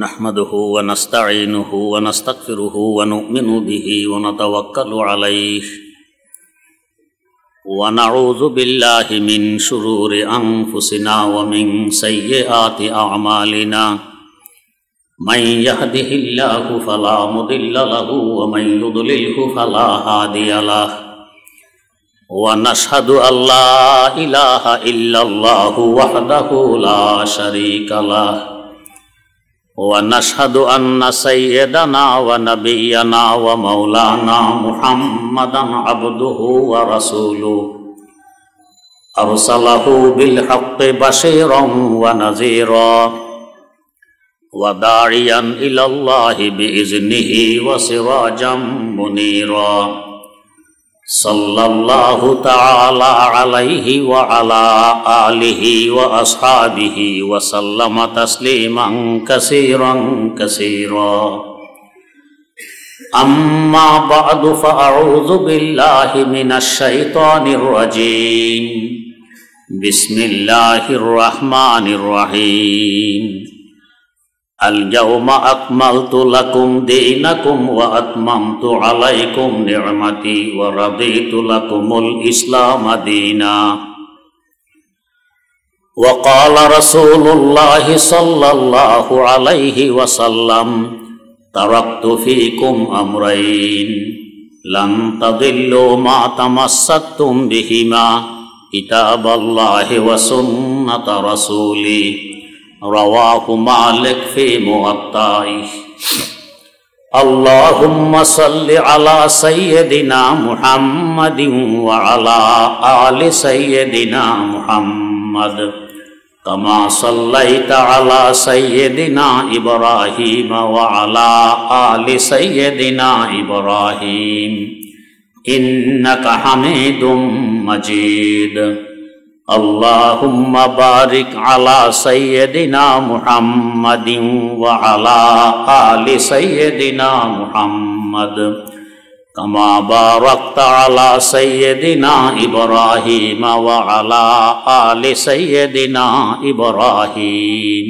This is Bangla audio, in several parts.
نحمده ونستعينه ونستغفره ونؤمن به ونتوكل عليه ونعوذ بالله من شرور أنفسنا ومن سيئات أعمالنا من يهده الله فلا مضل له ومن يضلله فلا هادي له ونشهد أن لا إله إلا الله وحده لا شريك له ونشهد أن سيدنا ونبينا ومولانا محمدا عبده ورسوله أرسله بالحق بشيرا ونذيرا وداعيا إلى الله بإذنه وسراجا منيرا صلى الله تعالى عليه وعلى آله وأصحابه وسلم تسليما كثيرا كثيرا أما بعد فأعوذ بالله من الشيطان الرجيم بسم الله الرحمن الرحيم اليوم أكملت لكم دينكم وأتممت عليكم نعمتي ورضيت لكم الإسلام دينا وقال رسول الله صلى الله عليه وسلم تركت فيكم أمرين لن تضلوا ما تمسكتم بهما كتاب الله وسنة رسولي رواه مالك في موطئه اللهم صل على سيدنا محمد وعلى آل سيدنا محمد كما صليت على سيدنا إبراهيم وعلى آل سيدنا إبراهيم إنك حميد مجيد اللهم بارك على سيدنا محمد وعلى آل سيدنا محمد كما باركت على سيدنا إبراهيم وعلى آل سيدنا إبراهيم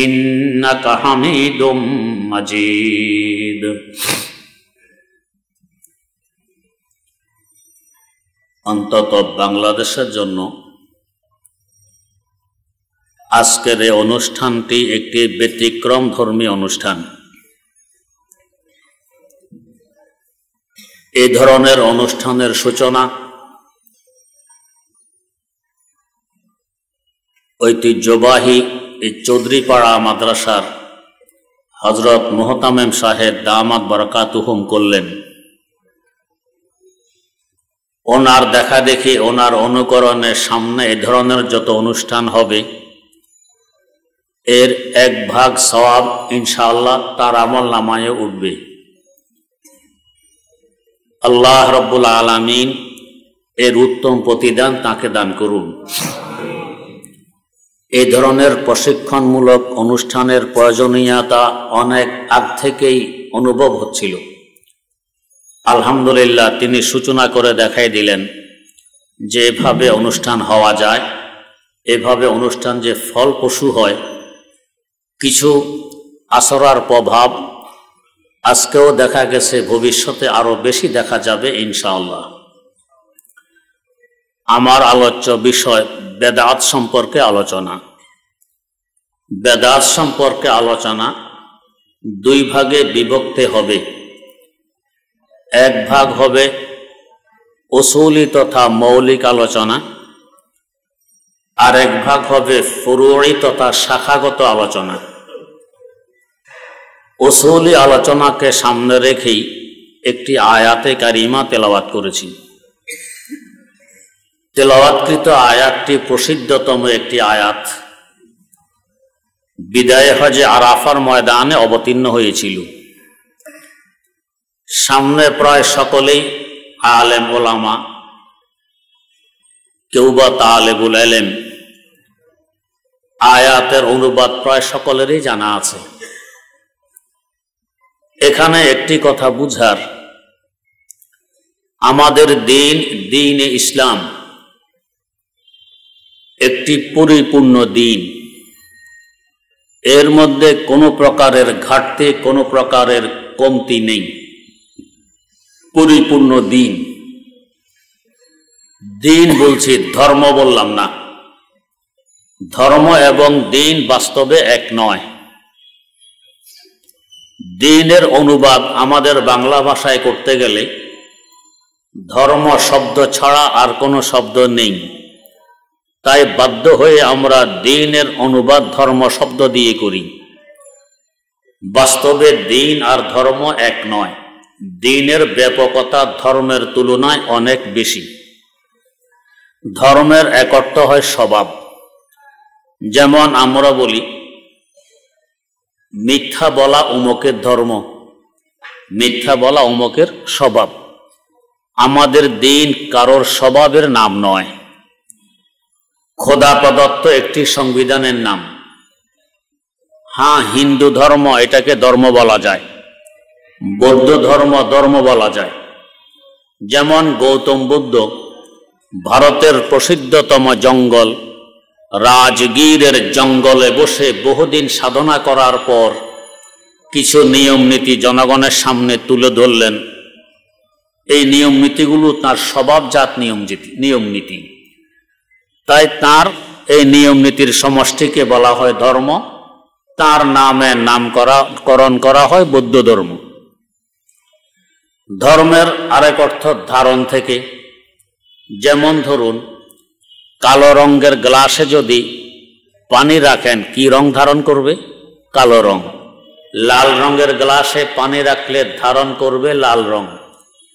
إنك حميد مجيد অন্তত বাংলাদেশের জন্য আজকের এই অনুষ্ঠানটি একটি ব্যতিক্রম ধর্মী অনুষ্ঠান। এই ধরনের অনুষ্ঠানের সূচনা ঐতিহ্যবাহী এই চৌধুরীপাড়া মাদ্রাসার হযরত মুহতামিম সাহেব দামাত বারাকাতুহুম করলেন। ওনার দেখা দেখি ওনার অনুকরণের সামনে এ ধরনের যত অনুষ্ঠান হবে এর এক ভাগ সওয়াব ইনশাআল্লাহ তার আমল নামায়ে উঠবে। আল্লাহ রাব্বুল আলামিন এর উত্তম প্রতিদান তাকে দান করুন। এই ধরনের প্রশিক্ষণমূলক অনুষ্ঠানের প্রয়োজনীয়তা অনেক আগ থেকেই অনুভব হচ্ছিল। আলহামদুলিল্লাহ তিনি সূচনা করে দেখাই দিলেন যে এভাবে অনুষ্ঠান হওয়া যায়, এভাবে অনুষ্ঠান যে ফলপ্রসূ হয়। কিছু আসরার প্রভাব আজকেও দেখা গেছে, ভবিষ্যতে আরো বেশি দেখা যাবে ইনশাআল্লাহ। আমার আলোচ্য বিষয় বেদাত সম্পর্কে আলোচনা। বেদাত সম্পর্কে আলোচনা দুই ভাগে বিভক্ত হবে। এক ভাগ হবে উসুলি তথা মৌলিক আলোচনা, আর এক ভাগ হবে ফুরুই তথা শাখাগত আলোচনা। উসুলি আলোচনাকে সামনে রেখেই একটি আয়াতে কারিমা তেলাওয়াত করেছি। তেলাওয়াতকৃত আয়াতটি প্রসিদ্ধতম একটি আয়াত, বিদায়ে হজে আরাফার ময়দানে অবতীর্ণ হয়েছিল। সামনে প্রায় সকলেই আলেম ওলামা, কেউ বা তালেবুল ইলম, আয়াতের অনুবাদ প্রায় সকলেরই জানা আছে। এখানে একটি কথা বুঝার, আমাদের দ্বীন ইসলাম একটি পরিপূর্ণ দ্বীন। এর মধ্যে কোনো প্রকারের ঘাটতি, কোনো প্রকারের কমতি নেই, পরিপূর্ণ দিন। দিন বলছি, ধর্ম বললাম না। ধর্ম এবং দিন বাস্তবে এক নয়। দিনের অনুবাদ আমাদের বাংলা ভাষায় করতে গেলে ধর্ম শব্দ ছাড়া আর কোনো শব্দ নেই, তাই বাধ্য হয়ে আমরা দিনের অনুবাদ ধর্ম শব্দ দিয়ে করি। বাস্তবে দিন আর ধর্ম এক নয়। দিনের ব্যাপকতা ধর্মের তুলনায় অনেক বেশি। ধর্মের এক অর্থ হয় স্বভাব। যেমন আমরা বলি মিথ্যা বলা অমুকের ধর্ম, মিথ্যা বলা অমুকের স্বভাব। আমাদের দিন কারোর স্বভাবের নাম নয়। খোদা প্রদত্ত একটি সংবিধানের নাম। হ্যাঁ, হিন্দু ধর্ম এটাকে ধর্ম বলা যায়, বৌদ্ধ ধর্ম ধর্ম বলা যায়। যেমন গৌতম বুদ্ধ ভারতের প্রসিদ্ধতম জঙ্গল রাজগীরের জঙ্গলে বসে বহুদিন সাধনা করার পর কিছু নিয়ম নীতি জনগণের সামনে তুলে ধরলেন। এই নিয়ম নীতিগুলো তাঁর স্বভাবজাত নিয়ম নীতি। তাই তাঁর এই নিয়ম নীতির সমষ্টিকে বলা হয় ধর্ম। তাঁর নামে নামকরণ করা হয় বৌদ্ধ ধর্ম। ধর্মের আরেক অর্থ ধারণ থেকে। যেমন ধরুন, কালো রঙের গ্লাসে যদি পানি রাখেন কি রং ধারণ করবে? কালো রং। লাল রঙের গ্লাসে পানি রাখলে ধারণ করবে লাল রং।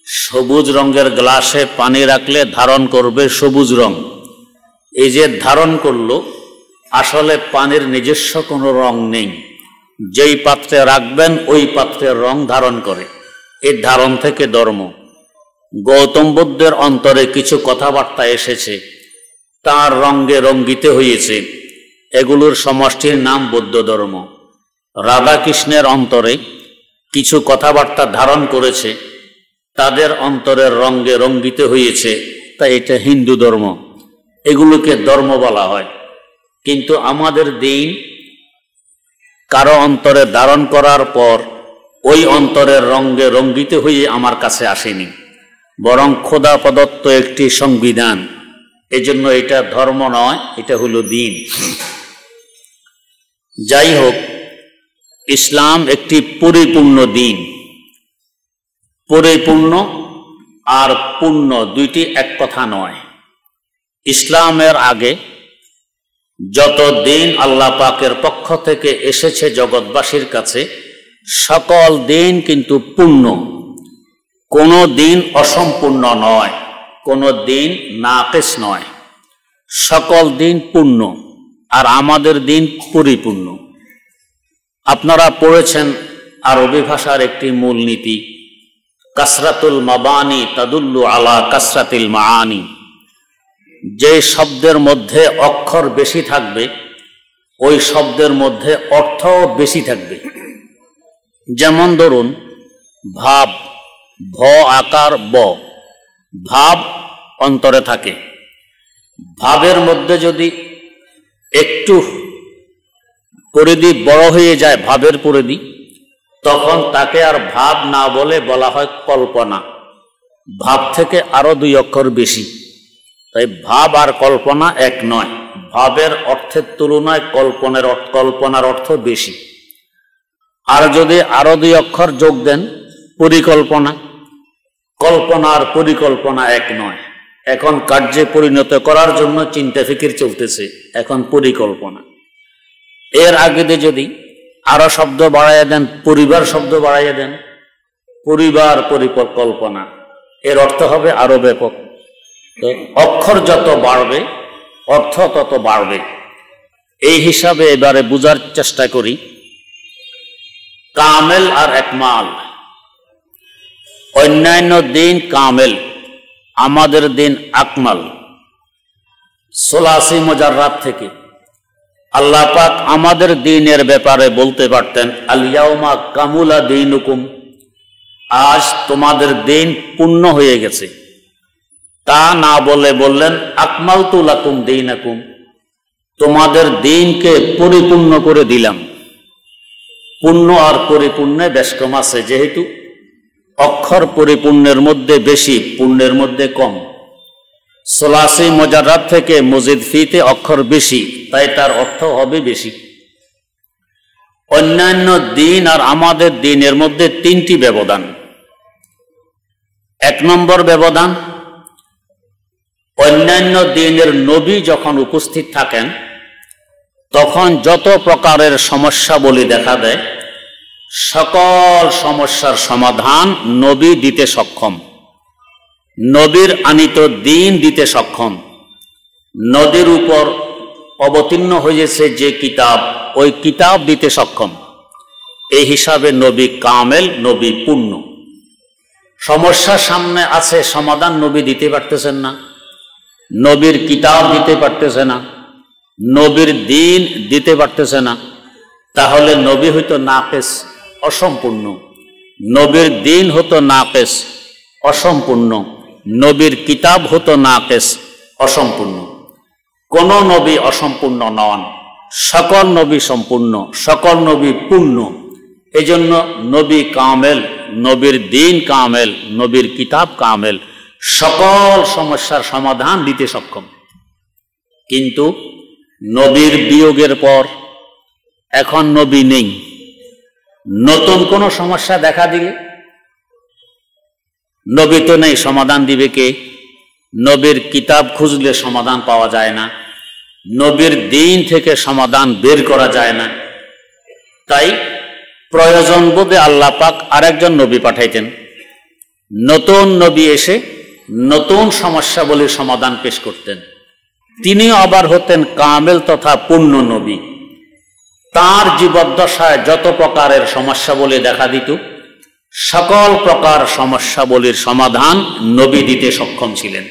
সবুজ রঙের গ্লাসে পানি রাখলে ধারণ করবে সবুজ রং। এই যে ধারণ করলো, আসলে পানির নিজস্ব কোনো রং নেই। যেই পাত্রে রাখবেন ওই পাত্রের রং ধারণ করে। এই ধারণ থেকে ধর্ম। গৌতম বুদ্ধের অন্তরে কিছু কথাবার্তা এসেছে, তার রঙে রঙ্গিত হয়েছে, এগুলোর সমষ্টির নাম বৌদ্ধ ধর্ম। রাধাকৃষ্ণের অন্তরে কিছু কথাবার্তা ধারণ করেছে, তাদের অন্তরের রঙে রঙ্গিত হয়েছে, তাই এটা হিন্দু ধর্ম। এগুলোকে ধর্ম বলা হয়। কিন্তু আমাদের দিন কারো অন্তরে ধারণ করার পর ওই অন্তরের রঙে রঙ্গিত হয়ে আমার কাছে আসেনি, বরং খোদা প্রদত্ত একটি সংবিধান। এজন্য এটা ধর্ম নয়, এটা হলো দিন। যাই হোক, ইসলাম একটি পরিপূর্ণ দিন। পরিপূর্ণ আর পূর্ণ দুইটি এক কথা নয়। ইসলামের আগে যত দিন আল্লাহ পাকের পক্ষ থেকে এসেছে জগৎবাসীর কাছে, সকল দিন কিন্তু পূর্ণ। কোনো দিন অসম্পূর্ণ নয়, কোনো দিন নাকিস নয়। সকল দিন পূর্ণ, আর আমাদের দিন পরিপূর্ণ। আপনারা পড়েছেন আরবি ভাষার একটি মূলনীতি, কাসরাতুল মাবানি তাদুল্লু আলা কাসরাতিল মাআনি। যে শব্দের মধ্যে অক্ষর বেশি থাকবে ওই শব্দের মধ্যে অর্থও বেশি থাকবে। যেমন ধরুন ভাব, ভ আকার ব, ভাব অন্তরে থাকে। ভাবের মধ্যে যদি একটু পরিধি বড় হয়ে যায়, ভাবের পরিধি, তখন তাকে আর ভাব না বলে বলা হয় কল্পনা। ভাব থেকে আরো 2 অক্ষর বেশি। তাই ভাব আর কল্পনা এক নয়। ভাবের অর্থের তুলনায় কল্পনার অর্থ বেশি। আর যদি আরো 2 অক্ষর যোগ দেন, পরিকল্পনা। কল্পনা আর পরিকল্পনা এক নয়। এখন কার্যে পরিণত করার জন্য চিন্তা ফিকির চলতেছে, এখন পরিকল্পনা। এর আগে যদি আরো শব্দ বাড়াইয়া দেন, পরিবার শব্দ বাড়াইয়া দেন, পরিবার পরিকল্পনা, এর অর্থ হবে আরো ব্যাপক। অক্ষর যত বাড়বে অর্থ তত বাড়বে। এই হিসাবে এবারে বুঝার চেষ্টা করি। কামেল আর একমাল। অন্যান্য দিন কামেল, আমাদের দিন আকমাল। ৮৬ মুজাররাত থেকে আল্লাহ পাক আমাদের দিনের ব্যাপারে বলতে পারতেন আল ইয়াউমা কামুলা দীনুকুম, আজ তোমাদের দিন পূর্ণ হয়ে গেছে। তা না বলে বললেন আকমালতু লাকুম দীনাকুম, তোমাদের দিনকে পরিপূর্ণ করে দিলাম। পূর্ণ আর পরিপূর্ণে বেশ কম আছে, যেহেতু অক্ষর পরিপূর্ণের মধ্যে বেশি, পূর্ণের মধ্যে কম। সোলাসি মুজাররাদ থেকে মজিদ ফিতে অক্ষর বেশি, তাই তার অর্থ হবে বেশি। অন্যান্য দিন আর আমাদের দিনের মধ্যে তিনটি ব্যবধান। এক নম্বর ব্যবধান, অন্যান্য দিনের নবী যখন উপস্থিত থাকেন তখন যত প্রকারের সমস্যাবলী দেখা দেয়, সকল সমস্যার সমাধান নবী দিতে সক্ষম, নবীর আনিত দিন দিতে সক্ষম। নদীর উপর অবতীর্ণ হয়েছে যে কিতাব, ওই কিতাব দিতে সক্ষম। এই হিসাবে নবী কামেল, নবী পূর্ণ। সমস্যা সামনে আছে, সমাধান নবী দিতে পারতেছেন না, নবীর কিতাব দিতে পারতেছে না, নবীর দিন দিতে পারতেছে না, তাহলে নবী হইতো নাকেস, অসম্পূর্ণ। নবীর দিন হতো নাকেস, অসম্পূর্ণ। নবীর কিতাব হতো নাকেস, অসম্পূর্ণ। কোন নবী অসম্পূর্ণ নন, সকল নবী সম্পূর্ণ, সকল নবী পূর্ণ। এজন্য নবী কামেল, নবীর দিন কামেল, নবীর কিতাব কামেল, সকল সমস্যার সমাধান দিতে সক্ষম। কিন্তু নবীর বিয়োগের পর এখন নবী নেই, নতুন কোন সমস্যা দেখা দিলে নবী তো নেই, সমাধান দিবে কে? নবীর কিতাব খুঁজলে সমাধান পাওয়া যায় না, নবীর দিন থেকে সমাধান বের করা যায় না। তাই প্রয়োজন বোধে আল্লাহ পাক আরেকজন নবী পাঠাইতেন। নতুন নবী এসে নতুন সমস্যাবলীর সমাধান পেশ করতেন। তিনিও আবার হতেন কামেল তথা পূর্ণ নবী। তার জীবদ্দশায় যত প্রকারের সমস্যাবলী দেখা দিত, সকল প্রকার সমস্যাবলীর সমাধান নবী দিতে সক্ষম ছিলেন,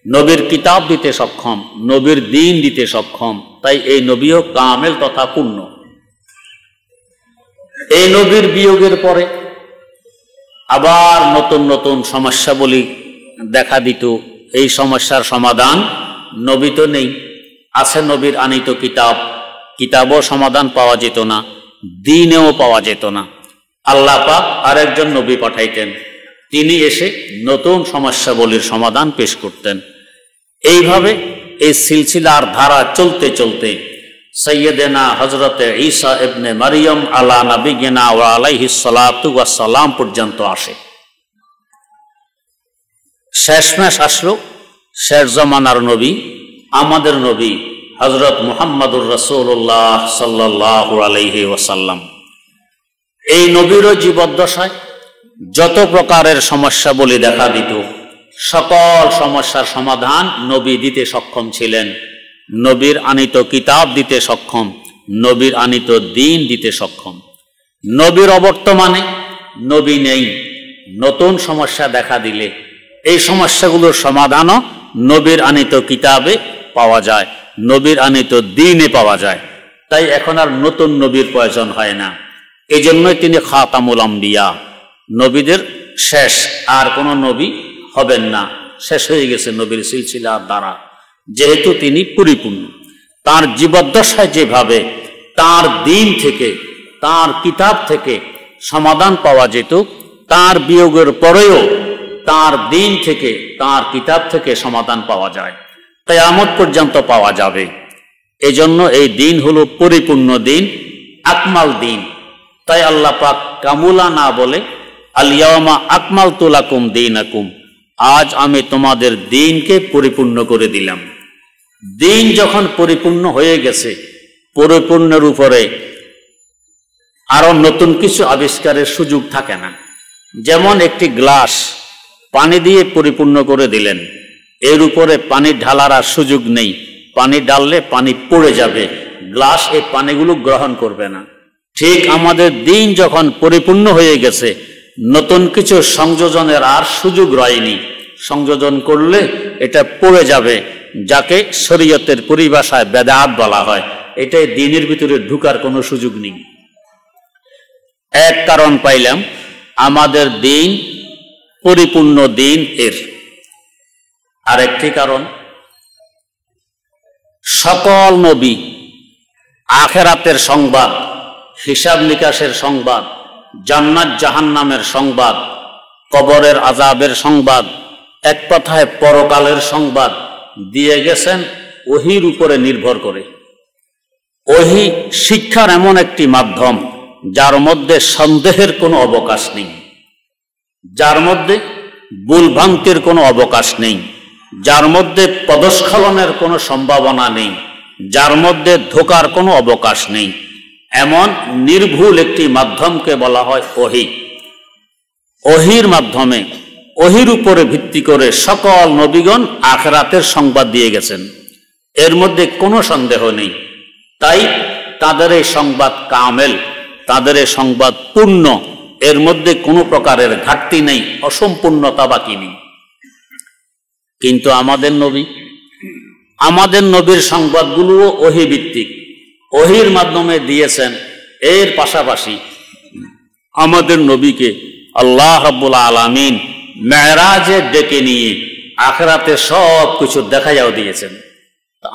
নবীর কিতাব দিতে সক্ষম, নবীর দিন দিতে সক্ষম। তাই এই নবীও কামেল তথা পূর্ণ। এই নবীর বিয়োগের পরে আবার নতুন নতুন সমস্যাবলী দেখা দিত। এই সমস্যার সমাধান নবী তো নেই, আছে নবীর আনিত কিতাব, কিতাবও সমাধান পাওয়া যেত না, দিনেও পাওয়া যেত না। আল্লাহ পাক আরেকজন নবী পাঠাইতেন, তিনি এসে নতুন সমস্যাবলীর সমাধান পেশ করতেন। এইভাবে এই সিলসিলার ধারা চলতে চলতে সৈয়দেনা হজরতে ঈসা ইবনে মারিয়ম আলা নবিয়িনা ওয়া আলাইহিস সালাতু ওয়াস সালাম পর্যন্ত আসে। শেষমেশ আসলো শেষ জমানার নবী, আমাদের নবী হজরত মুহাম্মদুর রাসূলুল্লাহ সাল্লাল্লাহু আলাইহি ওয়াসাল্লাম। এই নবীরও জীবদ্দশায় যত প্রকারের সমস্যাবলী দেখা দিত, সকল সমস্যার সমাধান নবী দিতে সক্ষম ছিলেন, নবীর আনিত কিতাব দিতে সক্ষম, নবীর আনিত দিন দিতে সক্ষম। নবীর অবর্তমানে নবী নেই, নতুন সমস্যা দেখা দিলে এই সমস্যাগুলোর সমাধানও নবীর আনিত কিতাবে পাওয়া যায়, নবীর আনিত দিনে পাওয়া যায়। তাই এখন আর নতুন নবীর প্রয়োজন হয় না। এই জন্যই তিনি খাতামুল আম্বিয়া, নবীদের শেষ, আর কোন নবী হবেন না, শেষ হয়ে গেছে নবীর সিলসিলার দ্বারা, যেহেতু তিনি পরিপূর্ণ। তার জীবদ্দশায় যেভাবে তার দিন থেকে, তার কিতাব থেকে সমাধান পাওয়া যেত, তার বিয়োগের পরেও তার দিন থেকে, তার কিতাব থেকে সমাধান পাওয়া যায়, কিয়ামত পর্যন্ত পাওয়া যাবে। এজন্য এই দিন হলো পরিপূর্ণ দিন, আকমাল দিন। তাই আল্লাহ পাক কামুলা না বলে আল ইয়াওমা আকমালতু লাকুম দীনাকুম, আজ আমি তোমাদের দিনকে পরিপূর্ণ করে দিলাম। দিন যখন পরিপূর্ণ হয়ে গেছে, পরিপূর্ণের উপরে আরো নতুন কিছু আবিষ্কারের সুযোগ থাকে না। যেমন একটি গ্লাস পানি দিয়ে পরিপূর্ণ করে দিলেন, এর উপরে পানি ঢালার আর সুযোগ নেই, পানি ঢাললে পানি পড়ে যাবে, গ্লাস এই পানিগুলো গ্রহণ করবে না। ঠিক আমাদের দিন যখন পরিপূর্ণ হয়ে গেছে, নতুন কিছু সংযোজনের আর সুযোগ রয়নি, সংযোজন করলে এটা পড়ে যাবে, যাকে শরীয়তের পরিভাষায় বেদাত বলা হয়। এটাই দিনের ভিতরে ঢুকার কোনো সুযোগ নেই। এক কারণ পাইলাম, আমাদের দিন পরিপূর্ণ দিন এর। আরেকটি কারণ, সকল নবী আখেরাতের সংবাদ হিসাব নিকাশের সংবাদ, জান্নাত জাহান্নামের সংবাদ, কবরের আযাবের সংবাদ, এক কথায় পরকালের সংবাদ দিয়ে গেছেন ওহীর উপরে নির্ভর করে। ওহী শিক্ষার এমন একটি মাধ্যম যার মধ্যে সন্দেহের কোনো অবকাশ নেই, যার মধ্যে ভুলভ্রান্তির কোনো অবকাশ নেই, যার মধ্যে পদস্খলনের কোনো সম্ভাবনা নেই, যার মধ্যে ধোঁকার কোনো অবকাশ নেই, এমন নির্ভুল একটি মাধ্যমকে বলা হয় ওহী। ওহীর মাধ্যমে, ওহীর উপরে ভিত্তি করে সকল নবীগণ আখিরাতের সংবাদ দিয়ে গেছেন, এর মধ্যে কোনো সন্দেহ নেই। তাই তাদের এই সংবাদ কামেল, তাদের এই সংবাদ পূর্ণ, এর মধ্যে কোনো প্রকারের ঘাটতি নেই, অসম্পূর্ণতা বাকি নেই। কিন্তু আমাদের নবীর সংবাদগুলোও ওহী ভিত্তিক, ওহীর মাধ্যমে দিয়েছেন। এর পাশাপাশি আমাদের নবীকে আল্লাহ রাব্বুল আলামিন মেরাজে ডেকে নিয়ে আখিরাতে সব কিছু দেখাইয়াও দিয়েছেন।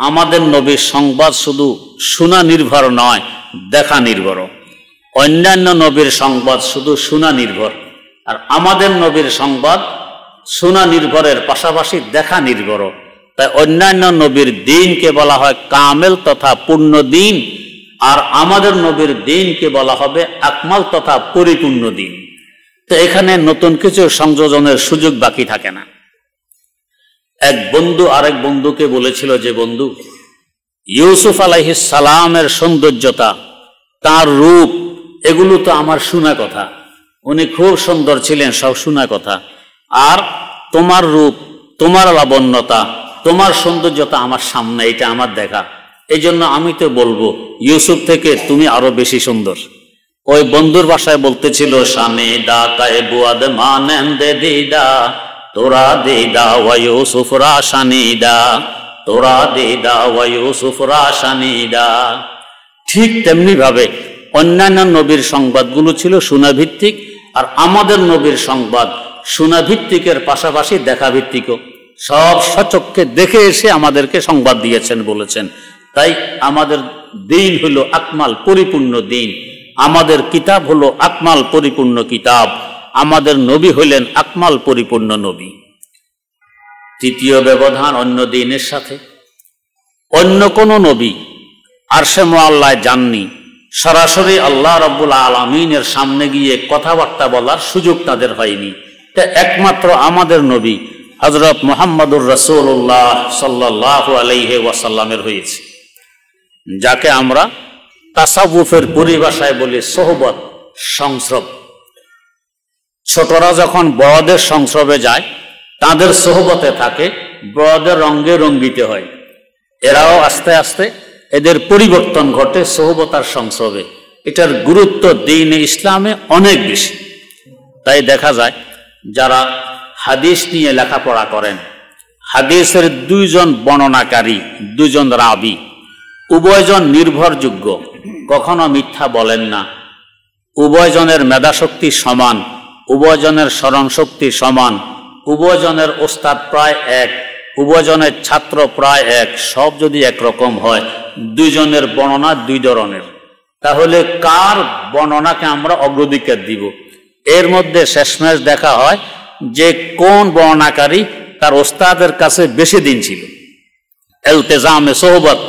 আমাদের নবীর সংবাদ শুধু শোনা নির্ভর নয়, দেখা নির্ভর। অন্যান্য নবীর সংবাদ শুধু শোনা নির্ভর, আর আমাদের নবীর সংবাদ শোনা নির্ভরের পাশাপাশি দেখা নির্ভর। তাই অন্যান্য নবীর দিনকে বলা হয় কামেল তথা পূর্ণ দিন, আর আমাদের নবীর দিনকে বলা হবে আকমাল তথা পরিপূর্ণ দিন। তো এখানে নতুন কিছু সংযোজনের সুযোগ বাকি থাকে না। এক বন্ধু আরেক বন্ধুকে বলেছিল যে, বন্ধু, ইউসুফ আলাইহিস সালামের সৌন্দর্যতা, তার রূপ, এগুলো তো আমার শোনা কথা, উনি খুব সুন্দর ছিলেন, সব শোনা কথা। আর তোমার রূপ, তোমার লাবণ্যতা, তোমার সৌন্দর্যতা আমার সামনে, এটা আমার দেখা। এই জন্য আমি তো বলবো ইউসুফ থেকে তুমি আরো বেশি সুন্দর। ওই বন্ধুর ভাষায় বলতেছিল, শানে দা কায়ে বুয়াদ মানেন্দে দিদা তোরা দিদা ওয়া ইউসুফ রা শানিদা, তোরা দিদা ওয়া ইউসুফ রা শানিদা। ঠিক তেমনি ভাবে অন্যান্য নবীর সংবাদগুলো ছিল শোনাভিত্তিক, আর আমাদের নবীর সংবাদ শোনাভিত্তিকের পাশাপাশি দেখাভিত্তিকও। সব সচক্ষে দেখে এসে আমাদেরকে সংবাদ দিয়েছেন, বলেছেন। তাই আমাদের দিন হলো আকমাল, পরিপূর্ণ দিন। আমাদের কিতাব হলো আকমাল, পরিপূর্ণ কিতাব। আমাদের নবী হইলেন আকমাল, পরিপূর্ণ নবী। তৃতীয় ব্যবধান অন্য দিনের সাথে। অন্য কোন নবী আরশে মুআল্লায় যাননি, সরাসরি আল্লাহ রাব্বুল আলামিনের সামনে গিয়ে কথাবার্তা বলার সুযোগ তাদের হয়নি। তা একমাত্র আমাদের নবী হযরত মুহাম্মদুর রাসূলুল্লাহ সাল্লাল্লাহু আলাইহি ওয়াসাল্লামের হয়েছে, যাকে আমরা তাসাউফের পরিভাষায় বলি সোহবত, সংস্রব। ছোটরা যখন বড়দের সংস্রবে যায়, তাদের সোহবতে থাকে, বড়দের রঙ্গে রঙ্গিত হয়। এরাও আস্তে আস্তে এদের পরিবর্তন ঘটে সোহবতার সংস্রবে। এটার গুরুত্ব দ্বীনে ইসলামে অনেক বেশি। তাই দেখা যায় যারা হাদিস নিয়ে লেখাপড়া করেন, হাদিসের দুইজন বর্ণনাকারী, দুজন রাবি, উভয়জন নির্ভরযোগ্য, কখনো মিথ্যা বলেন না। উভয়জনের মেধাশক্তি সমান, উভয়জনের স্মরণ শক্তি সমান, উভয়জনের ওস্তাদ প্রায় এক, উভয়জনের ছাত্র প্রায় এক। সব যদি একরকম হয়, দুইজনের বর্ণনা দুই ধরনের, তাহলে কার বর্ণনাকে আমরা অগ্রাধিকার দিব? এর মধ্যে শেষমেশ দেখা হয় যে কোন বর্ণনাকারী তার ওস্তাদের কাছে বেশি দিন ছিল। ইলতিজামে সোহবত,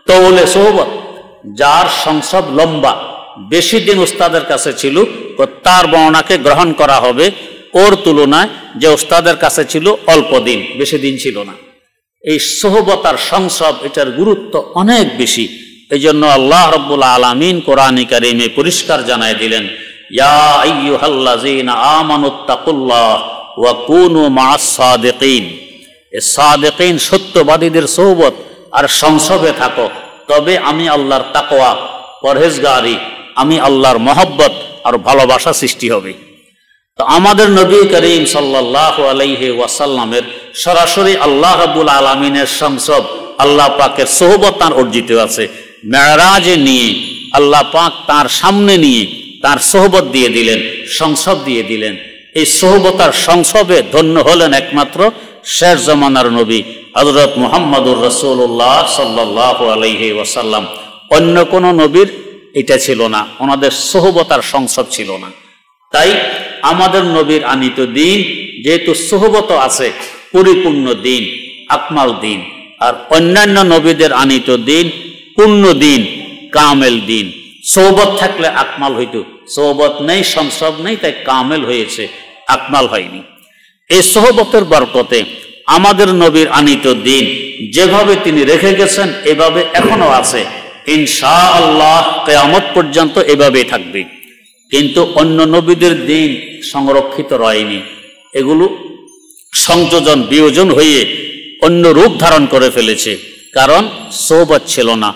তওলে সোহবত, যার সংসদ লম্বা, বেশি দিন ওস্তাদের কাছে ছিল, তার বর্ণনাকে গ্রহণ করা হবে ওর তুলনায় যে ওস্তাদের কাছে ছিল অল্প দিন, বেশি দিন ছিল না। এই সোহবত আর সংসদ, এটার গুরুত্ব অনেক বেশি। এই জন্য আল্লাহ রাব্বুল আলামিন কোরআনে কারিমে পরিষ্কার জানায় দিলেন, ইয়া আইয়ুহাল্লাযীনা আমানুত্তাকুল্লাহ ওয়া কুনু মা'আস সাদিকিন। এই সাদিকিন, সত্যবাদীদের সোহবত আর সংসবে থাকো, তবে আমি আল্লাহর তাকওয়া, পরহেজগারি, আমি আল্লাহর মহব্বত আর ভালোবাসা সৃষ্টি হবে। তো আমাদের নবী করিম সাল্লাল্লাহু আলাইহি ওয়াসাল্লামের সরাসরি আল্লাহ রাব্বুল আলামিনের সংসব, আল্লাহ পাকের সোহবত তার অর্জিত আছে। মেরাজে নিয়ে আল্লাহ পাক তার সামনে নিয়ে তার সোহবত দিয়ে দিলেন, সংসব দিয়ে দিলেন। এই সোহবত আর সংসবে ধন্য হলেন একমাত্র শেষ জামানার নবী হযরত মুহাম্মদুর রাসূলুল্লাহ সাল্লাল্লাহু আলাইহি ওয়াসাল্লাম। অন্য কোন নবীর এটা ছিল না, ওনাদের সোহবত আর সংসব ছিল না। তাই আমাদের নবীর আনিত দিন যেহেতু সোহবত আছে, পরিপূর্ণ দিন, আকমাল দিন। আর অন্যান্য নবীদের আনিত দিন পূর্ণ দিন, কামেল দিন। সোহবত থাকলে আকমাল হইত, সোহবত নেই, সংসব নেই, তাই কামেল হয়েছে, আকমাল হয়নি। এই সোহবতের বরকতে আমাদের নবীর আনিত দিন যেভাবে তিনি রেখে গেছেন এভাবে এখনো আছে, ইনশাআল্লাহ কিয়ামত পর্যন্ত এভাবেই থাকবে। কিন্তু অন্য নবীদের দিন সংরক্ষিত রয়নি, এগুলো সংযোজন বিয়োজন হয়ে অন্য রূপ ধারণ করে ফেলেছে, কারণ সোহবত ছিল না।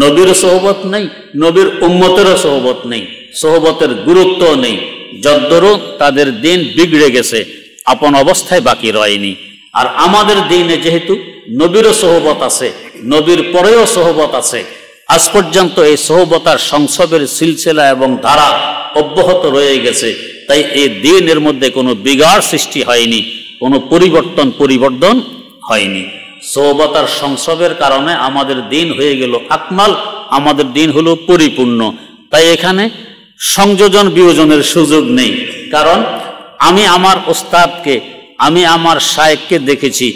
নবীর সোহবত নেই, নবীর উম্মতেরও সোহবত নেই, সোহবতের গুরুত্ব নেই, যদ্দরও তাদের দিন বিগড়ে গেছে, আপন অবস্থায় বাকি রয়নি। আর আমাদের দিনে যেহেতু নবীরও সোহবত আছে, নবীর পরেও সোহবত আছে, আজ পর্যন্ত এই সোহবতার সংসবের সিলসিলা এবং ধারা অব্যাহত রয়ে গেছে, তাই এই দিনের মধ্যে কোনো বিগাড় সৃষ্টি হয়নি, কোনো পরিবর্তন হয়নি। সোহবতার সংসবের কারণে আমাদের দিন হয়ে গেল আকমাল, আমাদের দিন হলো পরিপূর্ণ। তাই এখানে সংযোজন বিয়োজনের সুযোগ নেই, কারণ আমি আমার ওস্তাদকে, আমি আমার শায়েখকে দেখেছি,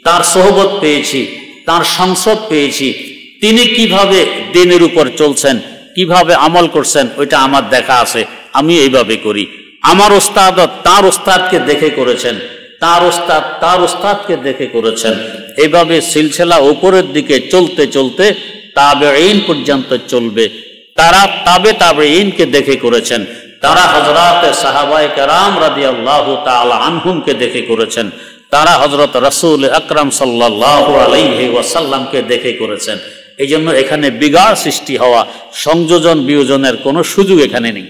তার সোহবত পেয়েছি, তার সংসব পেয়েছি, তিনি কিভাবে দিনের উপর চলছেন, কিভাবে আমল করছেন, ওইটা আমার দেখা আছে, আমি এইভাবে করি। আমার ওস্তাদ তার ওস্তাদকে দেখে করেছেন, তার ওস্তাদ তার ওস্তাদকে দেখে করেছেন। এইভাবে সিলসিলা উপরের দিকে চলতে চলতে তাবেঈন পর্যন্ত চলবে। তারা তাবেঈনকে দেখে করেছেন, তারা হযরত সাহাবায়ে কেরাম রাদিয়াল্লাহু তাআলা আনহুমকে দেখে করেছেন, তারা হযরত রাসূল আকরাম সাল্লাল্লাহু আলাইহি ওয়াসাল্লামকে দেখে করেছেন। এই জন্য এখানে বিগাড় সৃষ্টি হওয়া, সংযোজন বিয়োজনের কোনো সুযোগ এখানে নেই।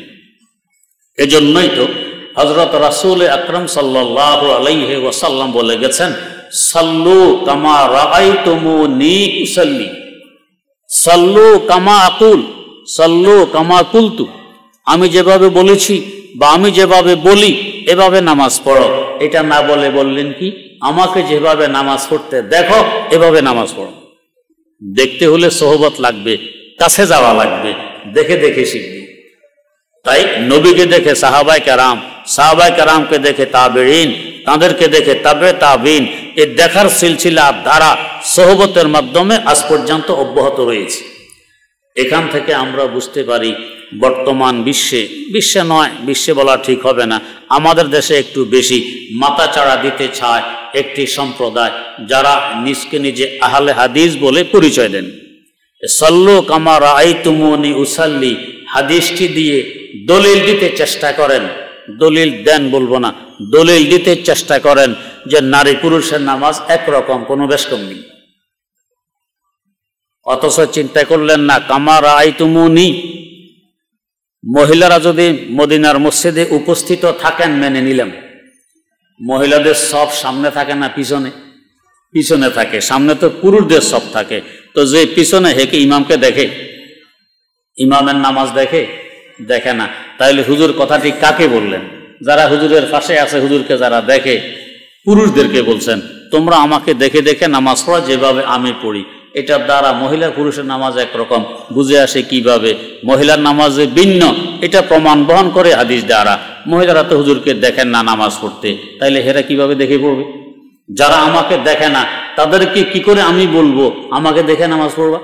এজন্যই তো হযরত রাসূল আকরাম সাল্লাল্লাহু আলাইহি ওয়াসাল্লাম বলে গেছেন, সাল্লু কামা রাআইতুমুনি উসাল্লি, সাল্লু কামা আকুল, সাল্লু কামা কুলতু। আমি যেভাবে বলেছি বা আমি যেভাবে বলি এভাবে নামাজ পড়ো। এটা না বলে বললেন কি, আমাকে যেভাবে নামাজ পড়তে দেখো এভাবে নামাজ পড়ো। দেখতে হলে সোহবত লাগবে, কাছে যাওয়া লাগবে, দেখে দেখে শিখবে। তাই নবীকে দেখে সাহাবায়ে কেরাম, সাহাবায়ে কেরামকে দেখে তাবেঈন, তাদেরকে দেখে তাবেঈন, এই দেখার সিলসিলা ধারা সোহবতের মাধ্যমে আজ পর্যন্ত অব্যাহত রয়েছে। এখান থেকে আমরা বুঝতে পারি বর্তমান বিশ্বে নয়, বিশ্বে বলা ঠিক হবে না, আমাদের দেশে একটু বেশি মাথাচাড়া দিতে চায় একটি সম্প্রদায়, যারা নিজকে নিজে আহলে হাদিস বলে পরিচয় দেন। সাল্লু কামা রাআইতুমুনি উসাল্লি হাদিসটি দিয়ে দলিল দিতে চেষ্টা করেন, দলিল দেন বলবো না, দলিল দিতে চেষ্টা করেন যে নারী পুরুষের নামাজ একরকম, কোনো বেশ কম নেই। অথচ চিন্তা করলেন না, কামা রাআইতুমুনি, মহিলারা যদি মদিনার মসজিদে উপস্থিত থাকেন মেনে নিলাম, মহিলাদের সব সামনে থাকে না পিছনে? পিছনে থাকে, সামনে তো পুরুষদের সব থাকে। তো যে পিছনে হেকে ইমামকে দেখে, ইমামের নামাজ দেখে না, তাইলে হুজুর কথাটি কাকে বললেন? যারা হুজুরের পাশে আছে, হুজুরকে যারা দেখে, পুরুষদেরকে বলছেন তোমরা আমাকে দেখে দেখে নামাজ পড়া যেভাবে আমি পড়ি। এটার দ্বারা মহিলা পুরুষের নামাজ একরকম বুঝে আসে কিভাবে, মহিলার নামাজে ভিন্ন, এটা প্রমাণ বহন করে হাদিস দ্বারা। মহিলারা তো হুজুরকে দেখেন না নামাজ পড়তে, তাইলে হেরা কিভাবে দেখে পড়বে? যারা আমাকে দেখে না তাদেরকে কি করে আমি বলবো আমাকে দেখে নামাজ পড়বা?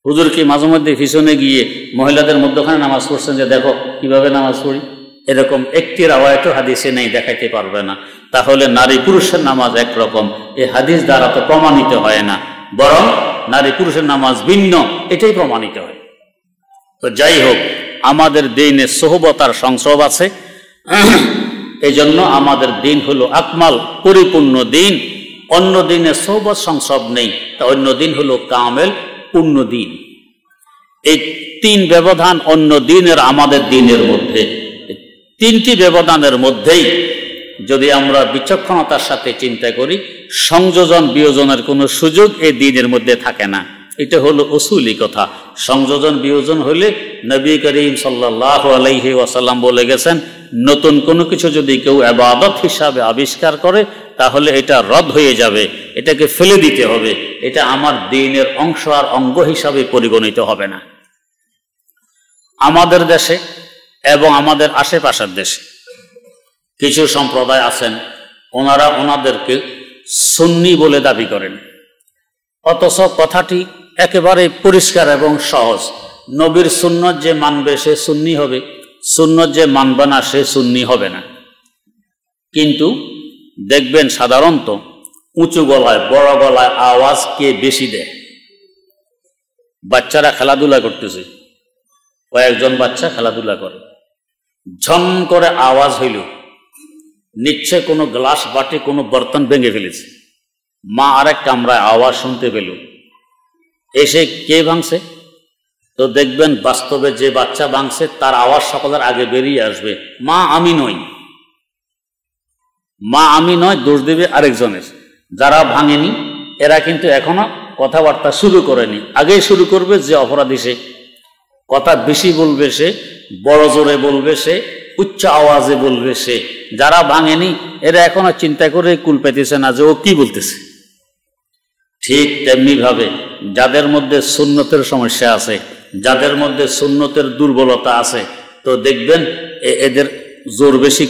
হুজুরকে মাঝে মধ্যে পিছনে গিয়ে মহিলাদের মধ্যখানে নামাজ পড়ছেন যে দেখো কিভাবে নামাজ পড়ি, এরকম একটি রাওয়ায়াতও হাদিসে নেই, দেখাইতে পারবে না। তাহলে নারী পুরুষের নামাজ একরকম, এই হাদিস দ্বারা তো প্রমাণিত হয় না, বরং নারী পুরুষের নামাজ ভিন্ন, এটাই প্রমাণিত হয়। তো যাই হোক, আমাদের দিনে সোহবতার সংসব আছে, এই জন্য আমাদের দিন হলো আকমাল, পরিপূর্ণ দিন। অন্য দিনে সোহবত সংসব নেই, তা অন্য দিন হলো কামেল, পূর্ণ দিন। এই তিন ব্যবধান অন্য দিনের আমাদের দিনের মধ্যে, তিনটি ব্যবধানের মধ্যেই যদি আমরা বিচক্ষণতার সাথে চিন্তা করি, সংযোজন বিয়োজনের কোনো সুযোগ এই দিনের মধ্যে থাকে না। এটা হলো উসুলি কথা। সংযোজন বিয়োজন হলে নবী করিম সাল্লাল্লাহু আলাইহি ওয়াসাল্লাম বলে গেছেন, নতুন কোনো কিছু যদি কেউ ইবাদত হিসাবে আবিষ্কার করে তাহলে এটা রদ হয়ে যাবে, এটাকে ফেলে দিতে হবে, এটা আমার দ্বীনের অংশ আর অঙ্গ হিসাবে পরিগণিত হবে না। আমাদের দেশে এবং আমাদের আশেপাশের দেশে কিছু সম্প্রদায় আছেন, ওনারা ওনাদেরকে সুন্নি বলে দাবি করেন, অথচ কথাটি একেবারে পরিষ্কার এবং সহজ। নবীর সুন্নত যে মানবে সে সুন্নি হবে, সুন্নত যে মানবে না সে সুন্নি হবে না। কিন্তু দেখবেন সাধারণত উঁচু গলায় বড় গলায় আওয়াজ কে বেশি দেয়? বাচ্চারা খেলাধুলা করতেছে, কয়েকজন বাচ্চা খেলাধুলা করে, ঝন করে আওয়াজ হইল, নিচ্ছে কোনো গ্লাস বাটি কোনো বর্তন ভেঙে ফেলেছে, মা আরেক কামরায় আওয়াজ শুনতে পেল, এসে কে ভাঙছে? তো দেখবেন বাস্তবে যে বাচ্চা ভাঙছে তার আওয়াজ সকলের আগে বেরিয়ে আসবে, মা আমি নই, মা আমি নয়, দোষ দেবে আরেকজনের। যারা ভাঙেনি এরা কিন্তু এখনো কথাবার্তা শুরু করেনি, আগেই শুরু করবে যে অপরাধী সে, কথা বেশি বলবে সে, বড় জোরে বলবে সে, উচ্চ আওয়াজে বলবে সে। যারা ভাঙেনি এরা এখনো চিন্তা করে কুল পেতেছে না যে ও কি বলতেছে। ঠিক তেমনি ভাবে যাদের মধ্যে সুন্নতের সমস্যা আছে, যাদের মধ্যে সুন্নতের দুর্বলতা আছে, তো দেখবেন এদের জোর বেশি,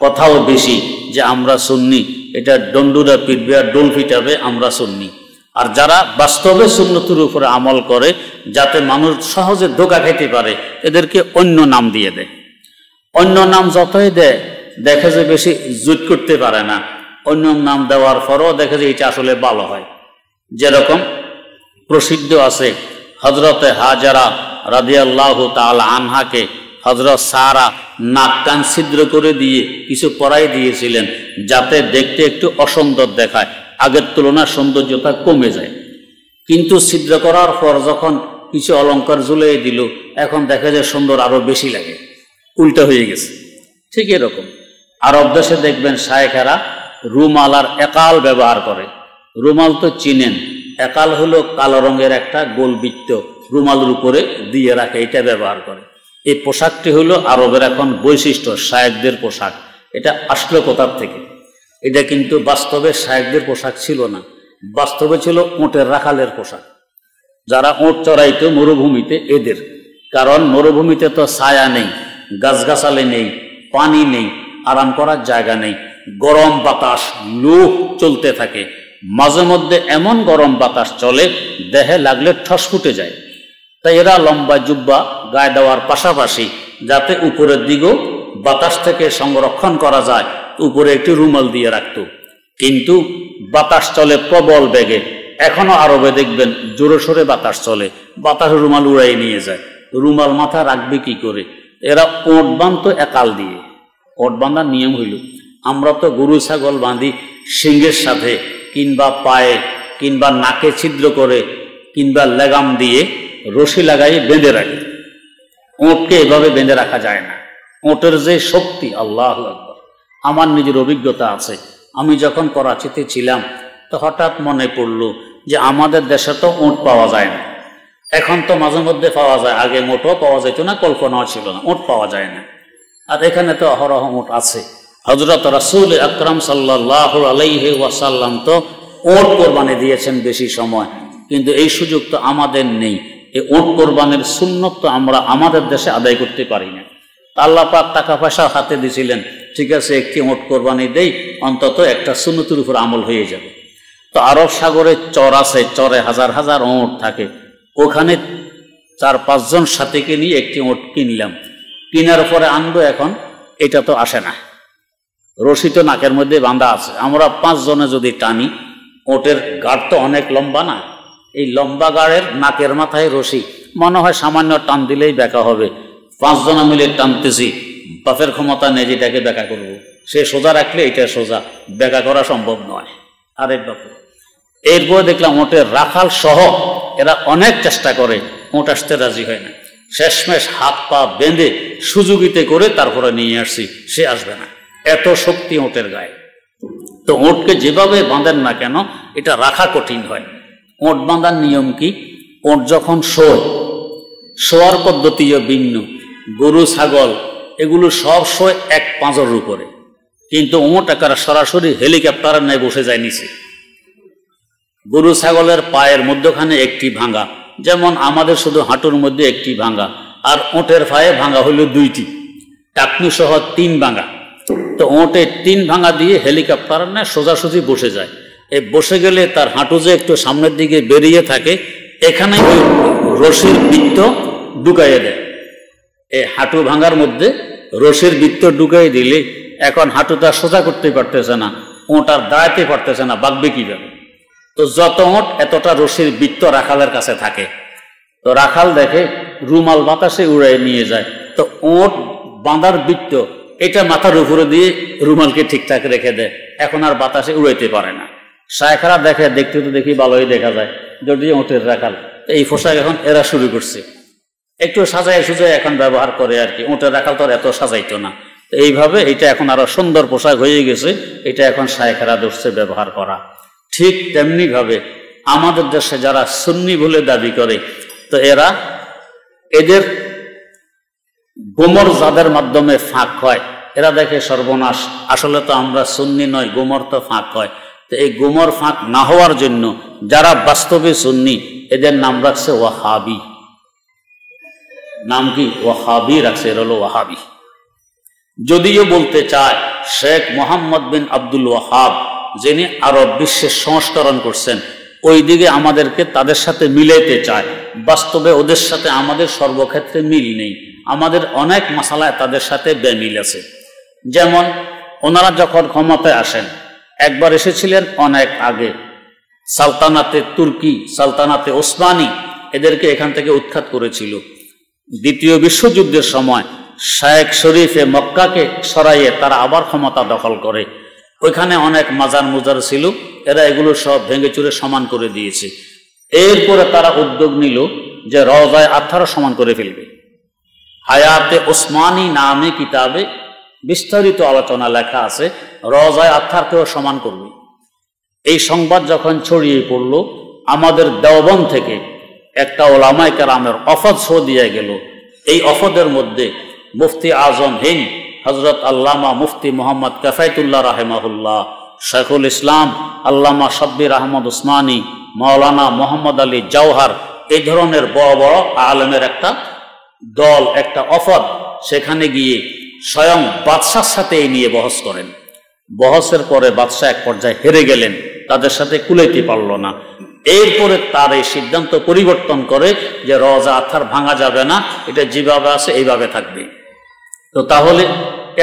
কথাও বেশি যে আমরা সুন্নি, এটা ডন্ডুরা পিটবে আর ডোল পিটাবে আমরা সুন্নি। আর যারা বাস্তবে সুন্নতের উপরে আমল করে যাতে মানুষ সহজে ধোঁকা খাইতে পারে, এদেরকে অন্য নাম দিয়ে দেয়। অন্য নাম যতই দেয় দেখে যে বেশি জুট করতে পারে না, অন্য নাম দেওয়ার পরও দেখে যে এটা আসলে ভালো হয়। যেরকম প্রসিদ্ধ আছে হজরতে হাজারা রাদিয়াল্লাহু তাআলা আনহাকে হজরত সারা নাক কান ছিদ্র করে দিয়ে কিছু পরাই দিয়েছিলেন যাতে দেখতে একটু অসুন্দর দেখায়, আগের তুলনায় সৌন্দর্যতা কমে যায়। কিন্তু ছিদ্র করার পর যখন কিছু অলঙ্কার ঝুলিয়ে দিল, এখন দেখা যায় সুন্দর আরো বেশি লাগে, উল্টা হয়ে গেছে। ঠিক এরকম আরব দেশে দেখবেন শায়েখেরা রুমাল আর একাল ব্যবহার করে। রুমাল তো চিনেন, একাল হলো কালো রঙের একটা গোল বৃত্ত রুমালের উপরে দিয়ে রাখে, এটা ব্যবহার করে। এই পোশাকটি হলো আরবের এখন বৈশিষ্ট্য, শায়েখদের পোশাক। এটা আসলো কোথার থেকে? এটা কিন্তু বাস্তবে শায়েখদের পোশাক ছিল না, বাস্তবে ছিল উটের রাখালের পোশাক। যারা উট চড়াইতো মরুভূমিতে এদের, কারণ মরুভূমিতে তো ছায়া নেই, গাছগাছালি নেই, পানি নেই, আরাম করার জায়গা নেই, গরম বাতাস লু চলতে থাকে। মাঝে মধ্যে এমন গরম বাতাস চলে দেহে লাগলে ঠস ফুটে যায়। তাই এরা লম্বা জুব্বা গায়ে দেওয়ার পাশাপাশি যাতে উপরের দিকেও বাতাস থেকে সংরক্ষণ করা যায় উপরে একটি রুমাল দিয়ে রাখত। কিন্তু বাতাস চলে প্রবল বেগে, এখনো আরবে দেখবেন জোরে সোরে বাতাস চলে, বাতাস রুমাল উড়াই নিয়ে যায়। রুমাল মাথা রাখবে কি করে? এরা ওট বাঁধত একাল দিয়ে। ওট বাঁধার নিয়ম হইল, আমরা তো গরু ছাগল বাঁধি শিংয়ের সাথে, কিংবা পায়ে, কিংবা নাকে ছিদ্র করে, কিংবা লেগাম দিয়ে রশি লাগাই বেঁধে রাখি। ওটকে এভাবে বেঁধে রাখা যায় না। ওটের যে শক্তি, আল্লাহু আকবার। আমার নিজের অভিজ্ঞতা আছে, আমি যখন করাচিতে ছিলাম তো হঠাৎ মনে পড়লো যে আমাদের দেশে তো ওট পাওয়া যায় না, এখন তো মাঝে মধ্যে পাওয়া যায়, আগে মোটও পাওয়া যেত না, কল্পনাও ছিল না, ওট পাওয়া যায় না। আর এখানে তো অহরহ ওট আছে। হযরত রাসূল আকরাম সাল্লাল্লাহু আলাইহি ওয়াসাল্লাম তো ওট কোরবানি দিয়েছেন বেশি সময়, কিন্তু এই সুযোগ তো আমাদের নেই। এই ওট কোরবানির সুন্নত তো আমরা আমাদের দেশে আদায় করতে পারি না। আল্লাহ পাক টাকা পয়সা হাতে দিয়েছিলেন, ঠিক আছে একটি ওট কোরবানি দেই, অন্তত একটা সুন্নতের উপর আমল হয়ে যাবে। তো আরব সাগরে চর আছে, চরে হাজার হাজার ওট থাকে, ওখানে 4-5 জন সাথীকে নিয়ে একটি ওট কিনলাম। কেনার পরে আনবো, এখন এটা তো আসে না, রশি তো নাকের মধ্যে বাঁধা আছে। আমরা 5 জনে যদি টানি, ওটের গাড় তো অনেক লম্বা না, এই লম্বা গাড়ের নাকের মাথায় রশি, মনে হয় সামান্য টান দিলেই বেঁকা হবে। 5 জনা মিলে টানতেছি, বাপের ক্ষমতা নেই যেটাকে বেঁকা করব। সে সোজা রাখলে এটা সোজা, বেঁকা করা সম্ভব নয়। আরে বাপু, এরপর দেখলাম ওটের রাখাল সহ এরা অনেক চেষ্টা করে, ওট আসতে রাজি হয় না। শেষমেশ হাত পা বেঁধে সুযোগিতে করে তারপরে নিয়ে আসছি, সে আসবে না, এত শক্তি ওটের গায়ে। তো ওটকে যেভাবে বাঁধেন না কেন, এটা রাখা কঠিন হয়। ওট বাঁধার নিয়ম কি? ওট যখন শোয়ার পদ্ধতিও ভিন্ন। গরু ছাগল এগুলো সব শোয় এক পাঁজরের উপরে, কিন্তু ওট একারা সরাসরি হেলিকপ্টারের ন্যায় বসে যায় নিচে। গরু ছাগলের পায়ের মধ্যখানে একটি ভাঙা, যেমন আমাদের শুধু হাঁটুর মধ্যে একটি ভাঙা, আর ওটের পায়ে ভাঙা হইল 2টি, টাকনু সহ 3 ভাঙা। তো ওটে 3 ভাঙা দিয়ে হেলিকপ্টার না সোজাসুজি বসে যায়। এই বসে গেলে তার হাঁটু যে একটু সামনের দিকে বেরিয়ে থাকে, এখানে ওই রশির বৃত্ত ঢুকাইয়ে দেয়। এই হাঁটু ভাঙার মধ্যে রশির বৃত্ত ঢুকাই দিলে এখন হাঁটুটা সোজা করতে পারতেছে না, ওট আর দাঁড়াতে পারতেছে না, বাঁকবে কিভাবে? তো যত ওট এতটা রশির বৃত্ত রাখালের কাছে থাকে। তো রাখাল দেখে রুমাল বাতাসে উড়াই নিয়ে যায়। তো ওট বাঁধার বৃত্ত এটা মাথার উপরে দিয়ে রুমালকে ঠিকঠাক রেখে দেয়, এখন আর বাতাসে উড়াইতে পারে না। শায়েখরা দেখে, দেখতে তো দেখি ভালোই দেখা যায়, যদি ওটের রাখাল। এই পোশাক এখন এরা শুরু করছে, একটু সাজায় সুজায় এখন ব্যবহার করে আর কি। ওটের রাখাল তো এত সাজাইতো না। এইভাবে এটা এখন আরো সুন্দর পোশাক হয়ে গেছে, এটা এখন শায়েখরা ধরছে ব্যবহার করা। ঠিক তেমনি ভাবে আমাদের দেশে যারা সুন্নি বলে দাবি করে, তো এদের গোমর যাদের মাধ্যমে ফাঁক হয়, এরা দেখে সর্বনাশ, আসলে তো আমরা সুন্নি নয়, গোমর তো ফাঁক হয়। তো এই গোমর ফাঁক না হওয়ার জন্য যারা বাস্তবে সুন্নি, এদের নাম রাখছে ওয়াহাবি। নাম কি? ওয়াহাবি রাখছে, এর হলো ওয়াহাবি। যদিও বলতে চায় শেখ মোহাম্মদ বিন আব্দুল ওয়াহাব, যিনি আরব বিশ্বের সংস্করণ করছেন, ওই দিকে আমাদেরকে তাদের সাথে মিলাইতে চায়। বাস্তবে ওদের সাথে আমাদের সর্বক্ষেত্রে মিল নেই, আমাদের অনেক মাসালায় তাদের সাথে বেমিল আছে। যেমন ওনারা যখন ক্ষমতায় আসেন, একবার এসেছিলেন অনেক আগে, সালতানাতে তুর্কি, সালতানাতে ওসমানী এদেরকে এখান থেকে উৎখাত করেছিল। দ্বিতীয় বিশ্বযুদ্ধের সময় শায়েখ শরীফে মক্কাকে সরাইয়ে তারা আবার ক্ষমতা দখল করে। ওইখানে অনেক মাজার মুজার ছিল, এরা এগুলো সব ভেঙে চুরে সমান করে দিয়েছে। এরপরে তারা উদ্যোগ নিল যে রওজায়ে আতহার সমান করে ফেলবে। হায়াতে ওসমানী নামে কিতাবে বিস্তারিত আলোচনা লেখা আছে, রওজায়ে আতহারকেও সমান করবে। এই সংবাদ যখন ছড়িয়ে পড়ল, আমাদের দেওবন্দ থেকে একটা ওলামায়ে কেরামের অফদ শো দিয়ে গেল। এই অফদের মধ্যে মুফতি আজম হিন্দ হজরত আল্লামা মুফতি মোহাম্মদ কাফায়তুল্লাহ রাহেমাহুল্লাহ, শেখুল ইসলাম আল্লামা শাব্বির আহমদ উসমানী, মাওলানা মোহাম্মদ আলী জওহার, এই ধরনের বড় বড় আলেমের একটা দল, একটা অফদ সেখানে গিয়ে স্বয়ং বাদশার সাথে এই নিয়ে বহস করেন। বহসের পরে বাদশাহ এক পর্যায়ে হেরে গেলেন, তাদের সাথে কুলাইতে পারল না। এরপরে তার এই সিদ্ধান্ত পরিবর্তন করে যে রওজা আতহার ভাঙা যাবে না, এটা যেভাবে আছে এইভাবে থাকবে। তো তাহলে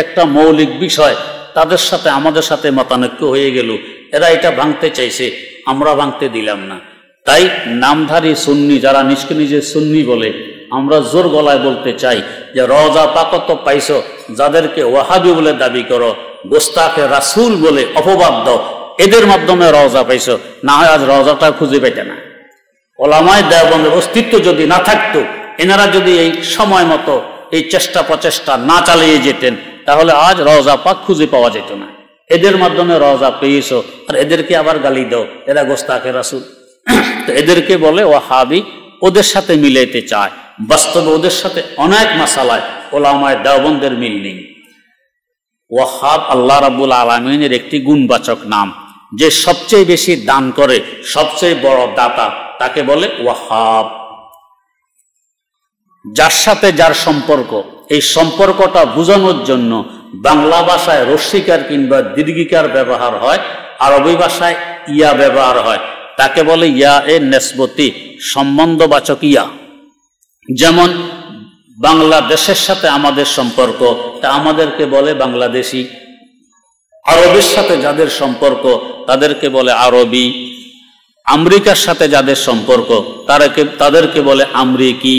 একটা মৌলিক বিষয় তাদের সাথে আমাদের সাথে মতানৈক্য হয়ে গেল। এরা এটা ভাঙতে চাইছে, আমরা ভাঙতে দিলাম না। তাই নামধারী সুন্নি যারা নিজকে নিজে সুন্নি বলে, আমরা জোর গলায় বলতে চাই যে রওজা পাক তো পাইছো, যাদেরকে ওয়াহাবি বলে দাবি করো, গোস্তাখে রাসূল বলে অপবাদ দাও, এদের মাধ্যমে রওজা পাইছো, না হয় আজ রওজাটা খুঁজে পেতে না। ওলামায়ে দেওবন্দের অস্তিত্ব যদি না থাকতো, এনারা যদি এই সময় মতো এই চেষ্টা প্রচেষ্টা না চালিয়ে যেতেন, তাহলে আজ রওজা পাক খুঁজে পাওয়া যেত না। এদের মাধ্যমে রওজা পেয়েছো, আর এদেরকে আবার গালি দাও, এরা গোস্তাখে রাসূল। তো এদেরকে বলে ওয়াহাবি, ওদের সাথে মিলাইতে চায়। বাস্তবে ওদের সাথে অনেক মাসালায় ওলামায়ে দেওবন্দের মিল নেই। ওয়াহাব আল্লাহ রাব্বুল আলামিনের একটি গুণবাচক নাম। যে সবচেয়ে বেশি দান করে, সবচেয়ে বড় দাতা, তাকে বলে ওয়াহাব। যার সাথে যার সম্পর্ক, এই সম্পর্কটা বোঝানোর জন্য বাংলা ভাষায় রস্যিকার কিংবা দীর্ঘিকার ব্যবহার হয়, আরবি ভাষায় ইয়া ব্যবহার হয়, তাকে বলে ইয়া এ নেসবতি, সম্বন্ধবাচক ইয়া। যেমন বাংলাদেশের সাথে আমাদের সম্পর্ক, তা আমাদেরকে বলে বাংলাদেশি। আরবের সাথে যাদের সম্পর্ক তাদেরকে বলে আরবি। আমেরিকার সাথে যাদের সম্পর্ক তাদেরকে বলে আমেরিকি।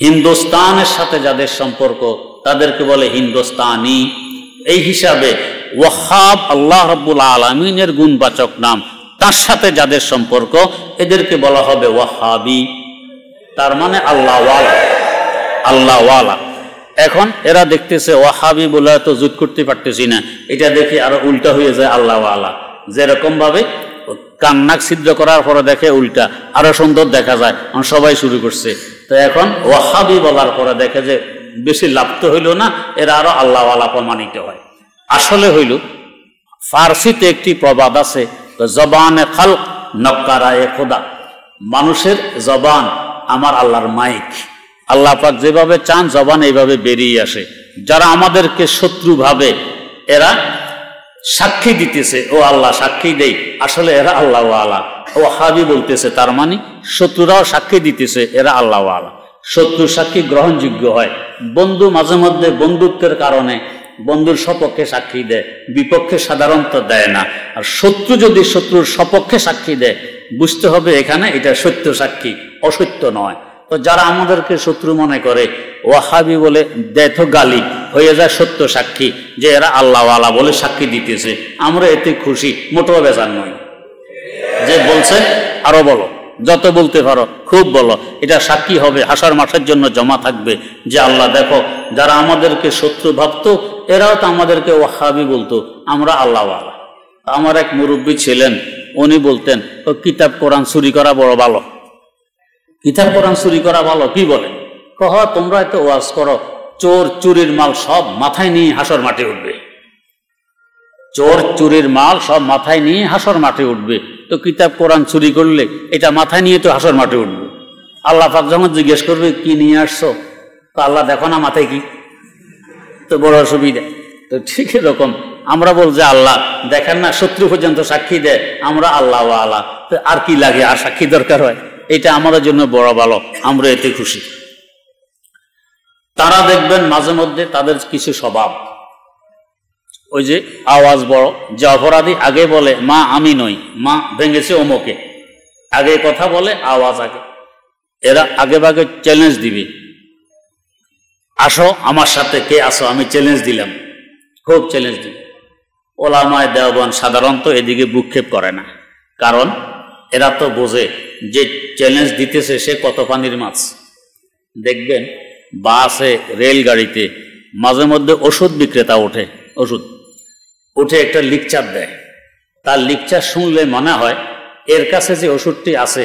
হিন্দুস্তানের সাথে যাদের সম্পর্ক তাদেরকে বলে হিন্দুস্তানি। এই হিসাবে ওয়াহাব আল্লাহ রাব্বুল আলামিনের গুণবাচক নাম। তার সাথে যাদের সম্পর্ক এদেরকে বলা হবে ওয়াহাবি, তার মানে আল্লাহওয়ালা, আল্লাহওয়ালা। এখন এরা দেখতেছে ওয়াহাবি বলে তো জুত করতে পারতেছি না, এটা দেখি আরো উল্টা হয়ে যায় আল্লাহওয়ালা। যেরকম ভাবে কান্নাক ছিদ্র করার পরে দেখে উল্টা আরো সুন্দর দেখা যায়, সবাই শুরু করছে। তো এখন ওয়াহাবি বলার পরে দেখে যে বেশি লাভ তো হইল না, এরা আরো আল্লাহওয়ালা প্রমাণিত হয়। আসলে হইল ফার্সিতে একটি প্রবাদ আছে, জবানে খালক নক্কারায়ে খোদা, মানুষের জবান আমার আল্লাহর মাইক, আল্লাহ পাক যেভাবে চান জবান এইভাবে বেরিয়ে আসে। যারা আমাদেরকে শত্রু ভাবে এরা সাক্ষী দিতেছে, ও আল্লাহ সাক্ষী দেই, আসলে এরা আল্লাহ ওয়ালা। ও হাবি বলতেছে তার মানে শত্রুরাও সাক্ষী দিতেছে এরা আল্লাহ ওয়ালা। শত্রু সাক্ষী গ্রহণযোগ্য হয়। বন্ধু মাঝে মধ্যে বন্ধুত্বের কারণে বন্ধুর সপক্ষে সাক্ষী দেয়, বিপক্ষে সাধারণত দেয় না। আর শত্রু যদি শত্রুর সপক্ষে সাক্ষী দেয়, বুঝতে হবে এখানে এটা সত্য সাক্ষী, অসত্য নয়। তো যারা আমাদেরকে শত্রু মনে করে, ওয়াহাবি বলে দেয় তো গালি, হয়ে যায় সত্য সাক্ষী যে এরা আল্লাহওয়ালা বলে সাক্ষী দিতেছে। আমরা এতে খুশি, মোটেও বেজার নয়। যে বলছে আরো বলো, যত বলতে পারো খুব বলো, এটা সাক্ষী হবে, হাসার মাঠের জন্য জমা থাকবে যে আল্লাহ দেখো যারা আমাদেরকে শত্রু ভাবতো এরাও তো আমাদেরকে ওয়াহাবি বলতো, আমরা আল্লাহওয়ালা। আমার এক মুরব্বী ছিলেন, উনি বলতেন কিতাব কোরআন চুরি করা বড় ভালো, কিতাব কোরআন চুরি করা ভালো। কি বলেন? কহ তোমরা এত ওয়াজ করো, চোর চুরির মাল সব মাথায় নিয়ে হাসর মাঠে উঠবে, চোর চুরির মাল সব মাথায় নিয়ে হাসর মাঠে উঠবে। তো কিতাব কোরআন চুরি করলে এটা মাথায় নিয়ে তো হাসর মাঠে উঠবে। আল্লাহ পাক যখন জিজ্ঞেস করবে কি নিয়ে আসছো, তো আল্লাহ দেখো না মাথায় কি, তো বড় অসুবিধা। তো ঠিক এরকম আমরা বল যে আল্লাহ দেখেন না, শত্রু পর্যন্ত সাক্ষী দেয় আমরা আল্লাহ আল্লাহ, তো আর কি লাগে, আর সাক্ষী দরকার হয়? এটা আমাদের জন্য বড় ভালো, আমরা এতে খুশি। তারা দেখবেন মাঝে মধ্যে তাদের কিছু স্বভাব, ওই যে আওয়াজ বড়, যে অপরাধী আগে বলে মা আমি নই, মা ভেঙেছে অমুকে, আগে কথা বলে আওয়াজ আগে। এরা আগে ভাগে চ্যালেঞ্জ দিবে, আসো আমার সাথে, কে আসো, আমি চ্যালেঞ্জ দিলাম, খুব চ্যালেঞ্জ দিবে। ওলামায়ে দেওবন্দ সাধারণত এদিকে ভ্রুক্ষেপ করে না, কারণ এরা তো বোঝে যে চ্যালেঞ্জ দিতেছে সে কত পানির মাছ। দেখবেন বাসে রেলগাড়িতে মাঝে মধ্যে ওষুধ বিক্রেতা ওঠে, ওষুধ উঠে একটা লিকচার দেয়, তার লিকচার শুনলে মনে হয় এর কাছে যে ওষুধটি আছে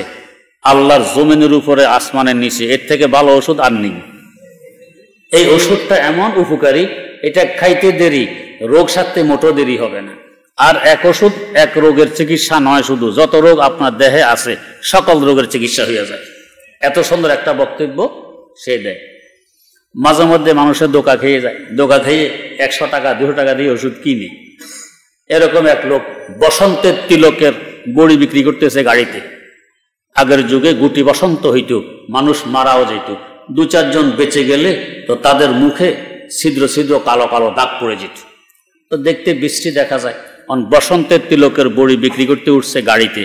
আল্লাহর জমিনের উপরে আসমানের নিচে, এর থেকে ভালো ওষুধ আর নেই। এই ওষুধটা এমন উপকারী, এটা খাইতে দেরি, রোগ সারতে মোটো দেরি হবে না। আর এক ওষুধ এক রোগের চিকিৎসা নয়, শুধু যত রোগ আপনার দেহে আছে সকল রোগের চিকিৎসা হয়ে যায়। এত সুন্দর একটা বক্তব্য সে দেয়। মাঝে মধ্যে মানুষের ধোঁকা খেয়ে যায়, ধোঁকা খেয়ে 100 টাকা 200 টাকা দিয়ে ওষুধ কিনে। এরকম এক লোক বসন্তের তিলকের বড়ি বিক্রি করতেছে গাড়িতে। আগের যুগে গুটি বসন্ত হইত, মানুষ মারাও যেত, 2-4 জন বেঁচে গেলে তো তাদের মুখে ছিদ্র ছিদ্র কালো কালো দাগ পড়ে যেত। তো দেখতে বৃষ্টি দেখা যায়, বসন্তের তিলকের বড়ি বিক্রি করতে উঠছে গাড়িতে।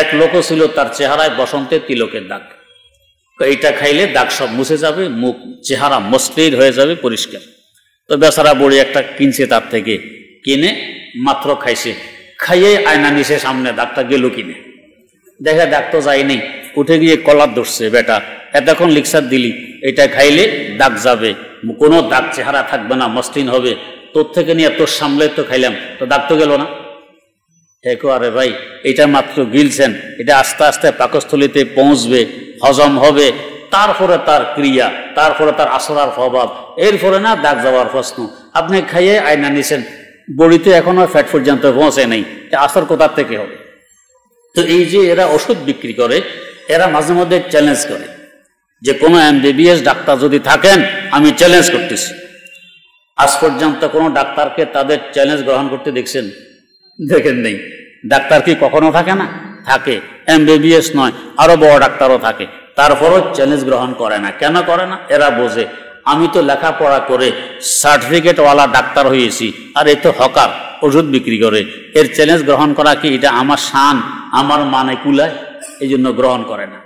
এক লোকও ছিল, তার চেহারায় বসন্তের তিলকের দাগ। এইটা খাইলে দাগ সব মুছে যাবে, মুখ চেহারা মসৃণ হয়ে যাবে, পরিষ্কার। তো বেচারা বড়ি একটা কিনছে, তার থেকে কিনে মাত্র খাইছে, খাইয়ে আয়না নিচে সামনে দাগটা গেল কিনে, দেখে দাগ তো যায়নি, উঠে গিয়ে কলার ধরছে, বেটা এতক্ষণ লিকচার দিলি, এটা খাইলে দাগ যাবে, কোনো দাগ চেহারা থাকবে না, মসৃণ হবে, তোর থেকে নিয়ে তোর সামলে তো খাইলাম, তো দাগ তো গেল না। দেখো আরে ভাই, এটা মাত্র গিলছেন, এটা আস্তে আস্তে পাকস্থলিতে পৌঁছবে, হজম হবে, তারপরে তার ক্রিয়া, তারপরে তার আসরার প্রভাব, এরপরে না দাগ যাওয়ার প্রশ্ন। আপনি খাইয়ে আয়না নিছেন, বড়িতে এখনো ফ্যাট পর্যন্ত পৌঁছে নেই, আসর কোথার থেকে হবে? তো এই যে এরা ওষুধ বিক্রি করে, এরা মাঝে মধ্যে চ্যালেঞ্জ করে যে কোনো MBBS ডাক্তার যদি থাকেন আমি চ্যালেঞ্জ করতেছি। আজ পর্যন্ত কোনো ডাক্তারকে তাদের চ্যালেঞ্জ গ্রহণ করতে দেখছেন? দেখেন নেই। ডাক্তার কি কখনো থাকে না? থাকে। MBBS নয়, আরো বড় ডাক্তারও থাকে, তারপরও চ্যালেঞ্জ গ্রহণ করে না। কেন করে না? এরা বোঝে আমি তো লেখাপড়া করে সার্টিফিকেটওয়ালা ডাক্তার হয়েছি, আর এ তো হকার, ওষুধ বিক্রি করে, এর চ্যালেঞ্জ গ্রহণ করা কি এটা আমার শান, আমার মানে কুলায়? এই জন্য গ্রহণ করে না।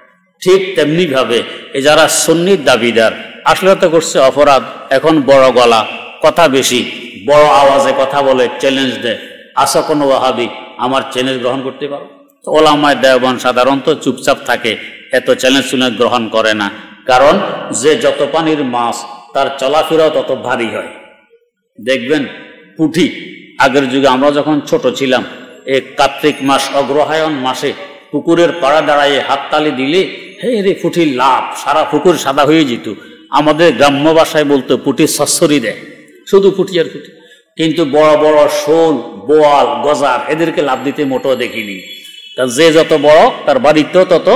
ঠিক তেমনি ভাবে এ যারা সুন্নির দাবিদার, আসলে তো করছে অপরাধ, এখন বড় গলা, কথা বেশি, বড় আওয়াজে কথা বলে, চ্যালেঞ্জ দেয়, আসা কোনো ওয়াহাবি আমার চ্যালেঞ্জ গ্রহণ করতে পারো? ওলামায়ে দেওবন্দ সাধারণত চুপচাপ থাকে, এত চ্যালেঞ্জ গ্রহণ করে না। কারণ যে যত পানির মাছ তার চলাফেরাও তত ভারী হয়। দেখবেন পুঁটি, আগের যুগে আমরা যখন ছোট ছিলাম, এই কার্তিক মাস অগ্রহায়ণ মাসে পুকুরের পাড়া দাঁড়াইয়ে হাততালি দিলে হে রে পুঁটির লাভ, সারা পুকুর সাদা হয়ে যেত। আমাদের গ্রাম্য ভাষায় বলতো পুঁটি সচ্ছরি দেয়, শুধু পুঁটি আর পুঁটি। কিন্তু বড় বড় শোল, বোয়াল, গজার এদেরকে লাভ দিতে মোটেও দেখিনি। তা যে যত বড় তার বাড়িতেও তত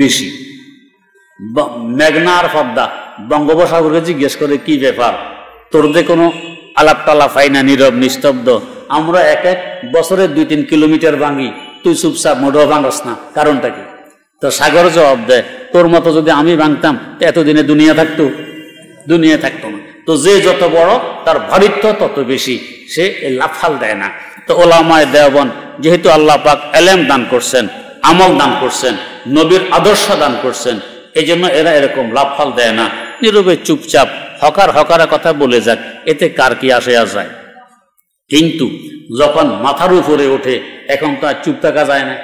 বেশি। মেঘনা আর পদ্মা বঙ্গোপসাগরকে জিজ্ঞেস করে কি ব্যাপার, তোর যে কোনো আলাপ টালাপ হয় না, নীরব নিস্তব্ধ। আমরা এক এক বছরে 2-3 কিলোমিটার ভাঙি, তুই চুপচাপ মোটেও ভাঙস না, কারণটা কি? তো সাগর জবাব দেয়, তোর মতো যদি আমি ভাঙতাম এতদিনে দুনিয়া থাকতো? দুনিয়া থাকতো না। তো যে যত বড় তার ভারিত্ব তত বেশি, সে লাফাল দেয় না। তো ওলামায়ে দেওবন্দ যেহেতু আল্লাহ পাক এলেম দান করছেন, আমল দান করছেন, নবীর আদর্শ দান করছেন, এই জন্য এরা এরকম লাফাল দেয় না, নীরবে চুপচাপ হকারা কথা বলে যাক, এতে কার কি আসে যায়। কিন্তু যখন মাথার উপরে ওঠে এখন তো আর চুপ থাকা যায় না।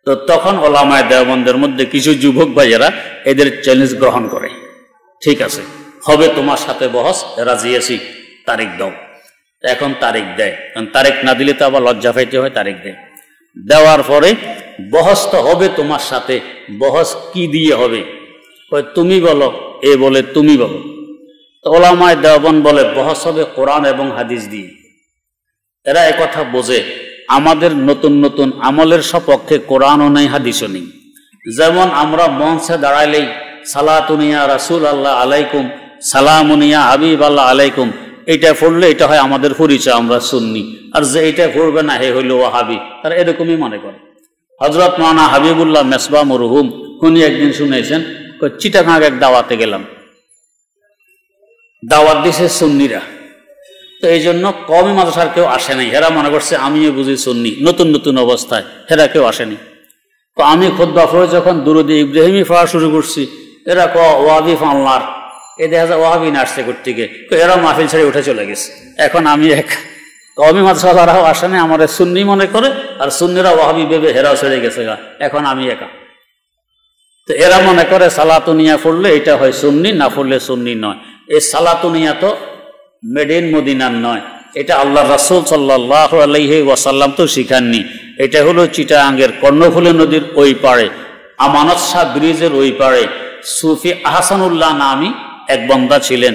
তো তখন ওলামায়ে দেওবন্দের মধ্যে কিছু যুবক ভাইয়েরা এদের চ্যালেঞ্জ গ্রহণ করে, ঠিক আছে হবে তোমার সাথে বহস, রাজি আছি, তারিখ দাও। এখন তারিখ দেয়, কারণ তারিখ না দিলে তো আবার লজ্জা পাইতে হয়, তারিখ দেয়। দেওয়ার পরে বহস তো হবে তোমার সাথে, বহস কি দিয়ে হবে? তুমি বলো, এ বলে তুমি বলো। তো ওলামায়ে দেওবন্দ বলে বহস হবে কোরআন এবং হাদিস দিয়ে। এরা একথা বোঝে আমাদের নতুন নতুন আমলের সপক্ষে কোরআনও নেই, হাদিসও নেই। যেমন আমরা মঞ্চে দাঁড়াইলেই সালাতুনিয়া রাসূল আল্লাহ আলাইকুম, সালামুনিয়া হাবিব আল্লাহ আলাইকুম, এটা পড়লে এটা হয় আমাদের পরিচয়, আমরা সুন্নি। আর যে এটা পড়বে না হে হইল ওয়াহাবি, তারা এরকমই মনে করে। হযরত মাওলানা হাবিবুল্লাহ মেসবাহ মরহুম উনি একদিন শুনেছেন, চিটাগাং এক দাওয়াতে গেলাম, দাওয়াত দিছে সুন্নিরা। তো এই জন্য কওমি মাদ্রাসার কেউ আসে নাই, হেরা মনে করছে আমিও বুঝি সুন্নি, নতুন নতুন অবস্থায় হেরা কেউ আসেনি। তো আমি খুতবা পড়ে যখন দুরুদে ইব্রাহিমি পড়া শুরু করছি, এরা ওয়াহাবি ফাল্লার, এ দেখা যায় ওয়াহাবি না আসছে করতে, তো এরা মাহফিল ছেড়ে উঠে চলে গেছে। এখন আমি এক কওমি মাদ্রাসারাও আসে নাই, আমার সুন্নি মনে করে, আর সুন্নিরা ওয়াহাবি ভেবে হেরাও ছেড়ে গেছে গা, এখন আমি একা। তো এরা মনে করে সালাতুনিয়া পড়লে এটা হয় সুন্নি, না পড়লে সুন্নি নয়। এই সালাতুনিয়া তো মেড ইন মদিনার নয়, এটা আল্লাহ রাসূল সাল্লাল্লাহু আলাইহি ওয়াসাল্লাম তো শিখাননি। এটা হলো চিটাগাঙ্গের কর্ণফুলী নদীর ওই পাড়ে, আমানত শাহ ব্রিজের ওই পাড়ে সুফি আহসানুল্লাহ নামী এক বান্দা ছিলেন,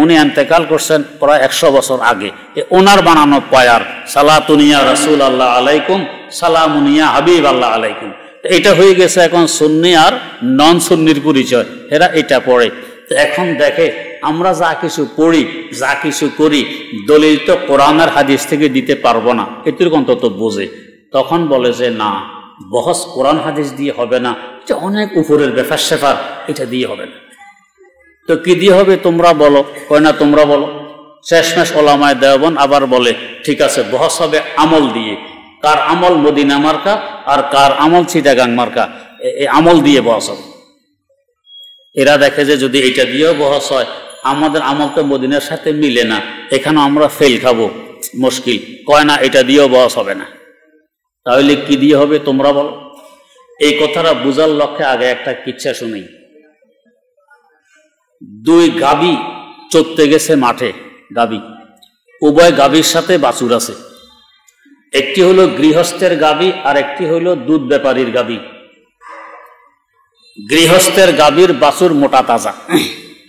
উনি ইন্তেকাল করছেন প্রায় 100 বছর আগে। ওনার বানানো পায়ার সালাতুনিয়া রাসূল আল্লাহ আলাইকুম, সালামুনিয়া হাবিব আল্লাহ আলাইকুম, এটা হয়ে গেছে এখন সুন্নি আর নন সুন্নির পরিচয়, এরা এটা পড়ে। এখন দেখে আমরা যা কিছু পড়ি, যা কিছু করি, দলিল তো কোরআন আর হাদিস থেকে দিতে পারবো না, এটুকু অন্তত বোঝে। তখন বলে যে না, বহস কোরআন হাদিস দিয়ে হবে না, এটা অনেক উপরের ব্যাপার স্যাপার, এটা দিয়ে হবে না। তো কি দিয়ে হবে তোমরা বলো? কয় না তোমরা বলো। শেষমেশ ওলামায়ে দেওবন্দ আবার বলে ঠিক আছে, বহস হবে আমল দিয়ে। কার আমল? মদিনা মার্কা, আর কার আমল? চিটাগাং মার্কা। এই আমল দিয়ে বহস হবে। এরা দেখে যে যদি এটা দিয়েও বহস হয়, আমাদের আমল তো মদিনার সাথে মিলে না, এখানে আমরা ফেল খাবো, মুশকিল। কয় না এটা দিয়েও বহস হবে না। তাহলে কি দিয়ে হবে তোমরা বলো। এই কথাটা বুঝার লক্ষ্যে আগে একটা কিচ্ছা শুনি। 2 গাবি চড়তে গেছে মাঠে, গাবি, উভয় গাবির সাথে বাছুর আছে। একটি হলো গৃহস্থের গাবি আর একটি হলো দুধ ব্যাপারীর গাবি। গৃহস্থের গাবির বাছুর মোটা তাজা,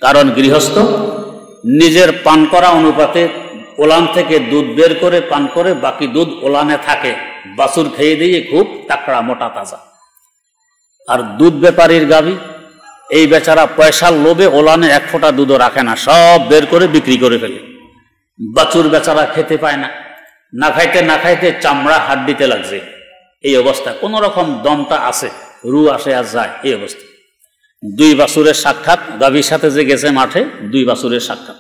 কারণ গৃহস্থ নিজের পান করা অনুপাতে ওলান থেকে দুধ বের করে পান করে, বাকি দুধ ওলানে থাকে, বাছুর খেয়ে দিয়ে খুব তাকড়া মোটা তাজা। আর দুধ ব্যাপারীর গাবি, এই বেচারা পয়সার লোভে ওলানে 1 ফোঁটা দুধও রাখে না, সব বের করে বিক্রি করে ফেলে। বাছুর বেচারা খেতে পায় না, না খাইতে চামড়া হাড্ডিতে লাগছে। এই অবস্থা, কোন রকম দমটা আছে, রু আসে আর যায়, এই অবস্থা। 2 বাছুরের সাক্ষাৎ, গাভীর সাথে যে গেছে মাঠে, 2 বাছুরের সাক্ষাৎ।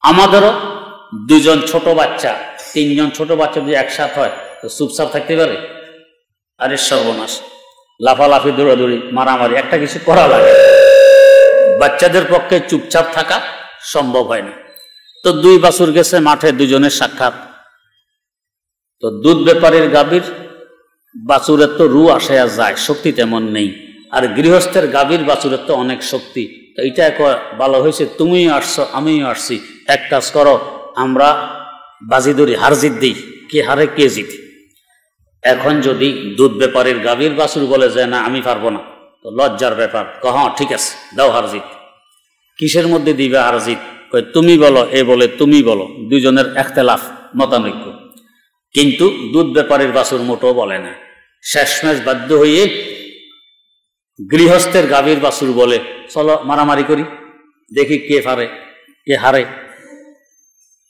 আমাদেরও 2 জন ছোট বাচ্চা, 3 জন ছোট বাচ্চা যদি একসাথে হয় তো চুপচাপ থাকতে পারে? আরে সর্বনাশ, লাফালাফি, দৌড়াদৌড়ি, মারামারি, একটা কিছু করা লাগে। বাচ্চাদের পক্ষে চুপচাপ থাকা সম্ভব হয় না। তো 2 বাছুর গেছে মাঠে, 2 জনের সাক্ষাৎ। তো দুধ ব্যাপারীর গাভীর বাছুরের তো রু আসে আর যায়, শক্তি তেমন নেই। আর গৃহস্থের গাভীর বাছুরের তো অনেক শক্তি। তো এটা ভালো হয়েছে, তুমিও আসছো আমিও আসছি, এক কাজ করো, আমরা বাজি ধরি, হার জিত দিই, কে হারে কে জিত। এখন যদি দুধ ব্যাপারীর গাভীর বাছুর বলে যে না আমি পারবো না, তো লজ্জার ব্যাপার। হ্যাঁ ঠিক আছে, দাও হার জিত। কিসের মধ্যে দিবে হার জিত? তুমি বলো, এ বলে তুমি বলো। 2 জনের এখতেলাফ, মতানৈক্য। কিন্তু দুধ ব্যাপারীর বাছুর মোটেও বলে না। শেষমেশ বাধ্য হয়ে গৃহস্থের গাভীর বাছুর বলে চলো মারামারি করি, দেখি কে পারে কে হারে।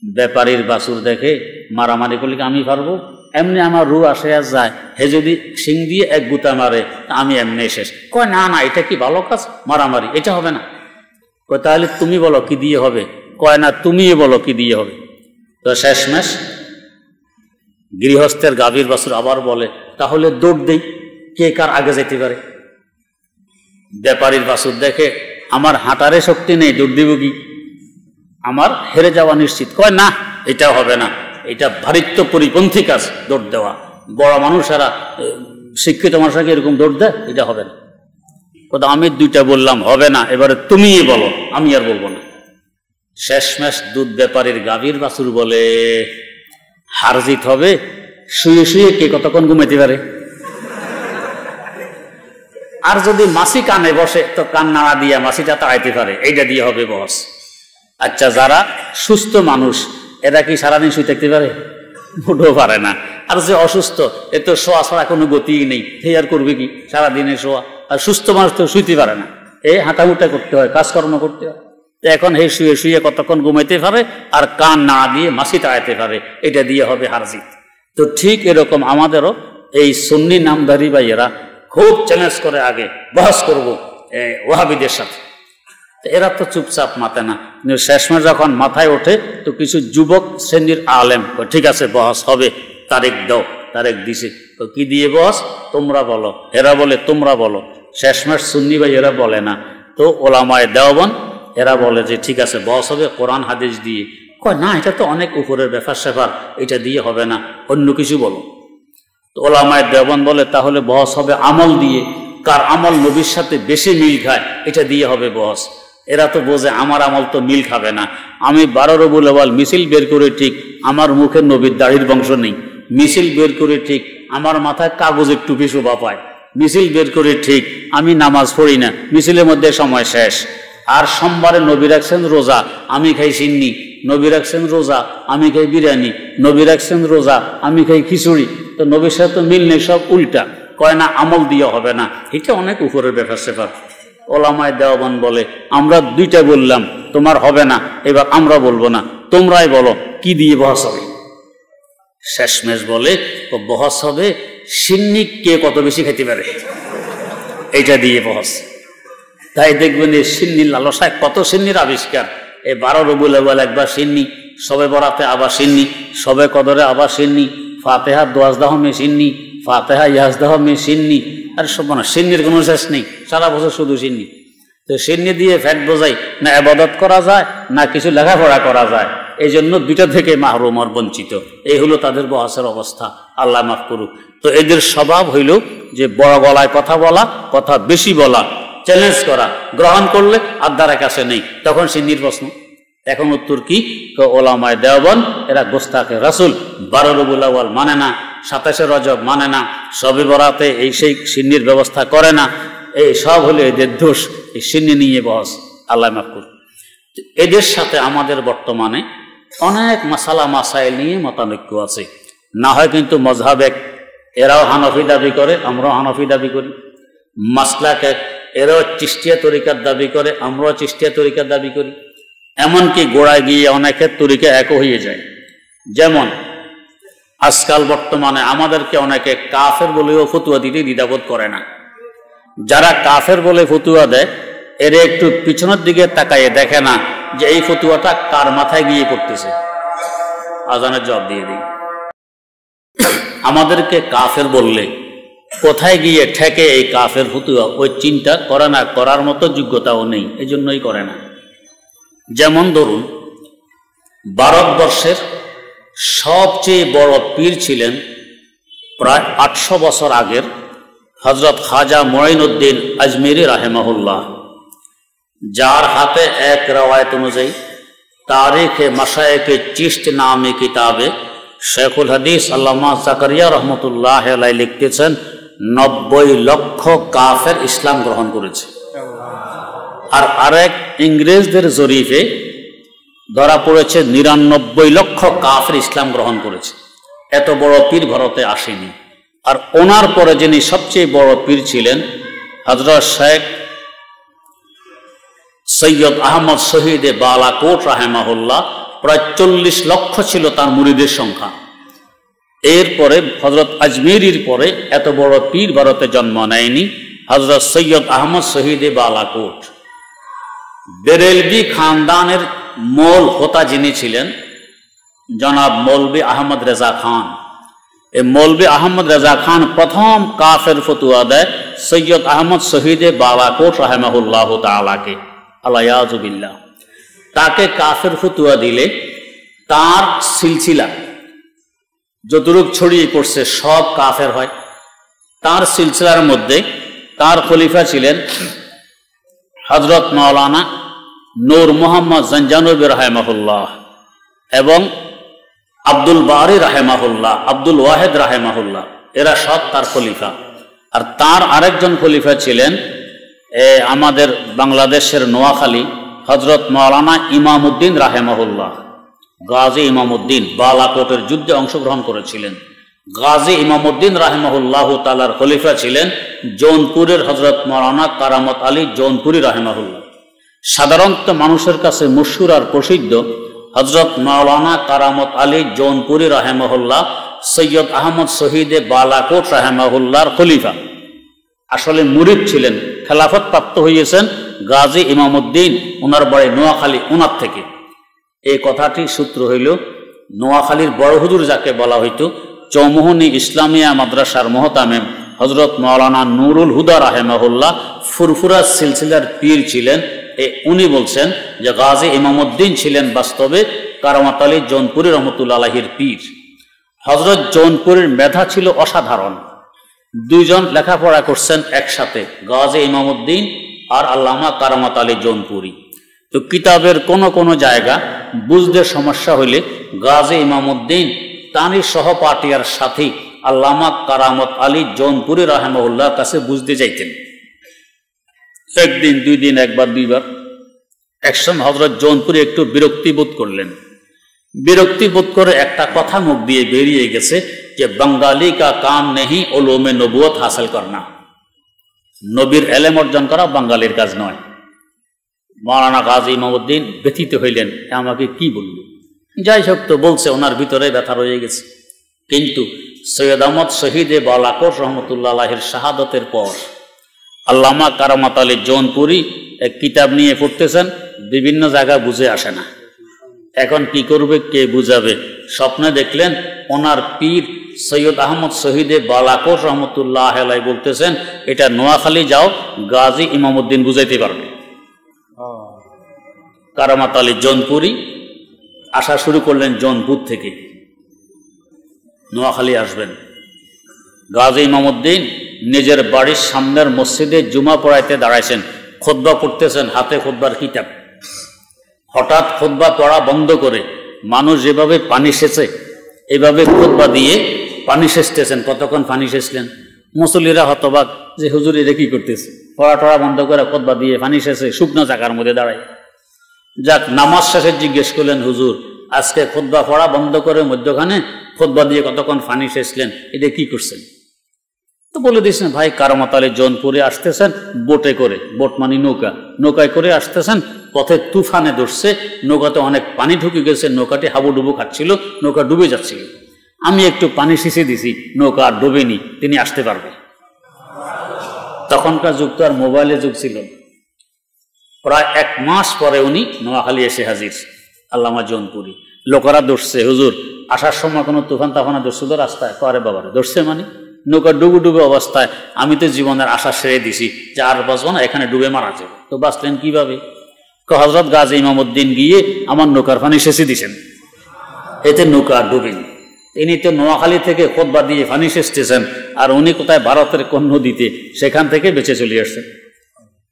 ব্যাপারীর বাছুর দেখে মারামারি করলে আমি পারবো, এমনি আমার রু আসে আর যায়, হে যদি শিং দিয়ে এক গুতা মারে আমি এমনি শেষ। কয় না না, এটা কি ভালো কাজ, মারামারি এটা হবে না। কয় তাহলে তুমি বলো কি দিয়ে হবে? কয় না তুমি বলো কি দিয়ে হবে। তো শেষমেশ গৃহস্থের গাভীর বাছুর আবার বলে তাহলে দৌড় দেই, কে কার আগে যেতে পারে। ব্যাপারীর বাছুর দেখে আমার হাঁটারে শক্তি নেই, দৌড় দিব কি, আমার হেরে যাওয়া নিশ্চিত। কয় না এটা হবে না, এটা ভারিত্ব পরিপন্থী কাজ দৌড় দেওয়া, বড় মানুষেরা শিক্ষিত মানুষরা এরকম দৌড় দেয়, এটা হবে না। কথা আমি দুইটা বললাম হবে না, এবারে তুমিই বলো, আমি আর বলবো না। শেষমেশ দুধ ব্যাপারীর গাভীর বাছুর বলে হার জিত হবে, শুয়ে শুয়ে কে কতক্ষণ ঘুমাইতে পারে। আর যদি মাসি কানে বসে তো কান নাড়া দিয়ে মাসিটা তাড়াইতে পারে, এইটা দিয়ে হবে বস। আচ্ছা যারা সুস্থ মানুষ এরা কি সারাদিন শুয়ে থাকতে পারে? মোটেও পারে না। আর যে অসুস্থ এ তো শোয়া ছাড়া কোনো গতিই নেই, সে আর করবে কি সারাদিনে শোয়া। আর সুস্থ মানুষ তো শুইতে পারে না, এই হাঁটাহুটা করতে হয়, কাজকর্ম করতে হয়। এখন এই শুয়ে শুয়ে কতক্ষণ ঘুমাইতে পারে আর কান না দিয়ে মাসি তাড়াইতে পারে, এটা দিয়ে হবে হারজিত। তো ঠিক এরকম আমাদেরও এই সুন্নি নামধারী ভাইয়েরা খুব চ্যালেঞ্জ করে আগে বহস করবো ওয়াহাবিদের সাথে। এরা তো চুপচাপ মাতে না, কিন্তু শেষমেশ যখন মাথায় ওঠে তো কিছু যুবক শ্রেণীর আলেম ঠিক আছে বহস হবে, তারিখ দাও, তারিখ দিছে। তো কি দিয়ে বহস? তোমরা বলো। এরা বলে তোমরা বলো। শেষমেশ সুন্নি ভাই এরা বলে না, তো ওলামায়ে দেওবন্দ এরা বলে যে ঠিক আছে বহস হবে কোরআন হাদিস দিয়ে। কয় না এটা তো অনেক উপরের ব্যাপার স্যাপার, এটা দিয়ে হবে না, অন্য কিছু বলো। তো ওলামায়ে দেওবন্দ বলে তাহলে বহস হবে আমল দিয়ে, কার আমল নবীর সাথে বেশি মিল খায় এটা দিয়ে হবে বহস। এরা তো বোঝে আমার আমল তো মিল খাবে না। আমি 12 রবিউল আউয়াল মিছিল বের করে ঠিক আমার মুখে নবীর দাড়ির বংশ নেই, মিছিল বের করে ঠিক আমার মাথায় কাগজের টুপি শোভা পায়, মিছিল বের করে ঠিক আমি নামাজ পড়ি না, মিছিলের মধ্যে সময় শেষ। আর সোমবারে নবী রাখছেন রোজা, আমি খাই সিন্নি, নবী রাখছেন রোজা আমি খাই বিরিয়ানি, নবী রাখছেন রোজা আমি খাই খিচুড়ি। তো নবীর সাথে তো মিল নেই, সব উল্টা। কয় না আমল দিয়ে হবে না, এটা অনেক উপরের ব্যাপার স্যাপার। ওলামায়ে দেওবন্দ বলে আমরা দুইটা বললাম, তোমার হবে না, এবার আমরা বলবো না, তোমরাই বলো কি দিয়ে বহস হবে। শেষমেশ বলে বহস হবে সিন্নি কে কত বেশি খেতে পারে, এইটা দিয়ে বহস। তাই দেখবেন এই সিন্নির লালসায় কত সিন্নির আবিষ্কার। এই 12 রবিউল আউয়াল একবার সিন্নি, সবে বরাতে আবার সিন্নি, সবে কদরে আবার সিন্নি, ফাতেহা দোয়াজদাহ মে সিন্নি, ফাতেহা ইয়াজদাহ মে সিন্নি। আর সব না, সিন্নির কোনো শেষ নেই, সারা বছর শুধু সিন্নি। তো সিন্নি দিয়ে ফ্যাট বোঝাই না, ইবাদত করা যায় না কিছু লেখাপড়া করা যায়, এই জন্য দুইটা থেকে মাহরুম আর বঞ্চিত। এই হলো তাদের বহসের অবস্থা, আল্লাহ মাফ করুক। তো এদের স্বভাব হইল যে বড় গলায় কথা বলা, কথা বেশি বলা, চ্যালেঞ্জ করা, গ্রহণ করলে আর দ্বারা কাছে নেই, তখন সিন্নির প্রশ্ন। এখন উত্তর কি? তো ওলামায়ে দেওবন্দ এরা গোস্তাখে রাসূল, 12 রবিউল আউয়াল মানে না, 27শে রজব মানে না, শবে বরাতে এই সেই সিন্নির ব্যবস্থা করে না, এই সব হলে এদের দোষ। এই সিন্নি নিয়ে বহস, আল্লাহ মাফ করুন। এদের সাথে আমাদের বর্তমানে অনেক মাসালা মাসাইল নিয়ে মতানৈক্য আছে। না হয় কিন্তু মজহাব এক, এরাও হানফি দাবি করে, আমরাও হানফি দাবি করি। মাসলাক এক, এরাও চিশতিয়া তরিকার দাবি করে, আমরাও চিশতিয়া তরিকার দাবি করি। এমনকি গোড়ায় গিয়ে অনেকের তরিকা একও হয়ে যায়। যেমন আজকাল বর্তমানে আমাদেরকে অনেকে কাফের বলেও ফতুয়া দিতে দ্বিধাবোধ করে না। যারা কাফের বলে ফতুয়া দেয় এরা একটু পিছনের দিকে তাকাইয়ে দেখে না যে এই ফতুয়াটা কার মাথায় গিয়ে পড়তেছে। আজানের জবাব দিয়ে দিই, আমাদেরকে কাফের বললে কোথায় গিয়ে ঠেকে এই কাফের ফতুয়া ওই চিন্তা করে না, করার মতো যোগ্যতাও নেই, এই জন্যই করে না। যেমন ধরুন ভারতবর্ষের সবচেয়ে বড় পীর ছিলেন প্রায় 800 বছর আগের হযরত খাজা মুঈনুদ্দিন আজমিরি রাহিমাহুল্লাহ, যার হাতে এক রওয়ায়াত অনুযায়ী তারিখে মাশায়েখে চিশত নামে কিতাবে শেখুল হাদিস আল্লামা জাকারিয়া রহমতুল্লাহ আলাইহি লিখতেছেন 90 লক্ষ কাফের ইসলাম গ্রহণ করেছে। আর আরেক ইংরেজদের জরিফে ধরা পড়েছে 99 লক্ষ কাফের ইসলাম গ্রহণ করেছে। এত বড় পীর ভারতে আসেনি। আর ওনার পরে যিনি সবচেয়ে বড় পীর ছিলেন হযরত শেখ সৈয়দ আহমদ শহীদে বালাকোট রাহেমাহুল্লাহ, প্রায় 40 লক্ষ ছিল তার মুরিদের সংখ্যা। এরপরে হযরত আজমিরির পরে এত বড় পীর ভারতে জন্ম নেয়নি। হযরত সৈয়দ আহমদ শহীদে বালাকোট বেরেলভি খানদানের মূল হোতা যিনি ছিলেন জনাব মৌলভী আহমদ রেজা খান। এই মৌলভী আহমদ রেজা খান প্রথম কাফের ফতুয়া দেয় সৈয়দ আহমদ শহীদে বালাকোট রাহেমাহুল্লাহ তাআলাকে, আলাইয়াজুবিল্লাহ। তাকে কাফের ফতুয়া দিলে তার সিলসিলা যতটুক ছড়িয়ে পড়ছে সব কাফের হয়। তার সিলসিলার মধ্যে তার খলিফা ছিলেন হযরত মাওলানা নূর মোহাম্মদ জঞ্জানবী রাহেমাহুল্লাহ এবং আব্দুল বারি রাহেমাহুল্লাহ, আব্দুল ওয়াহেদ রাহেমাহুল্লাহ, এরা সব তার খলিফা। আর তার আরেকজন খলিফা ছিলেন আমাদের বাংলাদেশের নোয়াখালী হযরত মাওলানা ইমামউদ্দিন রাহেমাহুল্লাহ। গাজী ইমামউদ্দিন বালাকোটের যুদ্ধে অংশগ্রহণ করেছিলেন। গাজী ইমামউদ্দিন রাহেমাহুল্লাহ তাআলার খলিফা ছিলেন জৌনপুরের হযরত মাওলানা কারামত আলী জৌনপুরি রাহেমাহুল্লাহ। সাধারণত মানুষের কাছে মশহুর আর প্রসিদ্ধ হযরত মাওলানা কারামত আলী জৌনপুরি রাহেমাহুল্লাহ সৈয়দ আহমদ শহীদে বালাকোট রাহেমাহুল্লাহর খলিফা। আসলে মুরিদ ছিলেন, খেলাফত প্রাপ্ত হয়েছেন গাজী ইমামউদ্দিন, ওনার বাড়ি নোয়াখালী, ওনার থেকে। এই কথাটি সূত্র হইল নোয়াখালীর বড় হুজুর যাকে বলা হইত চৌমুহনী ইসলামিয়া মাদ্রাসার মোহতামেম হযরত মাওলানা নুরুল হুদা রাহেমাহুল্লাহ ফুরফুরা সিলসিলার পীর ছিলেন। উনি বলছেন যে গাজী ইমামউদ্দিন ছিলেন বাস্তবে কারামত আলী জৌনপুরি রহমতুল্লাহ আলাইহির পীর। হযরত জৌনপুরীর মেধা ছিল অসাধারণ। দুইজন লেখাপড়া করছেন একসাথে, গাজী ইমামউদ্দিন আর আল্লামা কারামত আলী জৌনপুরি। তো কিতাবের কোন জায়গা বুঝতে সমস্যা হইলে গাজী ইমামউদ্দিন তারই সহপাঠী আর সাথী আল্লামা কারামত আলী জৌনপুরি রাহেমাহুল্লাহর কাছে বুঝতে যাইতেন। একদিন, দুই দিন, একবার, দুইবার। একসময় হযরত জৌনপুরি একটু বিরক্তি বোধ করলেন। বিরক্তি বোধ করে একটা কথা মুখ দিয়ে বেরিয়ে গেছে যে বাঙালি কা কাম নেহি উলুমে নবুয়ত হাসিল করনা, নবীর এলেম অর্জন করা বাঙালির কাজ নয়। মাওলানা গাজী ইমামউদ্দিন ব্যথিত হইলেন, আমাকে কি বলল? যাই হোক, তো বলছে, ওনার ভিতরে ব্যথা রয়ে গেছে। কিন্তু সৈয়দ আহমদ শহীদে বালাকোট রহমতুল্লাহ আলাইহির শাহাদতের পর আল্লামা কারামত আলী জৌনপুরি এক কিতাব নিয়ে পড়তেছেন, বিভিন্ন জায়গা বুঝে আসে না। এখন কি করবে, কে বুঝাবে? স্বপ্নে দেখলেন ওনার পীর সৈয়দ আহমদ শহীদে বালাকোট রহমতুল্লাহ আলাইহি বলতেছেন, এটা নোয়াখালী যাও, গাজী ইমামউদ্দিন বুঝাইতে পারবে। কারামত আলী জৌনপুরি আসা শুরু করলেন জৌনপুর থেকে, নোয়াখালী আসবেন। গাজী ইমামউদ্দিন নিজের বাড়ির সামনের মসজিদে জুমা পড়াইতে দাঁড়াইছেন, খুতবা পড়তেছেন, হাতে খুতবার কিতাব। হঠাৎ খুতবা পড়া বন্ধ করে মানুষ যেভাবে পানি সেচে এভাবে খুতবা দিয়ে পানি সেচতেছেন। কতক্ষণ পানি সেচলেন? মুসল্লিরা হতবাক যে হুজুর এটা কি করতেছে, পড়া টড়া বন্ধ করে খুতবা দিয়ে পানি সেচে শুকনো জায়গার মধ্যে দাঁড়ায়। যাক, নামাজ শেষে জিজ্ঞেস করলেন, হুজুর আজকে খুতবা পড়া বন্ধ করে মধ্যখানে খুতবা দিয়ে কতক্ষণ পানি সেচলেন, এটা কি করছেন? তো বলে দিয়েছেন, ভাই কারামত আলী জৌনপুরে আসতেছেন বোটে করে, বোট মানে নৌকা, নৌকায় করে আসতেছেন, পথে তুফানে ধরছে, নৌকাতে অনেক পানি ঢুকে গেছে, নৌকাটি হাবুডুবু খাচ্ছিল, নৌকা ডুবে যাচ্ছিল। আমি একটু পানি সিঁচে দিছি, নৌকা আর ডুবেনি, তিনি আসতে পারবে। তখনকার যুগ তো আর মোবাইলের যুগ ছিল। প্রায় 1 মাস পরে উনি নোয়াখালী এসে হাজির, আল্লামা জৌনপুরি। লোকেরা ধরছে, হুজুর আসার সময় কোনো তুফান তাফানা ধরছে তো রাস্তায়? করে বাবারে, ধরছে মানে নৌকা ডুবু ডুবে অবস্থায়। আমি তো জীবনের আশা সেরে দিছি যে আর বাঁচবো না, এখানে ডুবে মারা যাবে। তো বাঁচলেন কিভাবে? হযরত গাজী ইমামউদ্দিন গিয়ে আমার নৌকার পানি সেচে দিছেন, এতে নৌকা ডুবেনি। তিনি তো নোয়াখালী থেকে খুতবা দিয়ে পানি সেচতেছেন, আর উনি কোথায় ভারতের কোন নদীতে, সেখান থেকে বেঁচে চলে আসছেন।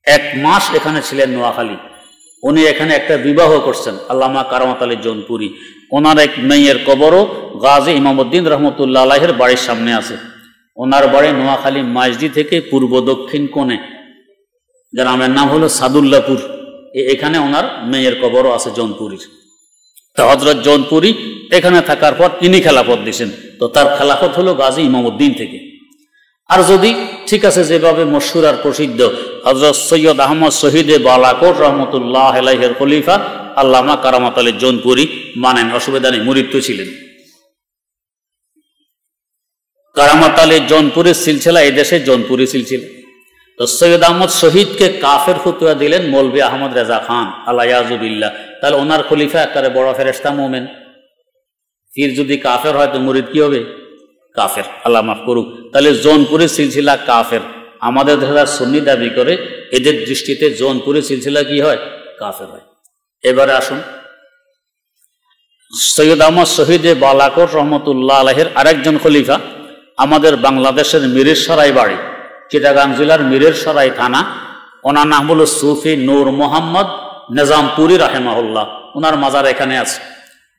1 মাস এখানে ছিলেন নোয়াখালী। উনি এখানে একটা বিবাহ করছেন, আল্লামা কারামত আলী জৌনপুরি। ওনার এক মেয়ের কবরও গাজী ইমামউদ্দিন রহমতুল্লাহ আলাইহির বাড়ির সামনে আছে। ওনার বাড়ি নোয়াখালী মাইজদি থেকে পূর্ব দক্ষিণ কোণে, গ্রামের নাম হলো সাদুল্লাপুর। এখানে ওনার মেয়ের কবরও আছে জৌনপুরীর। তো হযরত জৌনপুরি এখানে থাকার পর তিনি খেলাফত দিয়েছেন। তো তার খেলাফত হলো গাজী ইমামউদ্দিন থেকে। আর যদি ঠিক আছে, যেভাবে মশহুর আর প্রসিদ্ধ হযরত সৈয়দ আহমদ শহীদে বালাকোট রহমতুল্লাহ আলাইহির খলিফা আল্লামা কারামাত আলী জৌনপুরি মানেন, অসুবিধা নেই, মুরিদ তো ছিলেন। কারামাত আলী জৌনপুরের সিলসিলা এই দেশে জৌনপুরি সিলসিলা। তো সৈয়দ আহমদ শহীদকে কাফের ফতোয়া দিলেন মৌলভী আহমদ রেজা খান আল্লায়াজুবিল্লাহ। তাহলে ওনার খলিফা একেবারে বড় ফেরেশতা মুমিন। পীর যদি কাফের হয় তো মুরিদ কি হবে? কাফের, আল্লাহ মাফ করুক। তাহলে জৌনপুরের সিলসিলা কাফের। আমাদের যারা সুন্নি দাবি করে এদের দৃষ্টিতে জৌনপুরের সিলসিলা কি হয়? কাফের হয়। এবারে আসুন, সৈয়দ আহমদ শহীদে বালাকোট রহমতুল্লাহ আলাইহির আরেকজন খলিফা আমাদের বাংলাদেশের মিরের সরাই বাড়ি, চিটাগাং জেলার মিরের সরাই থানা। ওনার নাম হলো সুফি নূর মোহাম্মদ নিজামপুরি রাহেমাহুল্লাহ। ওনার মাজার এখানে আছে।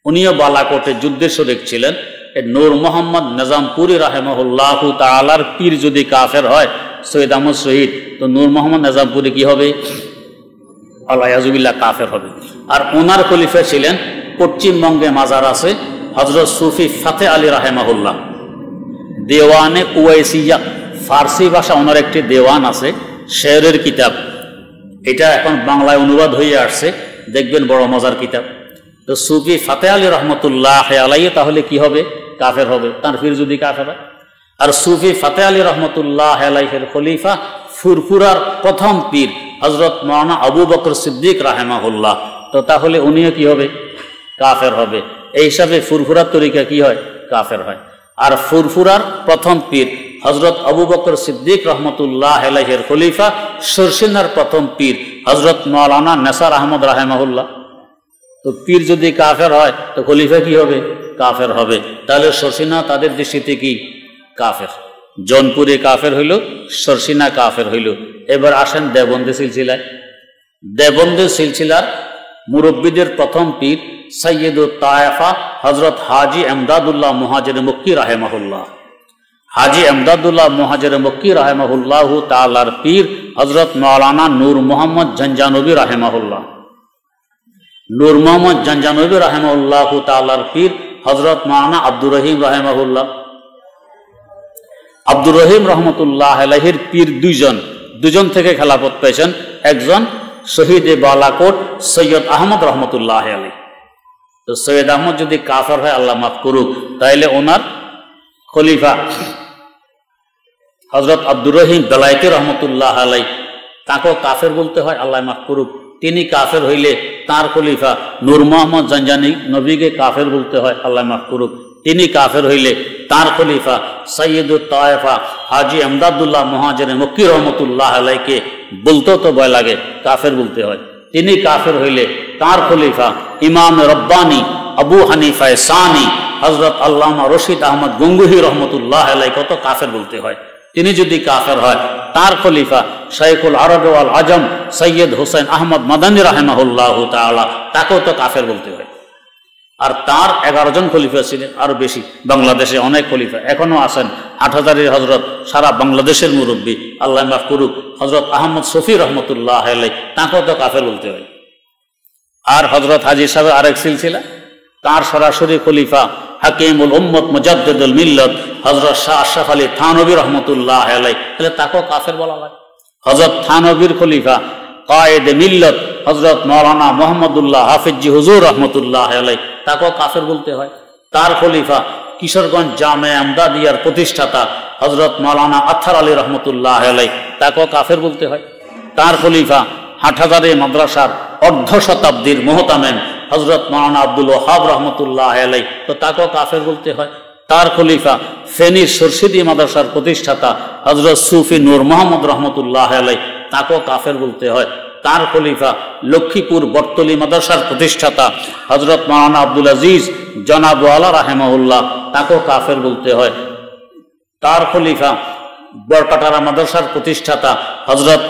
উনিও বালাকোটে যুদ্ধে শরীক ছিলেন। নূর মোহাম্মদ নিজামপুরি রাহেমাহুল্লাহ তাআলার পীর যদি কাফের হয় সৈয়দ আহমদ শহীদ, তো নূর মোহাম্মদ নিজামপুরি কি হবে? আল্লায়াজুবিল্লাহ, কাফের হবে। আর ওনার খলিফা ছিলেন, পশ্চিমবঙ্গে মাজার আছে, হযরত সুফি ফাতে আলী রাহেমাহুল্লাহ। দেওয়ানে উওয়াইসিয়া, ফার্সি ভাষা ওনার একটি দেওয়ান আছে, শেরের কিতাব। এটা এখন বাংলায় অনুবাদ হয়ে আসছে, দেখবেন বড় মজার কিতাব। তো সুফি ফাতে আলী রহমতুল্লাহ আলাইহি তাহলে কি হবে? কাফের হবে, তার পীর যদি কাফের হয়। আর সুফি ফাতে আলী রহমতুল্লাহ আলাইহির খলিফা ফুরফুরার প্রথম পীর হযরত মাওলানা আবু বকর সিদ্দিক রাহেমাহুল্লাহ। তো তাহলে উনিও কি হবে? কাফের হবে। এই হিসাবে ফুরফুরার তরিকা কি হয়? কাফের হয়। আর ফুরফুরার প্রথম পীর হযরত আবু বকর সিদ্দিক রহমতুল্লাহ আলাইহির খলিফা সরসিনার প্রথম পীর হযরত মাওলানা নেসার আহমদ রাহেমাহুল্লাহ। তো পীর যদি কাফের হয় তো খলিফা কি হবে? কাফের হবে। তাহলে সরসিনা তাদের দৃষ্টিতে কি? কাফের। জৌনপুরে কাফের হইল, সরসিনা কাফের হইল। এবার আসেন দেওবন্দি সিলসিলায়। দেওবন্দি সিলসিলার মুরব্বীদের প্রথম পীর সৈয়দুত তায়েফা হযরত হাজি এমদাদুল্লাহ মুহাজির মক্কি রাহেমাহুল্লাহ। হাজি এমদাদুল্লাহ মুহাজির মক্কি রাহেমাহুল্লাহ তাআলার পীর হযরত মাওলানা নূর মোহাম্মদ ঝঞ্ঝানবী রাহেমাহুল্লাহ। নূর মোহাম্মদ ঝঞ্ঝানবী রাহেমাহুল্লাহ তাআলার পীর হযরত মাওলানা আব্দুর রহিম রাহেমাহুল্লাহ। আব্দুর রহিম রহমতুল্লাহ আলাইহির পীর দুজন থেকে খেলাফত পেয়েছেন। একজন শহীদে বালাকোট সৈয়দ আহমদ রহমতুল্লাহ আলাইহি। তো সৈয়দ আহমদ যদি কাফের হয় আল্লাহ মাফ করুক, তাইলে ওনার খলিফা হযরত আব্দুর রহিম বেলায়েতি রহমতুল্লাহ আলাইহি, তাকেও কাফের বলতে হয়, আল্লাহ মাফ করুক। তিনি কাফের হইলে তার খলিফা নূর মোহাম্মদ ঝঞ্ঝানি নবীকে কাফের বলতে হয়, আল্লাহ মাফ করুক। তিনি কাফের হইলে তার খলিফা সৈয়দুত তায়েফা হাজি এমদাদুল্লাহ মুহাজির মক্কি রহমতুল্লাহ আলাইহিকে বলতেও তো ভয় লাগে, কাফের বলতে হয়। তিনি কাফের হইলে তার খলিফা ইমাম রব্বানি আবু হানিফা সানি হযরত আল্লামা রশিদ আহমদ গঙ্গুহি রহমতুল্লাহ আলাইহি কত কাফের বলতে হয়। তিনি যদি কাফের হয় তার খলিফা শাইখুল আরব ওয়াল আজম সৈয়দ হুসাইন আহমদ মাদানী রাহিমাহুল্লাহ তাআলা, তাকেও তো কাফের বলতে হয়। আর তার 11 জন খলিফা ছিলেন, আরো বেশি। বাংলাদেশে অনেক খলিফা এখনো আছেন। 8,000 হজরত সারা বাংলাদেশের মুরব্বী, আল্লাহ মাফ করুক, হজরত আহমদ শফি রহমতুল্লাহ আলাইহি, তাকেও তো কাফের বলতে হয়। আর হজরত হাজী সাহেব আরেক সিলসিলা, তার সরাসরি খলিফা হাকিমুল উম্মত মুজাদ্দিদুল মিল্লাত হযরত শাহ আশরাফ আলী থানভী রাহমাতুল্লাহ আলাইহি, তাহলে তাকেও কাফের বলা হয়। হযরত থানভীর খলিফা কায়েদ মিল্লাত হযরত মাওলানা মুহাম্মদুল্লাহ হাফিজি হুজুর রাহমাতুল্লাহ আলাইহি, তাকেও কাফের বলতে হয়। তার খলিফা কিশোরগঞ্জ জামে আমদাদিয়ার প্রতিষ্ঠাতা হযরত মাওলানা আত্থার আলী রাহমাতুল্লাহ আলাইহি, তাকেও কাফের বলতে হয়। তার খলিফা হাটহাজারী মাদ্রাসার অর্ধ শতাব্দীর মুহতামিম হযরত মাওলানা আব্দুল ওয়াহাব রহমতুল্লাহ আলাইহি, তো তাকেও কাফের বলতে হয়। তার খলিফা ফেনীর সরসিদি মাদ্রাসার প্রতিষ্ঠাতা হযরত সুফি নূর মোহাম্মদ রহমতুল্লাহ আলাইহি, তাকেও কাফের বলতে হয়। তার খলিফা লক্ষ্মীপুর বর্তলি মাদ্রাসার প্রতিষ্ঠাতা হযরত মাওলানা আব্দুল আজিজ জনাবওয়ালা রাহিমাহুল্লাহ, তাকেও কাফের বলতে হয়। তার খলিফা বরকাটারা মাদ্রাসার প্রতিষ্ঠাতা হযরত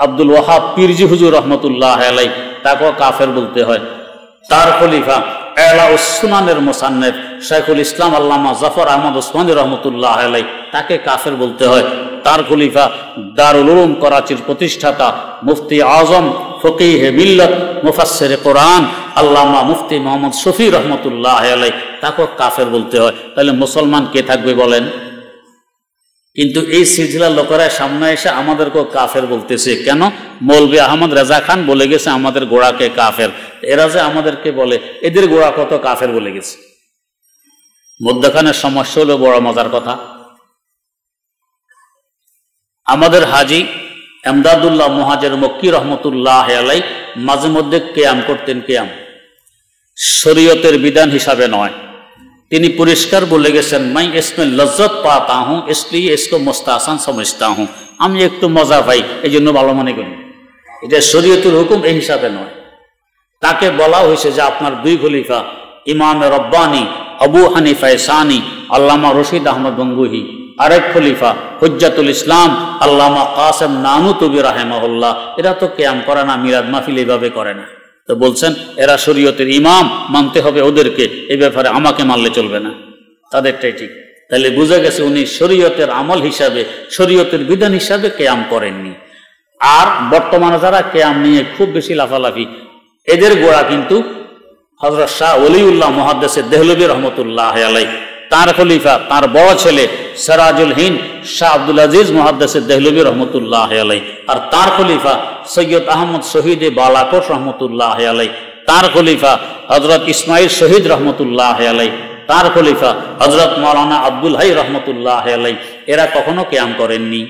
আব্দুল ওয়াহাব পীরজি হুজুর রহমতুল্লাহ আলাইহি, তাকেও কাফের বলতে হয়। তার খলিফা এলাউস সুনানের মুসান্নিফ শাইখুল ইসলাম আল্লামা জাফর আহমদ ওসমানী রহমতুল্লাহ আলাইহি, তাকে কাফের বলতে হয়। তার খলিফা দারুল উলুম করাচির প্রতিষ্ঠাতা মুফতি আজম ফকিহে মিল্লাত মুফাসসিরে কোরআন আল্লামা মুফতি মোহাম্মদ শফি রহমতুল্লাহ আলাইহি, তাকেও কাফের বলতে হয়। তাহলে মুসলমান কে থাকবে বলেন? কিন্তু এই সিলসিলার লোকেরা সামনে এসে আমাদেরকেও কাফের বলতেছে। কেন? মৌলভী আহমদ রেজা খান বলে গেছে আমাদের গোড়াকে কাফের, এরা যে আমাদেরকে বলে এদের গোড়া কত কাফের বলে গেছে। মধ্যখানের সমস্যা হলো বড় মজার কথা, আমাদের হাজি এমদাদুল্লাহ মুহাজির মক্কি রহমতুল্লাহ আলাই মাঝে মধ্যে কেয়াম করতেন। কেয়াম শরীয়তের বিধান হিসাবে নয়, তিনি পরিষ্কার বলে গেছেন, মাই ইসমে লজ্জত পাতা হুঁ इसलिए इसको मुस्ताहसन समझता हूँ, আমি একটু মজা পাই এই জন্য ভালো মনে করি। এটা শরীয়তের হুকুম এই হিসাবে নয়। তাকে বলা হয়েছে যে আপনার দুই খলিফা ইমাম রব্বানি আবু হানিফা সানি আল্লামা রশিদ আহমদ গঙ্গুহি, আরেক খলিফা হুজ্জাতুল ইসলাম আল্লামা কাসেম নানুতুবি রাহেমাহুল্লাহ, এরা তো কেয়াম করে না, মিলাদ মাহফিল এইভাবে করে না। তো বলছেন এরা শরীয়তের ইমাম, মানতে হবে ওদেরকে, এই ব্যাপারে আমাকে মানলে চলবে না, তাদেরটাই ঠিক। তাহলে বুঝা গেছে উনি শরীয়তের আমল হিসাবে, শরীয়তের বিধান হিসাবে কেয়াম করেননি। আর বর্তমানে যারা কেয়াম নিয়ে খুব বেশি লাফালাফি, এদের গোড়া কিন্তু হযরত শাহ ওলিউল্লাহ মুহাদ্দিস দেহলভী রহমতুল্লাহ আলাই, তার খলিফা তার বড় ছেলে সিরাজুল হিন্দ শাহ আব্দুল আজিজ মুহাদ্দিস দেহলভী রহমতুল্লাহ আলাই, আর তার খলিফা সৈয়দ আহমদ শহীদ বালাকোট রহমতুল্লাহ আলাই, তার খলিফা হযরত ইসমাইল শহীদ রহমতুল্লাহ আলাই, তার খলিফা হযরত মাওলানা আব্দুল হাই রহমতুল্লাহ আলাই, এরা কখনো কেয়াম করেননি।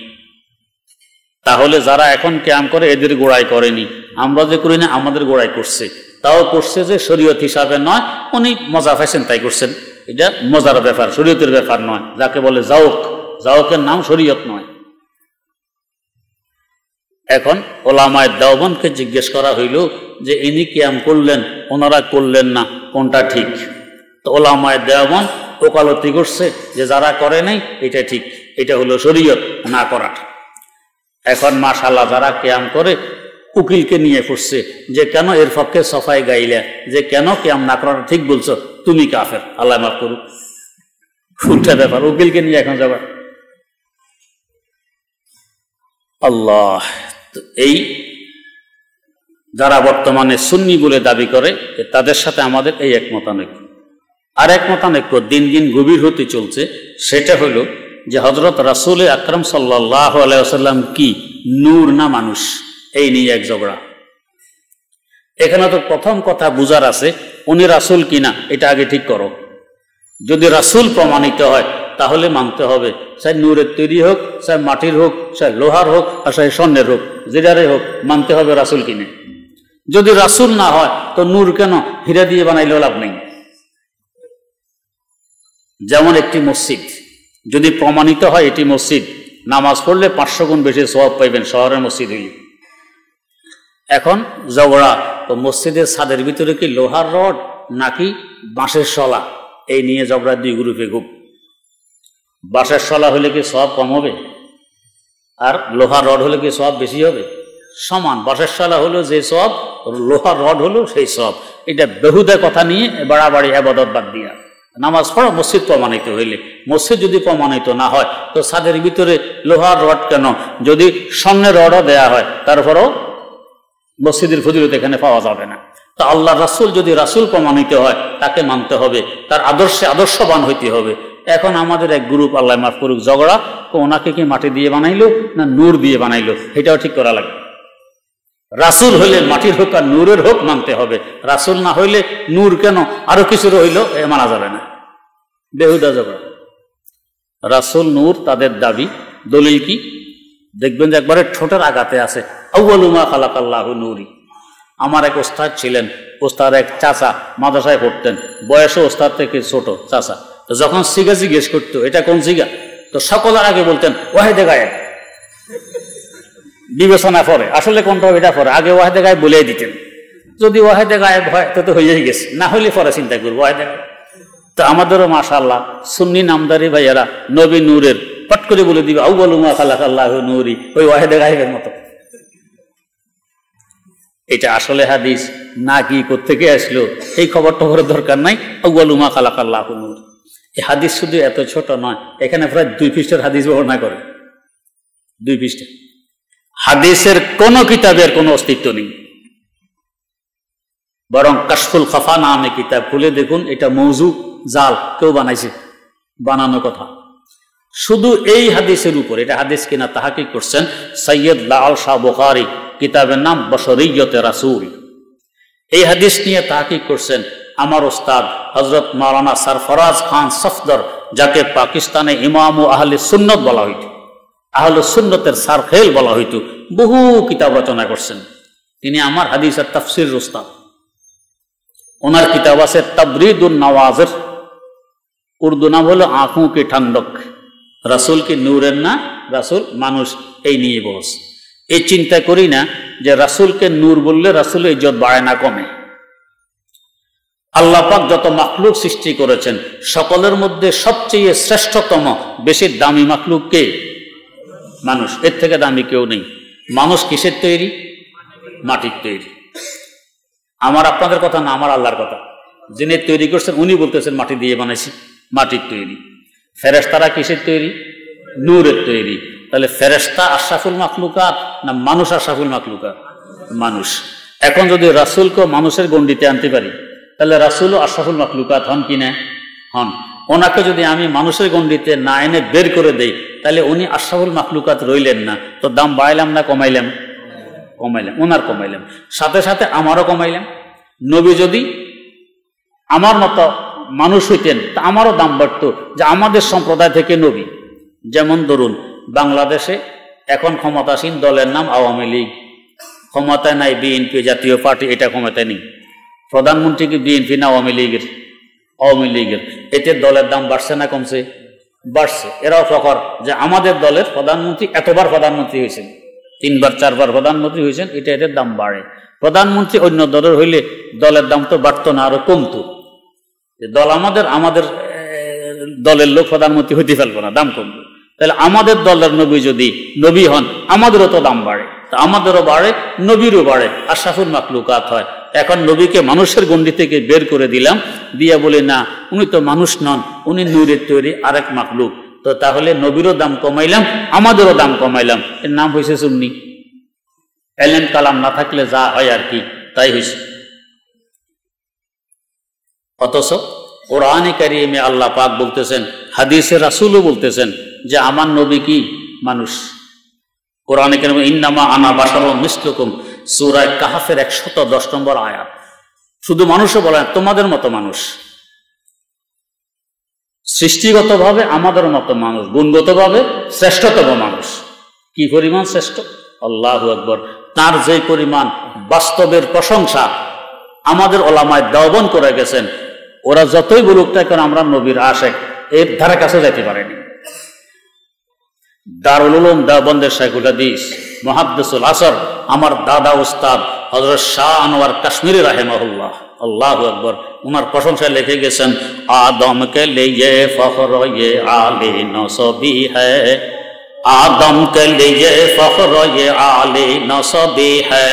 তাহলে যারা এখন কেয়াম করে এদের গোড়ায় করেনি, আমরা যে করি না আমাদের গোড়ায় করছে, তাও করছে যে শরীয়ত হিসাবে নয়, উনি মজা পাইছেন তাই করছেন। এটা মজার ব্যাপার, শরীয়তের ব্যাপার নয়। যাকে বলে জাউক, জাউকের নাম শরীয়ত নয়। এখন ওলামায়ে দেওবন্দকে জিজ্ঞেস করা হইল যে ইনি কিয়াম করলেন, ওনারা করলেন না, কোনটা ঠিক? তো ওলামায়ে দেওবন্দ ওকালতি করছে যে যারা করে নাই এটা ঠিক, এটা হলো শরীয়ত না করাটা। এখন মাশাআল্লাহ যারা কিয়াম করে উকিলকে নিয়ে পড়ছে যে কেন এর পক্ষে সফাই গাইলে, যে কেন কিয়াম না করাটা ঠিক বলছো, তুমি কাফের, আল্লাহ মাফ করুক। উল্টা ব্যাপার, উকিলকে নিয়ে এখন যাবা। আল্লাহ, এই যারা বর্তমানে সুন্নি বলে দাবি করে তাদের সাথে আমাদের এই এক মতানৈক্য। আর এক মতানৈক্য দিন দিন গভীর হতে চলছে, সেটা হলো যে হযরত রাসূল আকরাম সাল্লাল্লাহু আলাইহি ওয়াসাল্লাম কি নূর না মানুষ, এই নিয়ে এক ঝগড়া। এখানে তো প্রথম কথা বুঝার আছে উনি রাসূল কিনা, এটা আগে ঠিক করো। যদি রাসূল প্রমাণিত হয় তাহলে মানতে হবে, চাই নূরের তৈরি হোক, চাই মাটির হোক, চাই লোহার হোক, আর চাই স্বর্ণের হোক, যেটারে হোক মানতে হবে রাসূল কিনে। যদি রাসূল না হয় তো নূর কেন হীরা দিয়ে বানাইলেও লাভ নেই। যেমন একটি মসজিদ যদি প্রমাণিত হয় এটি মসজিদ, নামাজ পড়লে 500 গুণ বেশি সওয়াব পাইবেন শহরের মসজিদ হইলে। এখন ঝগড়া, মসজিদের ছাদের ভিতরে কি লোহার রড নাকি বাঁশের শলা, এই নিয়ে ঝগড়া দুই গ্রুপে খুব। বাঁশের শলা হলে কি সওয়াব কম হবে, আর লোহার রড হলে কি সওয়াব বেশি হবে? সমান। বাঁশের শলা হলো যে সওয়াব, লোহার রড হলো সেই সওয়াব। এটা বেহুদা কথা নিয়ে বাড়াবাড়ি ইবাদত বাদ দিয়া নামাজ পড়া মসজিদ প্রমাণিত হইলে। মসজিদ যদি প্রমাণিত না হয় তো ছাদের ভিতরে লোহার রড কেন, যদি স্বর্ণের রডও দেয়া হয় তারপরও মসজিদের ফজিলত এখানে পাওয়া যাবে না। তো আল্লাহ রাসূল যদি রাসূল প্রমাণিত হয় তাকে মানতে হবে, তার আদর্শে আদর্শবান হইতে হবে। এখন আমাদের এক গ্রুপ, আল্লাহ মাফ করুক, ঝগড়া, ওনাকে কি মাটি দিয়ে বানাইলো না নূর দিয়ে বানাইলো, এটাও ঠিক করা লাগবে। রাসূল হইলে মাটির হোক আর নূরের হোক মানতে হবে, রাসূল না হইলে নূর কেন আরো কিছু রইল মানা যাবে না। বেহুদা ঝগড়া। রাসূল নূর তাদের দাবি, দলিল কি দেখবেন যে একবারে ঠোঁটের আঘাতে আছে, আউয়ালু মা খালাকাল্লাহু নূরি। আমার এক ওস্তাদ ছিলেন, ওস্তাদ এক চাচা মাদ্রাসায় পড়তেন, বয়সে ওস্তাদ থেকে ছোট চাচা। তো যখন সিগা জিজ্ঞেস করতো এটা কোন সিগা, তো সকলের আগে বলতেন ওয়াহিদে গায়েব। বিবেচনা করে আসলে কোনটা এটা পরে, আগে ওয়াহিদে গায়েব বলেই দিতেন। যদি ওয়াহিদে গায়েব হয় তো হয়েই গেছে, না হইলে পরে চিন্তা করবো ওয়াহিদে গায়েব। তো আমাদেরও মাশাআল্লাহ সুন্নি নামদারি ভাইয়ারা নবী নূরের পট করে বলে দিবে আউয়ালু মা খালাকাল্লাহু নূরি, ওই ওয়াহিদে গায়েবের মতো। এটা আসলে হাদিস না কি কোত্থেকে আসলো এই খবর টবরের দরকার নাই। আউয়ালু মা খালাকাল্লাহু নূরি, এই হাদিস শুধু এত ছোট নয়, এখানে প্রায় 2 পৃষ্ঠার হাদিস বর্ণনা করে। 2 পৃষ্ঠা হাদিসের কোন কিতাবের কোনো অস্তিত্ব নেই, বরং কাশফুল খাফা নামে কিতাব খুলে দেখুন, এটা মৌজু জাল, কেউ বানাইছে, বানানো কথা। শুধু এই হাদিসের উপর, এটা হাদিস কিনা তাহাকিক করছেন সৈয়দ লাল শাহ বুখারী, কিতাবের নাম বশরিয়তে রাসূল। এই হাদিস নিয়ে তাহাকিক করছেন আমার ওস্তাদ হযরত মাওলানা সরফরাজ খান সফদর, যাকে পাকিস্তানে ইমাম ও আহলে সুন্নত বলা হইত, আহলে সুন্নতের সারখেল বলা হইত। বহু কিতাব রচনা করছেন তিনি, আমার হাদিসের তাফসির ওস্তাদ। ওনার কিতাব আছে তবরিদুন নওয়াজির, উর্দু নাম হলো আঁখোं की ठंडक। রাসূল কি নূরের না, রাসূল মানুষ, এই নিয়ে বস। এই চিন্তা করি না যে রাসূলকে নূর বললে রাসূলের ইজ্জত বাড়ে না কমে। আল্লাহ পাক যত মাখলুক সৃষ্টি করেছেন সকলের মধ্যে সবচেয়ে শ্রেষ্ঠতম বেশি দামি মাখলুক কে? মানুষ। এর থেকে দামি কেউ নেই। মানুষ কিসের তৈরি? মাটির তৈরি। আমার আপনাদের কথা না, আমার আল্লাহর কথা। যিনি তৈরি করছেন উনি বলতেছেন মাটি দিয়ে বানাইছি, মাটির তৈরি। ফেরেশতারা কিসের তৈরি? নূরের তৈরি। তাহলে ফেরেশতা আশরাফুল মাখলুকাত না মানুষ আশরাফুল মাখলুকাত? মানুষ। এখন যদি রাসূলকে মানুষের গণ্ডিতে আনতে পারি তাহলে রাসূলও আশরাফুল মাখলুকাত হন কি না? হন। ওনাকে যদি আমি মানুষের গণ্ডিতে না এনে বের করে দেই তাহলে উনি আশরাফুল মাখলুকাত রইলেন না। তো দাম বাড়াইলাম না কমাইলাম? কমাইলাম। ওনার কমাইলাম, সাথে সাথে আমারও কমাইলাম। নবী যদি আমার মতো মানুষ হইতেন তা আমারও দাম বাড়তো, যে আমাদের সম্প্রদায় থেকে নবী। যেমন ধরুন বাংলাদেশে এখন ক্ষমতাসীন দলের নাম আওয়ামী লীগ, ক্ষমতায় নাই বিএনপি জাতীয় পার্টি, এটা ক্ষমতায় নেই। প্রধানমন্ত্রী কি বিএনপি না আওয়ামী লীগের? আওয়ামী লীগের। এতে দলের দাম বাড়ছে না কমছে? বাড়ছে। এরাও ফখর যে আমাদের দলের প্রধানমন্ত্রী এতবার প্রধানমন্ত্রী হয়েছেন, 3 বার 4 বার প্রধানমন্ত্রী হয়েছেন, এটা এদের দাম বাড়ে। প্রধানমন্ত্রী অন্য দলের হইলে দলের দাম তো বাড়তো না, আরো কমতো। দল আমাদের দলের লোক প্রধানমন্ত্রী হইতে ফেলবো না, দাম কমবে। তাহলে আমাদের দলের নবী যদি নবী হন আমাদেরও তো দাম বাড়ে, তা আমাদেরও বাড়ে, নবীরও বাড়ে, আশরাফুল মাখলুকাত হয়। এখন নবীকে মানুষের গণ্ডি থেকে বের করে দিলাম, দিয়া বলি না উনি তো মানুষ নন, উনি নূরের তৈরি আরেক মাখলুক। তো তাহলে নবীরও দাম কমাইলাম, আমাদেরও দাম কমাইলাম। এর নাম হয়েছে সুন্নি। এলেম কালাম না থাকলে যা হয় আর কি তাই হয়েছে। অথচ কোরআনে কারিমে আল্লাহ পাক বলতেছেন, হাদিসে রাসূলও বলতেছেন যে আমার নবী কি মানুষ। কোরআনে কারিমে ইন্নামা আনা বাশারুম মিসলুকুম, সূরা কাহফের 110 নম্বর আয়াত। শুধু মানুষও বলেন তোমাদের মতো মানুষ, সৃষ্টিগতভাবে আমাদের মতো মানুষ, গুণগতভাবে শ্রেষ্ঠতম মানুষ। কি পরিমাণ শ্রেষ্ঠ! আল্লাহু আকবার। তার যে পরিমাণ বাস্তবের প্রশংসা আমাদের ওলামায়ে দেওবন্দ করে গেছেন, ওরা যতই বলুক না কেন আমরা নবীর আশেক, এর ধারে কাছে যাইতে পারেনি। দারুল উলুম দেওবন্দের শাইখুল হাদিস মুহাদ্দিসুল আসর আমার দাদা উস্তাদ হযরত শাহ আনোয়ার কাশ্মীরি রাহিমাহুল্লাহ, আল্লাহু আকবার, ওনার প্রশংসায় লিখে গেছেন, আদম কে লিয়ে ফখর ये आले नसबी है, आदम के लिए फख्र ये आले नसबी है,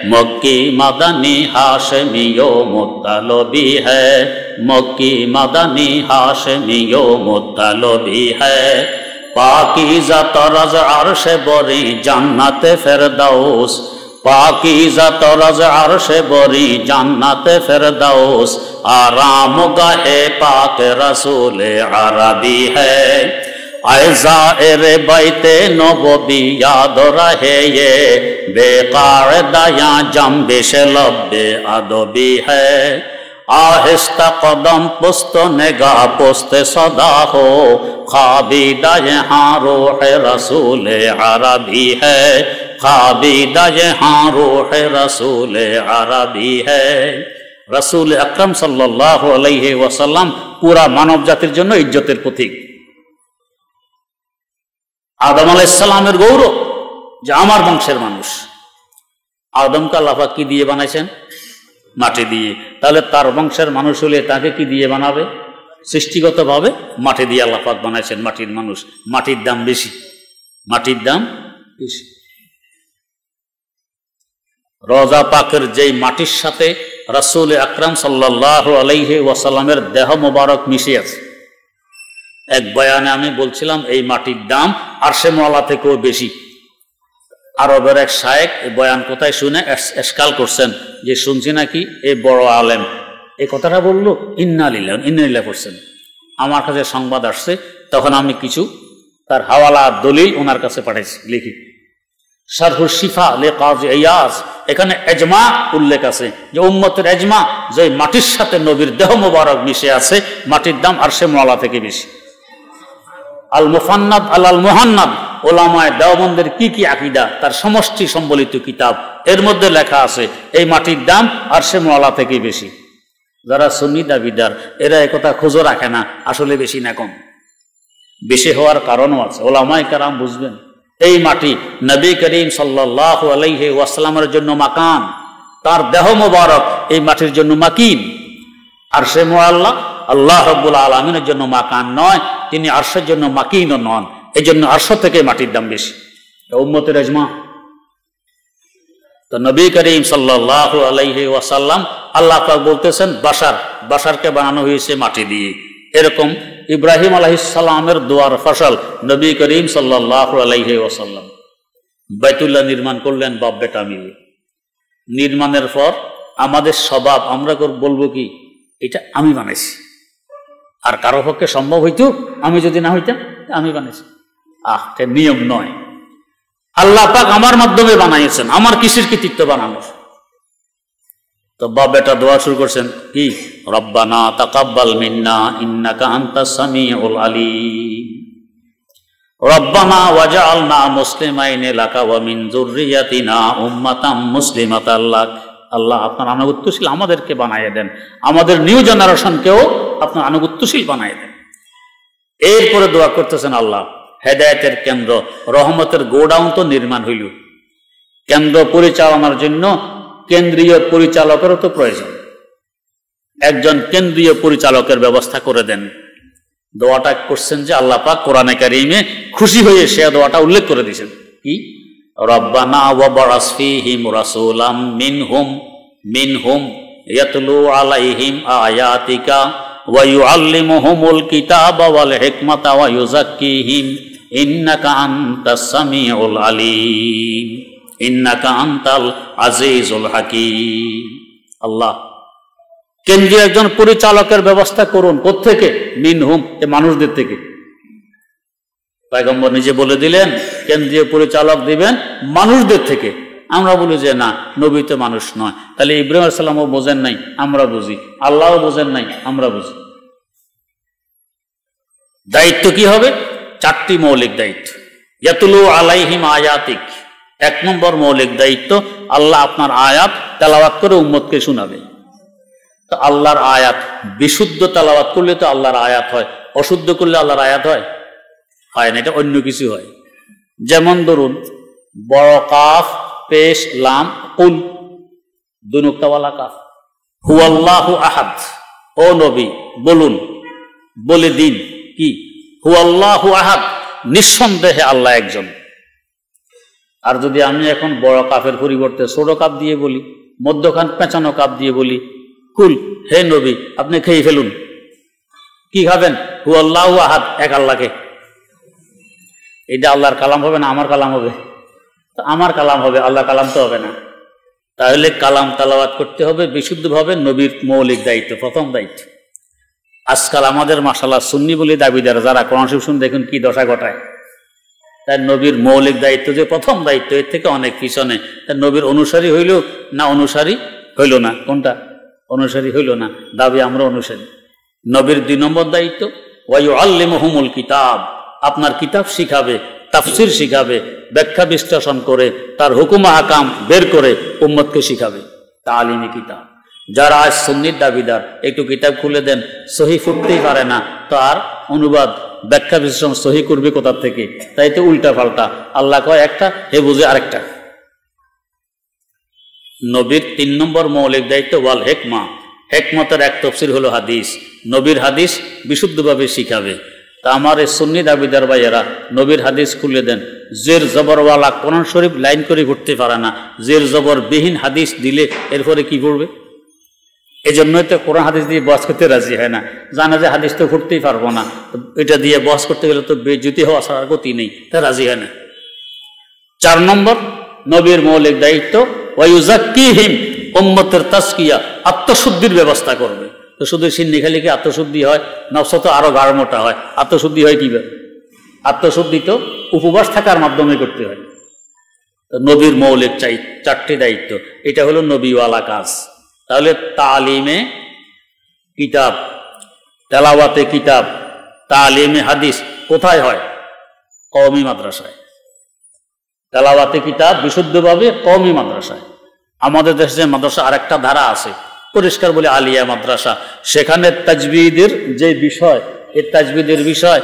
मक्की मदनी हाशमियो मुत्तलबी है, मक्की मदनी हाशमियो मुत्तलबी है, पाकीज़ा तरज़ अर्श बरी जन्नत फिरदौस, पाकीज़ा तरज़ अर्श बरी जन्नत फिरदौस, आराम गाहे पाक रसूल अरबी है, ऐज़ाइरे बैते नबवी याद रहे ये, बेकायदा या जंबिश लब्बे अदबी है, आहिस्ता कदम पुस्त निगाह पुस्त सदा हो, खाबीदा यहाँ रूह रसूल अरबी है, खाबीदा यहाँ रूह रसूल अरबी है। रसूल अकरम सल्लल्लाहु अलैहि वसल्लम पूरा मानव जातिर जन्य इज्जतेर प्रतीक। आदम आलाइहिस सालामेर गौरव जे आमार वंशेर मानुष। आदमके आल्लाह पाक की दिए बानाइছেন? माटी दिए। ताहले तार वंशेर मानुष हले ताके की दिए बानाबे? सृष्टिगतभावे माटी दिए आल्लाह पाक बानाइছেন माटिर मानुष। माटिर दाम बेशी, माटिर दाम बेशी। रोजा पाकेर जेई माटिर साथे रसूल আকরাম সাল্লাল্লাহু আলাইহি ওয়াসাল্লামের দেহ মোবারক মিশে আছে। এক বয়ানে আমি বলছিলাম এই মাটির দাম আরশে মুআল্লা থেকেও বেশি। আরবের এক শায়েখ এই বয়ান কোথায় শুনে এশকাল করছেন যে শুনছি নাকি এই বড় আলেম এই কথাটা বললো, ইন্না লিল্লাহি ওয়া ইন্না ইলাইহি করছেন। আমার কাছে সংবাদ আসছে, তখন আমি কিছু তার হাওয়ালা দলিল ওনার কাছে পাঠাইছি লিখি। শারহুশ শিফা লে কাজী ইয়াস, এখানে এজমা উল্লেখ আছে যে উম্মতের এজমা যে মাটির সাথে নবীর দেহ মোবারক মিশে আছে, মাটির দাম আরশে মুআলা থেকে বেশি। আল মুফান্নাদ আল মুহান্নাদ, ওলামায়ে দেওবন্দের কি কি আকীদা তার সমষ্টি সম্বলিত কিতাব, এর মধ্যে লেখা আছে এই মাটির দাম আরশে মুআলা থেকে বেশি। যারা সুন্নি দাবিদার এরা একথা খোঁজও রাখে না, আসলে বেশি না কম। বেশি হওয়ার কারণও আছে, ওলামায়ে কেরাম বুঝবেন। এই মাটি নবী করিম সাল্লাল্লাহু আলাইহি ওয়াসাল্লামের জন্য মাকান, তার দেহ মোবারক এই মাটির জন্য মাকিন। আরশে মুআল্লা আল্লাহ রাব্বুল আলামিনের জন্য মাকান নয়, তিনি আরশের জন্য মাকিনও নন, এই জন্য আরশ থেকে মাটির দাম বেশি। উম্মতের ইজমা। তো নবী করিম সাল্লাল্লাহু আলাইহি ওয়াসাল্লাম আল্লাহ পাক বলতেছেন বাশারকে বানানো হয়েছে মাটি দিয়ে। এরকম ইব্রাহিম আলাইহিস সালামের দোয়ার ফসল নবী করিম সাল্লাল্লাহু আলাইহি ওয়াসাল্লাম বাইতুল্লাহ নির্মাণ করলেন বাপ বেটা মিলে। নির্মাণের পর আমাদের স্বভাব, আমরা বলবো কি এটা আমি বানাইছি, আর কারো পক্ষে সম্ভব হইতো আমি যদি না হইতাম আমি বানাইছি। এটা নিয়ম নয়, আল্লাহ পাক আমার মাধ্যমে বানাইছেন, আমার কিসের কৃতিত্ব বানানোর। তো বাপ বেটা দোয়া শুরু করছেন কি, রব্বানা তাকাব্বাল মিন্না ইন্নাকা আনতাস সামিউল আলিম, রব্বানা ওয়াজআলনা মুসলিমাইন লাকা ওয়া মিন যুররিয়াতিনা উম্মাতাম মুসলিমাতাল লাক। আল্লাহ আপনার আনুগত্যশীল আমাদেরকে বানাইয়ে দেন, আমাদের নিউ জেনারেশনকেও আপনার আনুগত্যশীল বানাইয়ে দেন। এরপরে দোয়া করতেছেন আল্লাহ হেদায়েতের কেন্দ্র, রহমতের গোডাউন তো নির্মাণ হইল, কেন্দ্র পরিচালনার জন্য কেন্দ্রীয় পরিচালকেরও তো প্রয়োজন, একজন কেন্দ্রীয় পরিচালকের ব্যবস্থা করে দেন। দোয়াটা করছেন যে আল্লাহ পাক কোরআনে কারিমে খুশি হয়ে সে দোয়াটা উল্লেখ করে দিয়েছেন কি, রব্বানা ওয়াবআস ফীহিম রাসূলাম মিনহুম ইয়াতলু আলাইহিম আয়াতিকা ওয়া ইউআল্লিমুহুমুল কিতাবা ওয়াল হিকমাতা ওয়া ইউযাক্কিহিম ইন্নাকা আনতাস সামিউল আলিম ইন্নাকা আনতাল আজিজুল হাকীম। আল্লাহ কেন্দ্রীয় একজন পরিচালকের ব্যবস্থা করুন। কোত্থেকে? মিনহুম, এ মানুষদের থেকে। পয়গম্বর নিজে বলে দিলেন কেন্দ্রীয় পরিচালক দিবেন মানুষদের থেকে। আমরা বলি যে না, নবী তো মানুষ নয়, তাহলে ইব্রাহিম আলাইহিস সালামও বোঝেন নাই, আমরা বুঝি, আল্লাহও বোঝেন নাই, আমরা বুঝি। দায়িত্ব কি হবে? 4টি মৌলিক দায়িত্ব। ইয়াতুলু আলাইহিম আয়াতিক, 1 নম্বর মৌলিক দায়িত্ব, আল্লাহ আপনার আয়াত তেলাওয়াত করে উম্মতকে শোনাবে। তো আল্লাহর আয়াত বিশুদ্ধ তেলাওয়াত করলে তো আল্লাহর আয়াত হয়, অশুদ্ধ করলে আল্লাহর আয়াত হয় না, এটা অন্য কিছু হয়। যেমন ধরুন বড় কাফ পেশ লাম কুল, 2 নুক্তাওয়ালা কাফ, হুয়াল্লাহু আহাদ, ও নবী বলুন, বলে দিন কি, হুয়াল্লাহু আহাদ, নিঃসন্দেহে আল্লাহ একজন। আর যদি আমি এখন বড় কাফের পরিবর্তে ছোট কাপ দিয়ে বলি, মধ্যখান পেঁচানো কাপ দিয়ে বলি কুল, হে নবী আপনি খেয়ে ফেলুন, কি খাবেন? হুয়াল্লাহু আহাদ, এক আল্লাহকে। এটা আল্লাহর কালাম হবে না আমার কালাম হবে? তো আমার কালাম হবে, আল্লাহ কালাম তো হবে না। তাহলে কালাম তেলাওয়াত করতে হবে বিশুদ্ধভাবে, নবীর মৌলিক দায়িত্ব, প্রথম দায়িত্ব। আজকাল আমাদের মাশাআল্লাহ সুন্নি বলে দাবিদার যারা কোরআন শরীফ শুনে দেখুন কি দশা ঘটায়। তাই নবীর মৌলিক দায়িত্ব যে প্রথম দায়িত্ব, এর থেকে অনেক পিছনে। তাই নবীর অনুসারী হইল না অনুসারী হইল না, কোনটা? অনুসারী হইল না, দাবি আমরা অনুসারী। নবীর 2 নম্বর দায়িত্ব ওয়া ইউআল্লিমুহুমুল কিতাব, আপনার কিতাব শিখাবে, তাফসির শিখাবে, ব্যাখ্যা বিশ্লেষণ করে তার হুকুম আহকাম বের করে উম্মতকে শিখাবে, তালিমি কিতাব। যারা আজ সুন্নির দাবিদার, একটু কিতাব খুলে দেন, সহি ফুটতেই পারে না, তো আর অনুবাদ ব্যাখ্যা বিশ্লেষণ সহি করবে কোথার থেকে? তাই তো উল্টা পাল্টা, আল্লাহ কয় একটা, হে বুঝে আরেকটা। নবীর 3 নম্বর মৌলিক দায়িত্ব ওয়াল হিকমা, হিকমতের এক তফসির হলো হাদিস, নবীর হাদিস বিশুদ্ধভাবে শিখাবে। তা আমার এই সুন্নি দাবিদার ভাইয়েরা নবীর হাদিস খুলে দেন, জের জবরওয়ালা কোরআন শরীফ লাইন করে ঘুরতে পারে না, জের জবর বিহীন হাদিস দিলে এরপরে কি পড়বে? এই জন্যই তো কোরআন হাদিস দিয়ে বহস করতে রাজি হয় না, জানে যে হাদিস তো ঘুরতেই পারবো না, এটা দিয়ে বহস করতে গেলে তো বেজ্জতি হওয়া ছাড়ার গতি নেই, তা রাজি হয় না। 4 নম্বর নবীর মৌলিক দায়িত্ব ওয়া ইউযাক্কিহিম, উম্মতের তাজকিয়া, আত্মশুদ্ধির ব্যবস্থা করবে। তো শুধু সিন্নি খালি কি আত্মশুদ্ধি হয়? নফস তো আরো গাঢ় মোটা হয়, আত্মশুদ্ধি হয় কিভাবে? আত্মশুদ্ধি তো উপবাস থাকার মাধ্যমে করতে হয়। নবীর মৌলিক চারটি দায়িত্ব, এটা হলো নবীওয়ালা কাজ। তাহলে তালিমে কিতাব, তেলাওয়াতে কিতাব, তালিমে হাদিস কোথায় হয়? কওমি মাদ্রাসায়। তেলাওয়াতে কিতাব বিশুদ্ধভাবে কওমি মাদ্রাসায়। আমাদের দেশে মাদ্রাসা আরেকটা ধারা আছে, পরিষ্কার বলে আলিয়া মাদ্রাসা, সেখানে তাজবিদের যে বিষয়, এই তাজবিদের বিষয়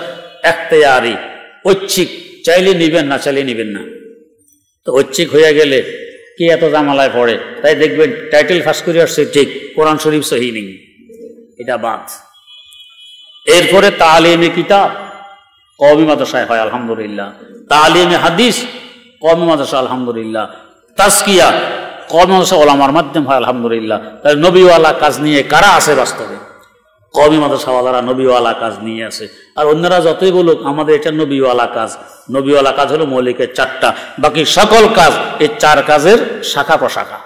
এখতিয়ারি, ঐচ্ছিক, চাইলে নিবেন না চাইলে নিবেন না। তো ঐচ্ছিক হয়ে গেলে কি এত জামালায় পড়ে? তাই দেখবেন টাইটেল ফাঁস করে আসছে ঠিক, কোরআন শরীফ সহি নেই, এটা বাদ। এরপরে তালিমে কিতাব কওমি মাদ্রাসায় হয় আলহামদুলিল্লাহ, তালিমে হাদিস কওমি মাদ্রাসা আলহামদুলিল্লাহ, তাজকিয়া কওমি মাদ্রাসা ওলামার মাধ্যম হয় আলহামদুলিল্লাহ। তাই নবীওয়ালা কাজ নিয়ে কারা আছে বাস্তবে? কওমি মাদ্রাসাওয়ালারা নবীওয়ালা কাজ নিয়ে আসে। আর অন্যরা যতই বলুক আমাদের এটা নবীওয়ালা কাজ, নবীওয়ালা কাজ হলো মৌলিকের চারটা, বাকি সকল কাজ এই চার কাজের শাখা প্রশাখা।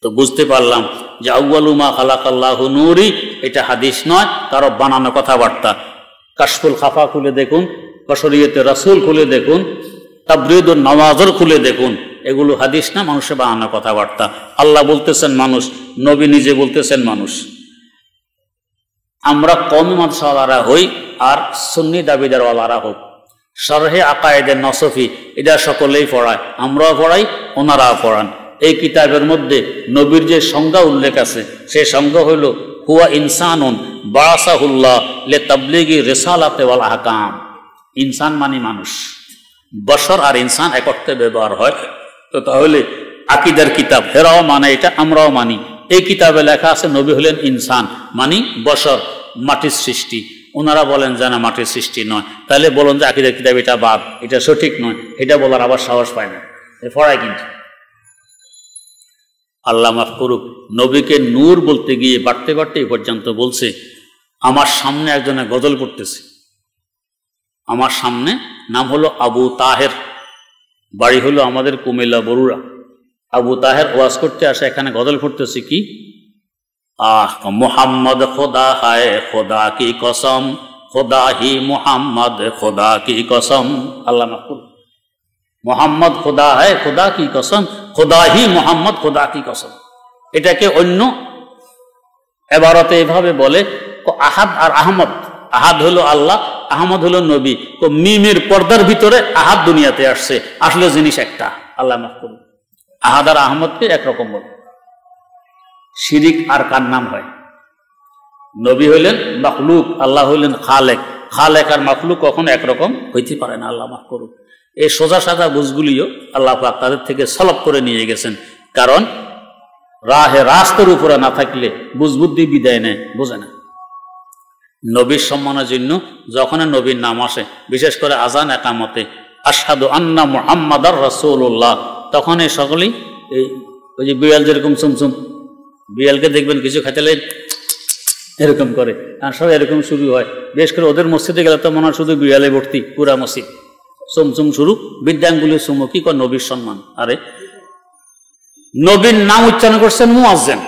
তো বুঝতে পারলাম যে আউয়ালু মা খালাকাল্লাহু নূরি, এটা হাদিস নয়, কারো বানানো কথাবার্তা। কাশফুল খাফা খুলে দেখুন, বশরিয়তে রাসূল খুলে দেখুন, তাবরিদুন নওয়াজর খুলে দেখুন, এগুলো হাদিস না, মানুষের বানানো কথাবার্তা। আল্লাহ বলতেছেন মানুষ, নবী নিজে বলতেছেন মানুষ। আমরা কওমি মাদ্রাসাওয়ালারা হই আর সুন্নি দাবিদারওয়ালারা হোক, শরহে আকায়েদে নসফি এটা সকলেই পড়ায়, আমরাও পড়াই, ওনারাও পড়ান। এই কিতাবের মধ্যে নবীর যে সংজ্ঞা উল্লেখ আছে, সেই সংজ্ঞা হইল হুয়া ইনসানুন বাসাহুল্লাহ লে তাবলিগি রিসালাতে ওয়াল আহকাম। ইনসান মানে মানুষ, বশর আর ইনসান এক অর্থে ব্যবহার হয়। তো তাহলে আকিদার কিতাব হেরাও মানে এটা, আমরাও মানি। এই কিতাবে লেখা আছে নবী হলেন ইনসান মানে বশর, মাটির সৃষ্টি। ওনারা বলেন যে না, মাটির সৃষ্টি নয়। তাহলে বলুন যে আকিদার কিতাব এটা বাদ, এটা সঠিক নয়, এটা বলার আবার সাহস পায় না, পড়ায়। কিন্তু আল্লাহ মাফ করুক, নবীকে নূর বলতে গিয়ে বাড়তে বাড়তে এই পর্যন্ত বলছে, আমার সামনে একজনে গজল পড়তেছে। আমার সামনে, নাম হলো আবু তাহের, বাড়ি হলো আমাদের কুমিল্লা বরুড়া। আবু তাহের ওয়াজ করতে আসে, এখানে গজল পড়তেছে কি, মোহাম্মদ খোদা হায় খোদা কি কসম, খোদা হি মোহাম্মদ খোদা কি কসম। আল্লাহ মাফ করুক, মোহাম্মদ খোদা হায় খোদা কি কসম, খোদা হি মোহাম্মদ খোদা কি কসম। এটাকে অন্য এবারতে এভাবে বলে, আহাদ আর আহমদ। আহাদ হলো আল্লাহ, আহমদ হলো নবী। মিমের পর্দার ভিতরে আহাদ দুনিয়াতে আসছে, আসলে জিনিস একটা। আল্লাহ মাফ করুন, আহাদ আর আহমদকে একরকম বলে। শিরিক আর কার নাম হয়? নবী হইলেন মাখলুক, আল্লাহ হইলেন খালেক। খালেক আর মাখলুক কখনো একরকম হইতে পারে না। আল্লাহ মাফ করুন। এই সোজা সাদা বুঝগুলিও আল্লাহ পাক তাদের থেকে সলভ করে নিয়ে গেছেন, কারণ রাহে রাস্তার উপরে না থাকলে বুঝবুদ্ধি বিদায় নেয়, বোঝে না। নবীর সম্মানের জন্য যখন নবীর নাম আসে, বিশেষ করে আজান একামতে আশহাদু আন্না মুহাম্মাদার রাসূলুল্লাহ, তখন এই সকলেই ওই যে বিড়াল যেরকম চুমচুম, বিড়ালকে দেখবেন কিছু খাইতে এরকম করে, আর সব এরকম শুরু হয়। বিশেষ করে ওদের মসজিদে গেলে তো মনে হয় শুধু বিড়ালে ভর্তি, পুরা মসজিদ চুমচুম শুরু, বিদ্যাঙ্গুলি চুমো। কি কর নবীর সম্মান? আরে নবীর নাম উচ্চারণ করছেন মুয়াজ্জিন,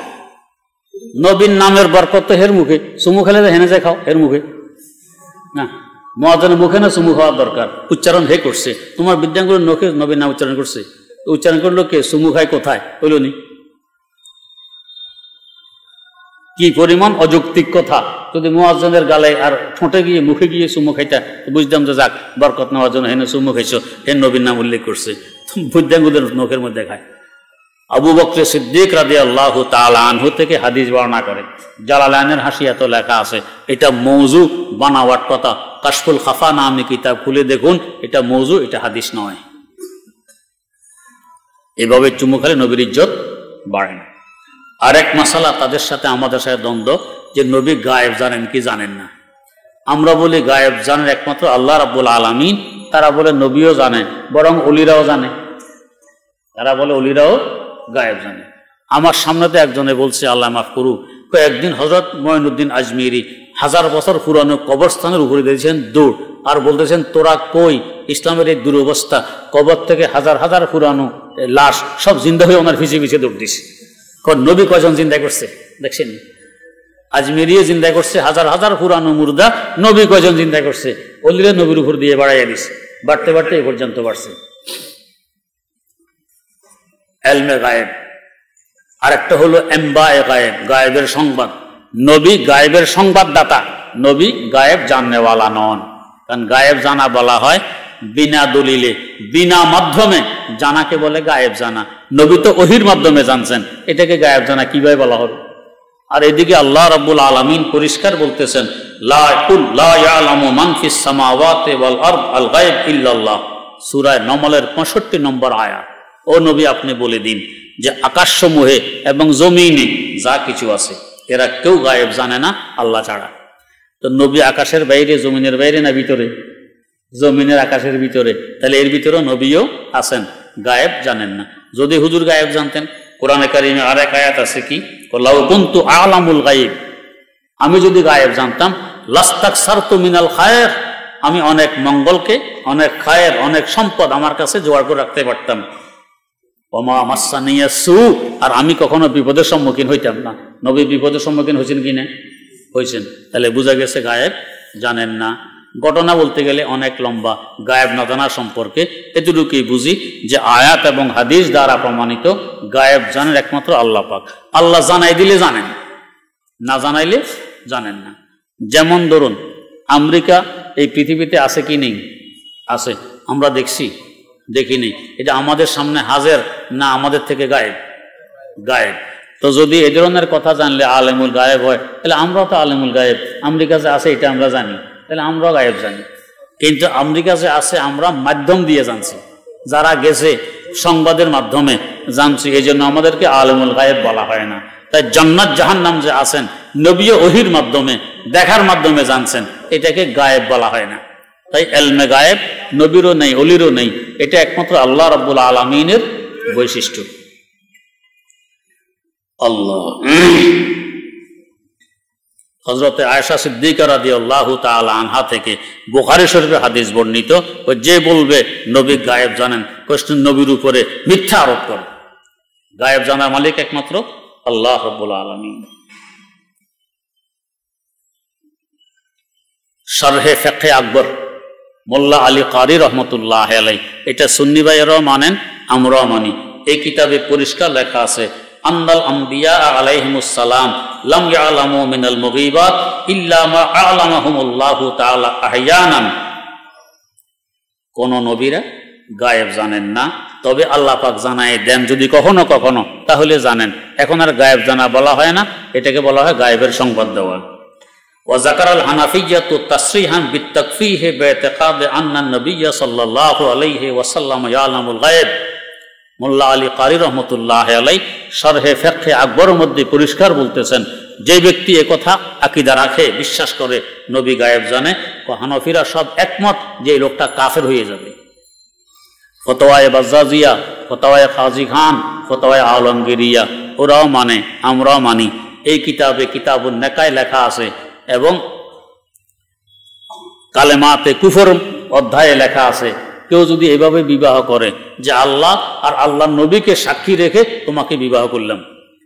নবীর নামের বরকত হের মুখে। চুমু খেলে হেনে যায় খাও হের মুখে না, মুয়াজ্জিনের মুখে না চুমু খাওয়ার দরকার, উচ্চারণ হে করছে। তোমার বিদ্যাঙ্গুলির নখে নবীর নাম উচ্চারণ করছে, উচ্চারণ করলো কে? চুমু খায় কোথায়? হইল নি? কি পরিমাণ অযৌক্তিক কথা! যদি মুয়াজ্জিনের গালে আর ঠোঁটে গিয়ে মুখে গিয়ে চুমু খাইতা, বুঝতাম যে যাক বরকত নেওয়ার জন্য হেনে চুমু খাইছো, হেন নবীর নাম উল্লেখ করছে, বিদ্যাঙ্গুদের নখের মধ্যে খায়। আবু বকর সিদ্দিক রাদিয়াল্লাহু তাআলা আনহু থেকে হাদিস বর্ণনা করে, জালালাইনের হাসিয়াতে লেখা আছে, এটা মৌজু বানাওয়াট কথা। কাশফুল খাফা নামে কিতাব খুলে দেখুন, এটা মৌজু, এটা হাদিস নয়। এভাবে চুমু খেলে নবীর ইজ্জত বাড়ে না। আরেক মাসালা তাদের সাথে আমাদের সাথে দ্বন্দ্ব, যে নবী গায়েব জানেন কি জানেন না। আমরা বলি গায়েব জানেন একমাত্র আল্লাহ রাব্বুল আলামিন, তারা বলে নবীও জানেন, বরং ওলিরাও জানে। তারা বলে ওলিরাও গায়েব জানে। আমার সামনেতে একজনে বলছে, আল্লাহ মাফ করুক, একদিন হযরত মঈনুদ্দিন আজমিরি 1000 বছর পুরানো কবরস্থানের উপরে দিয়েছেন দৌড়, আর বলতেছেন তোরা কই? ইসলামের এই দুরবস্থা, কবর থেকে হাজার হাজার পুরানো লাশ সব জিন্দা হয়ে ওনার পিছিয়ে পিছিয়ে দৌড় দিছে। নবী কয়জন জিন্দা করছে দেখছেন? আজমেরিয়ে জিন্দা করছে হাজার হাজার পুরানো মুর্দা, নবী কয়জন জিন্দা করছে? অলিরা নবীর উপর দিয়ে বাড়াইয়া দিছে, বাড়তে বাড়তে এ পর্যন্ত বাড়ছে। এলমে গায়েব। আরেকটা হলো এম্বায়ে গায়েব, গায়েবের সংবাদ। নবী গায়েবের সংবাদদাতা, নবী গায়েব জাননেওয়ালা নন। কারণ গায়েব জানা বলা হয় বিনা দলিলে, বিনা মাধ্যমে জানাকে বলে গায়েব জানা। নবী তো ওহির মাধ্যমে জানছেন, এটাকে গায়েব জানা কিভাবে বলা হবে? আর এদিকে আল্লাহ রাব্বুল আলামিন পরিষ্কার বলতেছেন, লা কুল লা ইয়ালামু মান ফিস সামাওয়াতি ওয়াল আরদ আল গায়ব ইল্লাল্লাহ, সূরা নমলের 65 নম্বর আয়াত। ও নবী, আপনি বলে দিন যে আকাশসমূহে এবং জমিনে যা কিছু আছে এরা কেউ গায়েব জানে না আল্লাহ ছাড়া। তো নবী আকাশের বাইরে, জমিনের বাইরে না ভিতরে? জমিনের আকাশের ভিতরে। তাহলে এর ভিতরেও নবীও আছেন, গায়েব জানেন না। যদি হুজুর গায়েব জানতেন, কোরআনে কারিমে আরেক আয়াত আছে কি, লাউ কুনতু আ'লামুল গায়ব, আমি যদি গায়েব জানতাম, লাস্তাকসারতু মিনাল খায়র, আমি অনেক মঙ্গলকে, অনেক খায়ের, অনেক সম্পদ আমার কাছে জোগাড় করে রাখতে পারতাম। ওমা মাসানিয়া সু, আর আমি কখনো বিপদের সম্মুখীন হইতাম না। নবী বিপদের সম্মুখীন হয়েছেন কিনা? হয়েছেন। তাহলে বোঝা গেছে গায়েব জানেন না। ঘটনা বলতে গেলে অনেক লম্বা, গায়েব না জানা সম্পর্কে এতটুকুই বুঝি যে আয়াত এবং হাদিস দ্বারা প্রমাণিত গায়েব জানেন একমাত্র আল্লাহ পাক। আল্লাহ জানাই দিলে জানেন, না জানাইলে জানেন না। যেমন ধরুন, আমেরিকা এই পৃথিবীতে আছে কি নেই? আছে। আমরা দেখছি? দেখিনি। এটা আমাদের সামনে হাজির না আমাদের থেকে গায়েব? গায়েব। তো যদি এই ধরনের কথা জানলে আলেমুল গায়েব হয়, তাহলে আমরাও তো আলেমুল গায়েব। আমেরিকা যে আছে এটা আমরা জানি, তাহলে আমরাও গায়েব জানি। কিন্তু আমেরিকা যে আছে আমরা মাধ্যম দিয়ে জানছি, যারা গেছে সংবাদের মাধ্যমে জানছি, এই জন্য আমাদেরকে আলেমুল গায়েব বলা হয় না। তাই জান্নাত জাহান্নাম যে আছেন, নবী ওহির মাধ্যমে, দেখার মাধ্যমে জানছেন, এটাকে গায়েব বলা হয় না। তাই এলমে গায়েব নবীরও নেই, অলিরও নেই, এটা একমাত্র আল্লাহ রাব্বুল আলামিনের বৈশিষ্ট্য। আল্লাহ। হযরতে আয়েশা সিদ্দিকা রাদিয়াল্লাহু তাআলা আনহা থেকে বুখারী শরীফে হাদিস বর্ণিত, যে বলবে নবী গায়েব জানেন, কোশ্চেন নবীর উপরে মিথ্যা আরোপ করে। গায়েব জানার মালিক একমাত্র আল্লাহ রাব্বুল আলামিন। শারহে ফিকহে আকবর, মোল্লা আলী কারি রহমতুল্লাহ আলাইহি, এটা সুন্নি ভাইয়েরাও মানেন, আমরাও মানি। এই কিতাবে পরিষ্কার লেখা আছে, আন্নাল আম্বিয়া আলাইহিমুস সালাম লাম ইয়ালামু মিনাল মুগীবাত ইল্লা মা আ'লামাহুমুল্লাহু তাআলা আহয়ানান। কোন নবীরা গায়েব জানেন না, তবে আল্লাহ পাক জানায় দেন যদি কখনো কখনো, তাহলে জানেন। এখন আর গায়েব জানা বলা হয় না, এটাকে বলা হয় গায়েবের সংবাদ দেওয়া। ওয়াজাকারাল হানাফিয়্যাতু তাসরিহান বিত্তাকফীহ বিইতিকাদ আন্না নবিয়্য সাল্লাল্লাহু আলাইহি ওয়াসাল্লাম ইয়ালামুল গায়েব। মোল্লা আলী কারি রহমতুল্লাহ আলাইহি শারহে ফিকহে আকবরের মধ্যে পরিষ্কার বলতেছেন, যে ব্যক্তি একথা আকীদা রাখে, বিশ্বাস করে নবী গায়েব জানে, হানাফিরা সব একমত যে এই লোকটা কাফের হয়ে যাবে। ফতোয়ায়ে বাজ্জাজিয়া, ফতোয়ায়ে কাজী খান, ফতোয়ায়ে আলমগীরিয়া ওরাও মানে, আমরাও মানি। এই কিতাবে কিতাবুন নেকায় লেখা আছে এবং কালেমাতে কুফর অধ্যায়ে লেখা আছে, কেউ যদি এভাবে বিবাহ করে যে আল্লাহ আর আল্লাহর নবীকে সাক্ষী রেখে তোমাকে বিবাহ করলাম,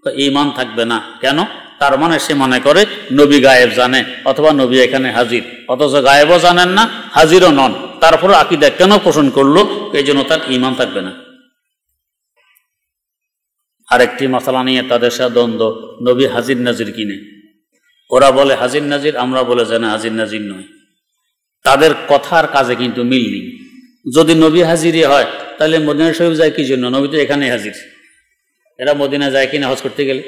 তো ঈমান থাকবে না। কেন? তার মানে সে মনে করে নবী গায়েব জানে, অথবা নবী এখানে হাজির, অথচ গায়েবও জানেন না, হাজিরও নন। তারপরে আকীদা কেন পোষণ করলো? এই জন্য তার ঈমান থাকবে না। আরেকটি মাসালা নিয়ে তাদের সাথে দ্বন্দ্ব, নবী হাজির নাজির কিনে। ওরা বলে হাজির নাজির, আমরা বলে যে না, হাজির নাজির নয়। তাদের কথার কাজে কিন্তু মিল নেই। যদি নবী হাজিরই হয়, তাহলে মদিনা শরীফ যায় কি জন্য? নবী তো এখানে হাজির। এরা মদিনা যায় কিনা হজ করতে গেলে?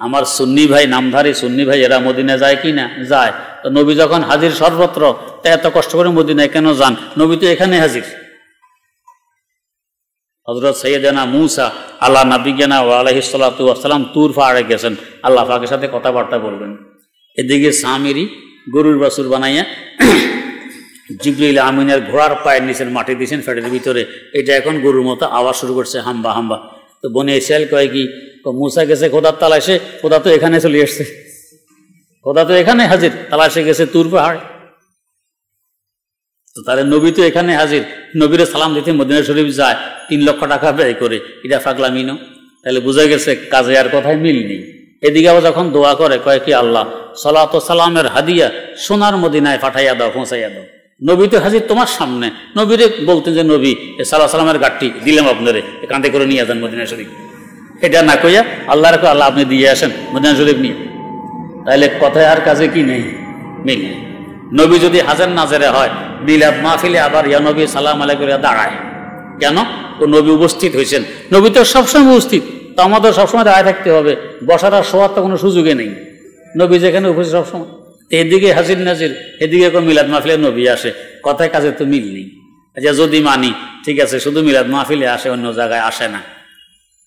আমার সুন্নি ভাই, নামধারী সুন্নি ভাই, এরা মদিনা যায় কি না? যায়। তো নবী যখন হাজির সর্বত্র, তা এত কষ্ট করে মদিনায় কেন যান? নবী তো এখানে হাজির। হযরত সাইয়েদানা মূসা আলা নাবিয়িনা ওয়া আলাইহিস সালাতু ওয়াস সালাম তুর পাহাড়ে গেছেন, আল্লাহ পাকের সাথে কথাবার্তা বলবেন। এদিকে সামিরি গরুর বাছুর বানাইয়া জিবরিল আমিনের ঘোড়ার পায়ের নিচের মাটি দিয়েছেন ফেটের ভিতরে, এটা এখন গরুর মতো আওয়াজ শুরু করছে, হাম্বা হাম্বা। তো বনে ইসরাইল কয় কি, মূসা গেছে খোদার তালাশে, খোদা তো এখানে চলে এসছে, খোদা তো এখানে হাজির, তালাশে গেছে তুর পাহাড়ে। তো তাহলে নবী তো এখানে হাজির, নবীরে সালাম দিতে মদিনা শরীফ যায়, 3 লক্ষ টাকা ব্যয় করে, এটা পাগলামিনো। তাহলে বোঝা গেছে কাজে আর কথায় মিল নেই। এদিকে আবার যখন দোয়া করে, কয় কি আল্লাহ সালাত ও সালামের হাদিয়া সোনার মদিনায় পাঠাইয়া দাও, পৌঁছাইয়া দাও। নবী তো হাজির তোমার সামনে, নবীরে বলতেন যে নবী সালাহ সালামের গাঠটি দিলাম আপনারে, কাঁধে করে নিয়ে যান মদিনা শরীফ। এটা না কইয়া আল্লাহ রাখো, আল্লাহ আপনি দিয়ে আসেন মদিনা শরীফ নিয়ে। তাহলে কথায় আর কাজে কি নেই, মিল নেই। নবী যদি হাজার নাজেরে হয়, মিলাদ মাহফিলে আবার ইয়া নবী সালাম আলাইকুম দাঁড়ায় কেন? তো নবী উপস্থিত হয়েছেন, নবী তো সবসময় উপস্থিত, তো আমাদের সবসময় দাঁড়ায় থাকতে হবে, বসার আর শোয়ার তো কোনো সুযোগে নেই। নবী যেখানে উপস্থিত সবসময়, এদিকে হাজির নাজির, এদিকে কোনো মিলাদ মাহফিলে নবী আসে, কথায় কাজে তো মিল নেই। আচ্ছা যদি মানি ঠিক আছে, শুধু মিলাদ মাহফিলে আসে, অন্য জায়গায় আসে না।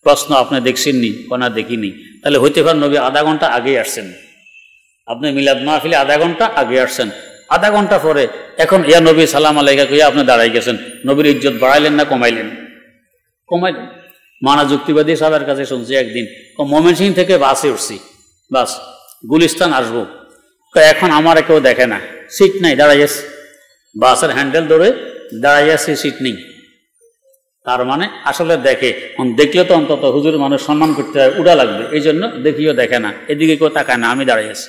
প্রশ্ন আপনি দেখছেননি, কোনা দেখিনি, তাহলে হইতে পারে নবী আধা ঘন্টা আগেই আসছেন। আপনি মিলাদ মাহফিলে আধা ঘন্টা আগে আসছেন, আধা ঘন্টা পরে এখন ইয়া নবী সালাম আলাইকা কইয়া আপনি দাঁড়াই গেছেন, নবীর ইজ্জত বাড়াইলেন না কমাইলেন? কমাইলেন। মানা যুক্তিবাদী সাহেবের কাছে শুনছি একদিন, ময়মনসিংহ থেকে বাসে উঠছি, বাস গুলিস্তান আসবো, এখন আমার কেউ দেখে না, সিট নাই, দাঁড়াই আছি, বাসের হ্যান্ডেল ধরে দাঁড়াই আছি, সিট নেই। তার মানে আসলে দেখে, দেখলে তো অন্তত হুজুর মানুষ সম্মান করতে হয়, উড়া লাগবে, এই জন্য দেখিও দেখে না, এদিকে কেউ তাকায় না, আমি দাঁড়াই আছি।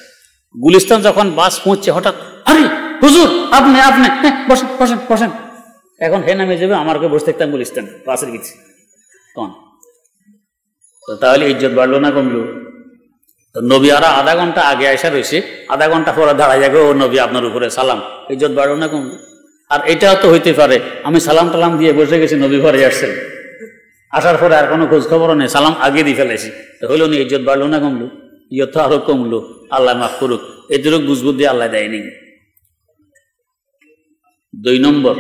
গুলিস্তান যখন বাস পৌঁছছে, হঠাৎ আরে হুজুর আপনি আপনি বসেন বসেন বসেন, এখন হে নামে যাবে, আমাকে বসে থাকতাম গুলিস্তান বাসের কিছু তখন। তো তাহলে ইজ্জত বাড়লো না কমলো? তো নবী আরা আধা ঘন্টা আগে আসা রয়েছে, আধা ঘন্টা পরে দাঁড়াই যাবে, ও নবী আপনার উপরে সালাম, ইজ্জত বাড়লো না কমলো? আর এটাও তো হইতে পারে আমি সালাম টালাম দিয়ে বসে গেছি, নবী ঘরে আসছেন, আসার পরে আর কোনো খোঁজ খবরও নেই, সালাম আগে দিয়ে ফেলেছি, তো হইল না, ইজ্জত বাড়লো না কমলো? ইজ্জত আরো কমলো, আল্লাহ মাফ করুক, এদেরও বুঝবুদ্ধি আল্লাহ দেয়নি। 2 নম্বর,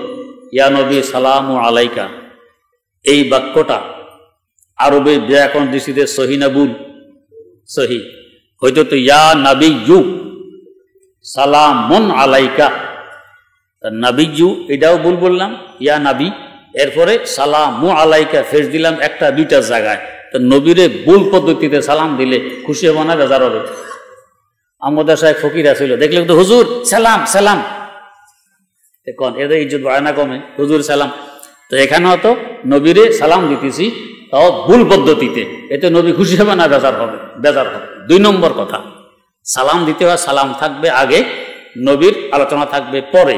ইয়া নবী সালামু আলাইকা, এই বাক্যটা আরবে ব্যাকরণ দৃষ্টিতে সহি না ভুল? সহি। হয়তো তো ইয়া নবী ইউ সালামুন আলাইকা, নবী ইউ এটাও ভুল বললাম, ইয়া নবী, এরপরে সালামু আলাইকা ফেস দিলাম একটা দুইটা জায়গায়, তো নবীরে ভুল পদ্ধতিতে সালাম দিলে খুশি হবো না বেজার হবে? আমাদের সাহেব ফকির আসছিল, দেখলে তো হুজুর সালাম সালাম, কন এদের ইজ্জত বাড়ে না কমে? হুজুর সালাম, তো এখানেও তো নবীরে সালাম দিতেছি, তাও ভুল পদ্ধতিতে, এতে নবী খুশি হবে না বেজার হবে? বেজার হবে। 2 নম্বর কথা, সালাম দিতে হয়, সালাম থাকবে আগে, নবীর আলোচনা থাকবে পরে।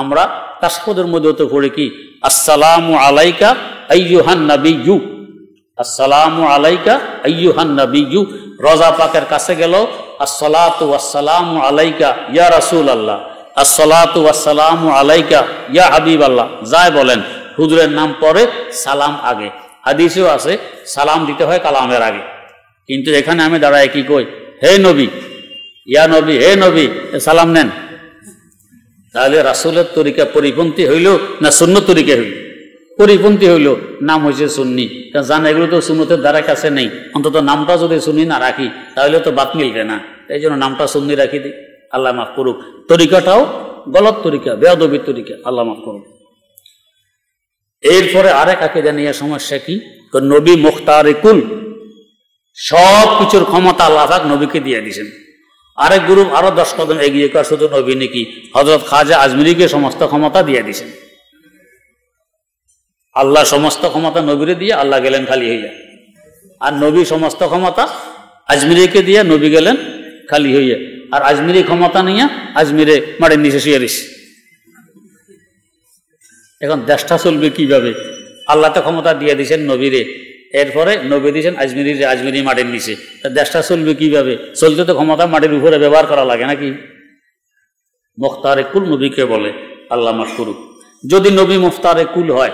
আমরা তাশাহুদের মধ্যে তো পড়ি কি, আসসালামু আলাইকা আইয়ুহান নাবিয়্যু, আসসালামু আলাইকা আইয়ুহান নাবিয়্যু। রোজা পাকের কাছে গেল, আসসালাতু ওয়াসসালামু আলাইকা ইয়া রাসূলুল্লাহ, আসসালাতু ওয়াসসালামু আলাইকা ইয়া হাবিবাল্লাহ, যাই বলেন, হুজুরের নাম পরে, সালাম আগে। হাদিসেও আছে সালাম দিতে হয় কালামের আগে, কিন্তু এখানে আমি দাঁড়ায় কি কই, হে নবী, ইয়া নবী, হে নবী, সালাম নেন। তাহলে রাসূলের তরিকা পরিপন্থী হইল না সুন্নত তরিকা হইল? পরিপন্থী হইল, নাম হয়েছে সুন্নি, জান এগুলো তো সুন্নতের দ্বারা কাছে নেই, অন্তত নামটা যদি সুন্নি না রাখি তাহলে তো বাত মিলবে না, এই জন্য নামটা সুন্নি রাখি দিই, আল্লাহ মাফ করুক। তরিকাটাও গলত তরিকা, বেয়াদবির তরিকা, আল্লাহ মাফ করুক। এরপরে আরেক আকীদা নিয়ে সমস্যা কি, নবী মুখতারে কুল, সব কিছুর ক্ষমতা আল্লাহ পাক নবীকে দিয়ে দিয়েছেন। আরেক গ্রুপ আরো 10 কদম এগিয়ে কর, শুধু নবী নাকি হযরত খাজা আজমিরিকে সমস্ত ক্ষমতা দিয়ে দিয়েছেন। আল্লাহ সমস্ত ক্ষমতা নবীরে দিয়ে আল্লাহ গেলেন খালি হইয়া, আর নবী সমস্ত ক্ষমতা আজমিরিকে দিয়ে নবী গেলেন খালি হইয়া, আর আজমিরি ক্ষমতা নিয়ে আজমিরে মাটির নিচে শুয়ে দিছে। এখন দেশটা চলবে কিভাবে? আল্লাহ তো ক্ষমতা দিয়ে দিয়েছেন নবীরে, এরপরে নবী দিয়েছেন আজমিরিরে, আজমিরি মাটির নিচে, দেশটা চলবে কিভাবে? চলতে তো ক্ষমতা মাটির উপরে ব্যবহার করা লাগে নাকি? মুখতারে কুল নবীকে বলে, আল্লাহ মাফ করুক। যদি নবী মুখতারে কুল হয়,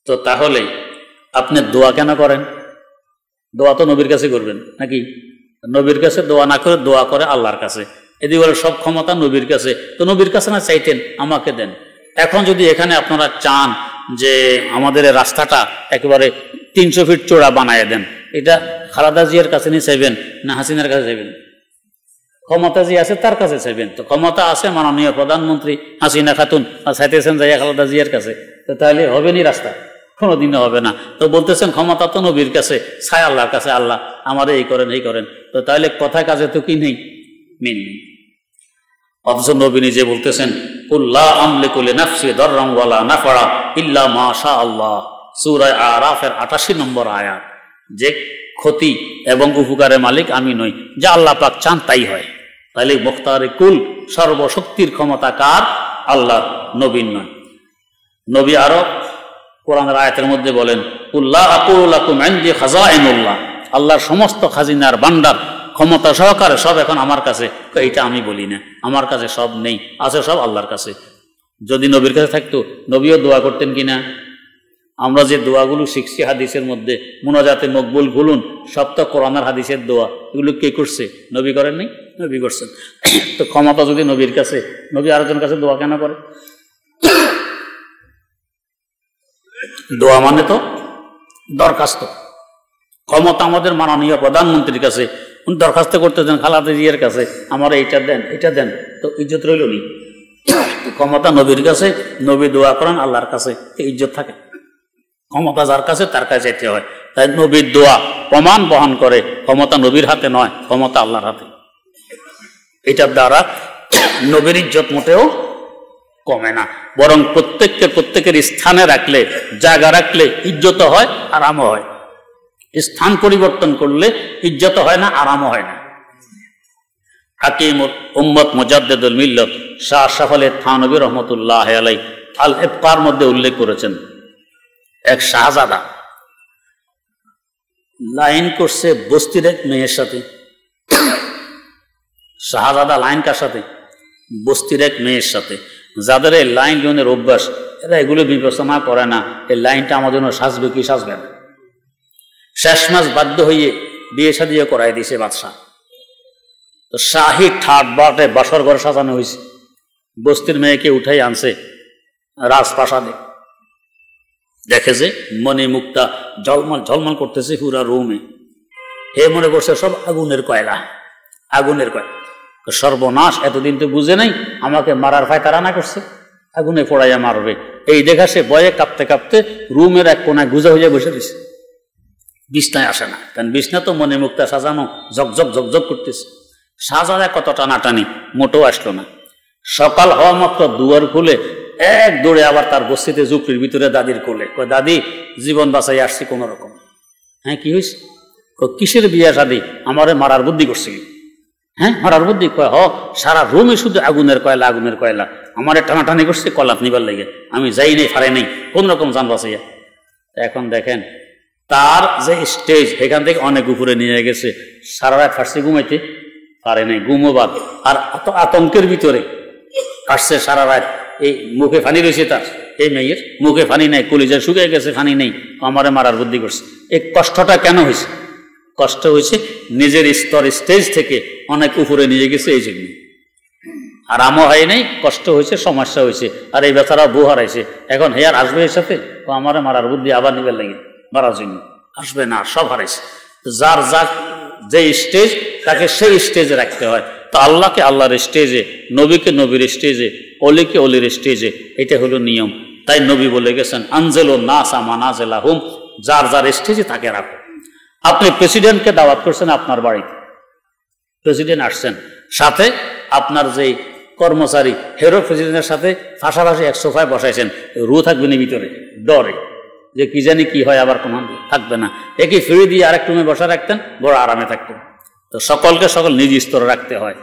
তো তাহলে আপনি দোয়া কেন করেন? দোয়া তো নবীর কাছে করবেন নাকি? নবীর কাছে দোয়া না করে দোয়া করে আল্লাহর কাছে, এদিকে বলে সব ক্ষমতা নবীর কাছে, তো নবীর কাছে না চাইতেন আমাকে দেন। এখন যদি এখানে আপনারা চান যে আমাদের রাস্তাটা একেবারে 300 ফিট চওড়া বানায় দেন, এটা খালেদা জিয়ার কাছে নিয়ে চাইবেন না হাসিনার কাছে চাইবেন? ক্ষমতা যে আছে তার কাছে চাইবেন, তো ক্ষমতা আছে মাননীয় প্রধানমন্ত্রী হাসিনা খাতুন, আর চাইতেছেন যাইয়া খালেদা জিয়ার কাছে, তো তাহলে হবে নি রাস্তা? কোনোদিনও হবে না। তো বলতেছেন ক্ষমতা তো নবীর কাছে, ছায় আল্লাহর কাছে, আল্লাহ আমাদের এই করেন এই করেন, তো তাহলে কথা কাজে তো কি নেই, মিল নেই। অথচ নবী নিজে বলতেছেন, কুল লা আমলিকু লিনাফসি দাররান ওয়ালা নাফআ ইল্লা মা শা আল্লাহ, সূরা আরাফের 88 নম্বর আয়াত। যে ক্ষতি এবং উপকারের মালিক আমি নই, যা আল্লাহ পাক চান তাই হয়। তাহলে মুখতারে কুল, সর্বশক্তির ক্ষমতা কার? আল্লাহ, নবীর নয়। নবী আরো কোরআনের আয়াতের মধ্যে বলেন, কুল্লা আকুলু লাকুম ইনদি খাযাইনুল্লাহ, আল্লাহর সমস্ত খাজিনার ভান্ডার ক্ষমতা সহকারে সব এখন আমার কাছে। এইটা আমি বলি না, আমার কাছে সব নেই, আছে সব আল্লাহর কাছে। যদি নবীর কাছে থাকতো, নবীও দোয়া করতেন কিনা? আমরা যে দোয়াগুলো শিখছি হাদিসের মধ্যে, মুনাজাতে মকবুল গুলুন, সব তো কোরআনের হাদিসের দোয়া। এগুলো কে করছে? নবী করেননি? নবী করছেন। তো ক্ষমতা যদি নবীর কাছে, নবী আরেকজনের কাছে দোয়া কেন করে? দোয়া মানে তো দরখাস্ত। ক্ষমতা আমাদের মাননীয় প্রধানমন্ত্রীর কাছে, উনি দরখাস্ত করতেছেন খালেদা জিয়ার কাছে, আমার এইটা দেন, এটা দেন, তো ইজ্জত রইল নি? ক্ষমতা নবীর কাছে, নবী দোয়া করেন আল্লাহর কাছে, ইজ্জত থাকে। ক্ষমতা যার কাছে তার কাছে যেতে হয়। তাই নবীর দোয়া প্রমাণ বহন করে ক্ষমতা নবীর হাতে নয়, ক্ষমতা আল্লাহর হাতে। এটার দ্বারা নবীর ইজ্জত মোটেও কমে না, বরং প্রত্যেকের স্থানে রাখলে, জায়গা রাখলে ইজ্জত হয়, আরামও হয়। স্থান পরিবর্তন করলে ইজ্জত হয় না, আরামও হয় না। হাকিম উম্মত মুজাদ্দিদুল মিল্লাত শাহ আশরাফ আলী থানভী রহমতুল্লাহ আলাইহি আল ইফকার মধ্যে উল্লেখ করেছেন, এক শাহজাদা লাইন করছে বস্তির এক মেয়ের সাথে। শাহজাদা লাইন কার সাথে? বস্তির এক মেয়ের সাথে। যাদের এই লাইন লোনের অভ্যাস, এরা এগুলো বিবেচনা করে না, এই লাইনটা আমার জন্য সাজবে কি সাজবে না। শেষ মাস বাধ্য হয়ে বিয়ে শাদিয়ে করাই দিয়েছে বাদশাহ। তো শাহী ঠাট বাটে বাসর ঘর সাজানো হয়েছে, বস্তির মেয়েকে উঠাই আনছে রাজপ্রাসাদে। দেখে যে মনে মুক্তা ঝলমল ঝলমল করতেছে পুরা রুমে। হে মনে করছে সব আগুনের কয়লা, আগুনের কয়লা। সর্বনাশ, এতদিন তো বুঝে নাই, আমাকে মারার ফায়তারা না করছে, আগুনে পোড়াইয়া মারবে। এই দেখা সে ভয়ে কাঁপতে কাঁপতে রুমের এক কোনায় গুজা হইয়া বসে দিছে। বিছনায় আসে না, কারণ বিছনা তো মনে মুক্তা সাজানো, ঝকঝক ঝকঝক করতেছে। সাজায় কত টানাটানি, মোটেও আসলো না। সকাল হওয়া মাত্র দুয়ার খুলে এক দৌড়ে আবার তার বস্তিতে ঝুপড়ির ভিতরে দাদির কোলে। কয়, দাদি জীবন বাঁচাই আসছি কোন রকম। হ্যাঁ, কি হয়েছে? কিসের বিয়া শাদি? আমারে মারার বুদ্ধি করছে। হ্যাঁ, মারার বুদ্ধি? কয়, সারা রুমে শুধু আগুনের কয়লা, আগুনের কয়লা, আমারে টানাটানি করছে কলাপ নিবার লেগে। আমি যাই নাই, ফারে নাই, কোন রকম জান বাঁচাইয়া। এখন দেখেন তার যে স্টেজ, এখান থেকে অনেক উপরে নিয়ে গেছে। সারা রাত ফার্সি ঘুমাইতে পারে নাই, ঘুমোবাদ। আর আতঙ্কের ভিতরে কাটছে সারা রাত। এই মুখে ফানি রয়েছে তার, এই মেয়ের মুখে ফানি নাই, কলিজা শুকিয়ে গেছে, ফানি নেই, আমারে মারার বুদ্ধি করছে। এই কষ্টটা কেন হয়েছে? কষ্ট হয়েছে নিজের স্তর, স্টেজ থেকে অনেক উপরে নিয়ে গেছে, এই জন্য। আরামও হয় নাই, কষ্ট হয়েছে, সমস্যা হয়েছে। আর এই বেচারা বউ হারাইছে, এখন হেয়ার আসবে এর সাথে, আমারে মারার বুদ্ধি আবার নিবার লাগে, মারার জন্য আসবে না, সব হারাইছে। যার যার যে স্টেজ, তাকে সেই স্টেজে রাখতে হয়। তো আল্লাহকে আল্লাহর স্টেজে, নবীকে নবীর স্টেজে, অলিকে অলির স্টেজে, এটা হলো নিয়ম। তাই নবী বলে গেছেন, আনজেলো নাসা মানাজিলাহুম, যার যার স্টেজে তাকে রাখো। আপনি প্রেসিডেন্টকে দাওয়াত করছেন আপনার বাড়িতে, প্রেসিডেন্ট আসছেন, সাথে আপনার যে কর্মচারী হেরো প্রেসিডেন্টের সাথে পাশাপাশি এক সোফায় বসাইছেন, রু থাকবে না ভিতরে, ডরে যে কি জানি কি হয়, আবার কোনো থাকবে না। একই ফিরে দিয়ে আরেক রুমে বসা রাখতেন, বড় আরামে থাকতেন। তো সকলকে সকল নিজ স্তরে রাখতে হয়।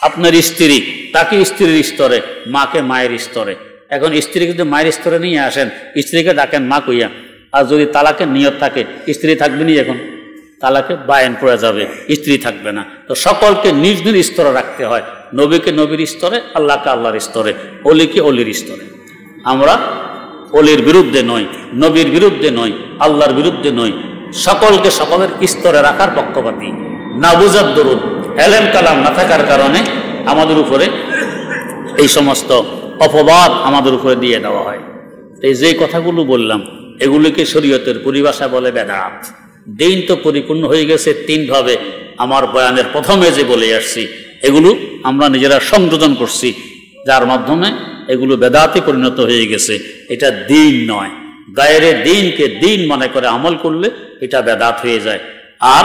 আপনার স্ত্রী, তাকে স্ত্রীর স্তরে, মাকে মায়ের স্তরে। এখন স্ত্রীকে যদি মায়ের স্তরে নিয়ে আসেন, স্ত্রীকে ডাকেন মা কইয়া। আর যদি তালাকের নিয়ত থাকে, স্ত্রী থাকবে না, এখন তালাকে বায়েন পড়ে যাবে, স্ত্রী থাকবে না। তো সকলকে নিজ নিজ স্তরে রাখতে হয়। নবীকে নবীর স্তরে, আল্লাহকে আল্লাহর স্তরে, অলিকে অলির স্তরে। আমরা অলির বিরুদ্ধে নই, নবীর বিরুদ্ধে নই, আল্লাহর বিরুদ্ধে নই, সকলকে সকলের স্তরে রাখার পক্ষপাতী। না বুঝার দরুন, এলেম কালাম না থাকার কারণে আমাদের উপরে এই সমস্ত অপবাদ আমাদের উপরে দিয়ে দেওয়া হয়। এই যে কথাগুলো বললাম, এগুলিকে শরীয়তের পরিভাষা বলে বেদাত। দিন তো পরিপূর্ণ হয়ে গেছে তিনভাবে, আমার বয়ানের প্রথমে যে বলে আসছি, এগুলো আমরা নিজেরা সংযোজন করছি, যার মাধ্যমে এগুলো বেদাতে পরিণত হয়ে গেছে। এটা দিন নয়, গায়েরে দিনকে দিন মনে করে আমল করলে এটা বেদাত হয়ে যায়। আর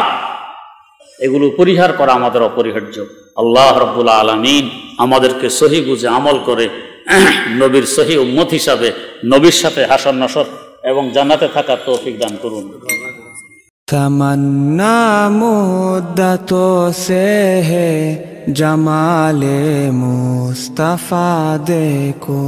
এগুলো পরিহার করা আমাদের অপরিহার্য। আল্লাহ রাব্বুল আলামিন আমাদেরকে সহি বুঝে আমল করে নবীর সহি উম্মত হিসাবে নবীর সাথে হাসর নসর এবং জান্নাতে থাকার তৌফিক দান করুন। तमन्ना मुद्दतों से है जमाले मुस्तफा देखो।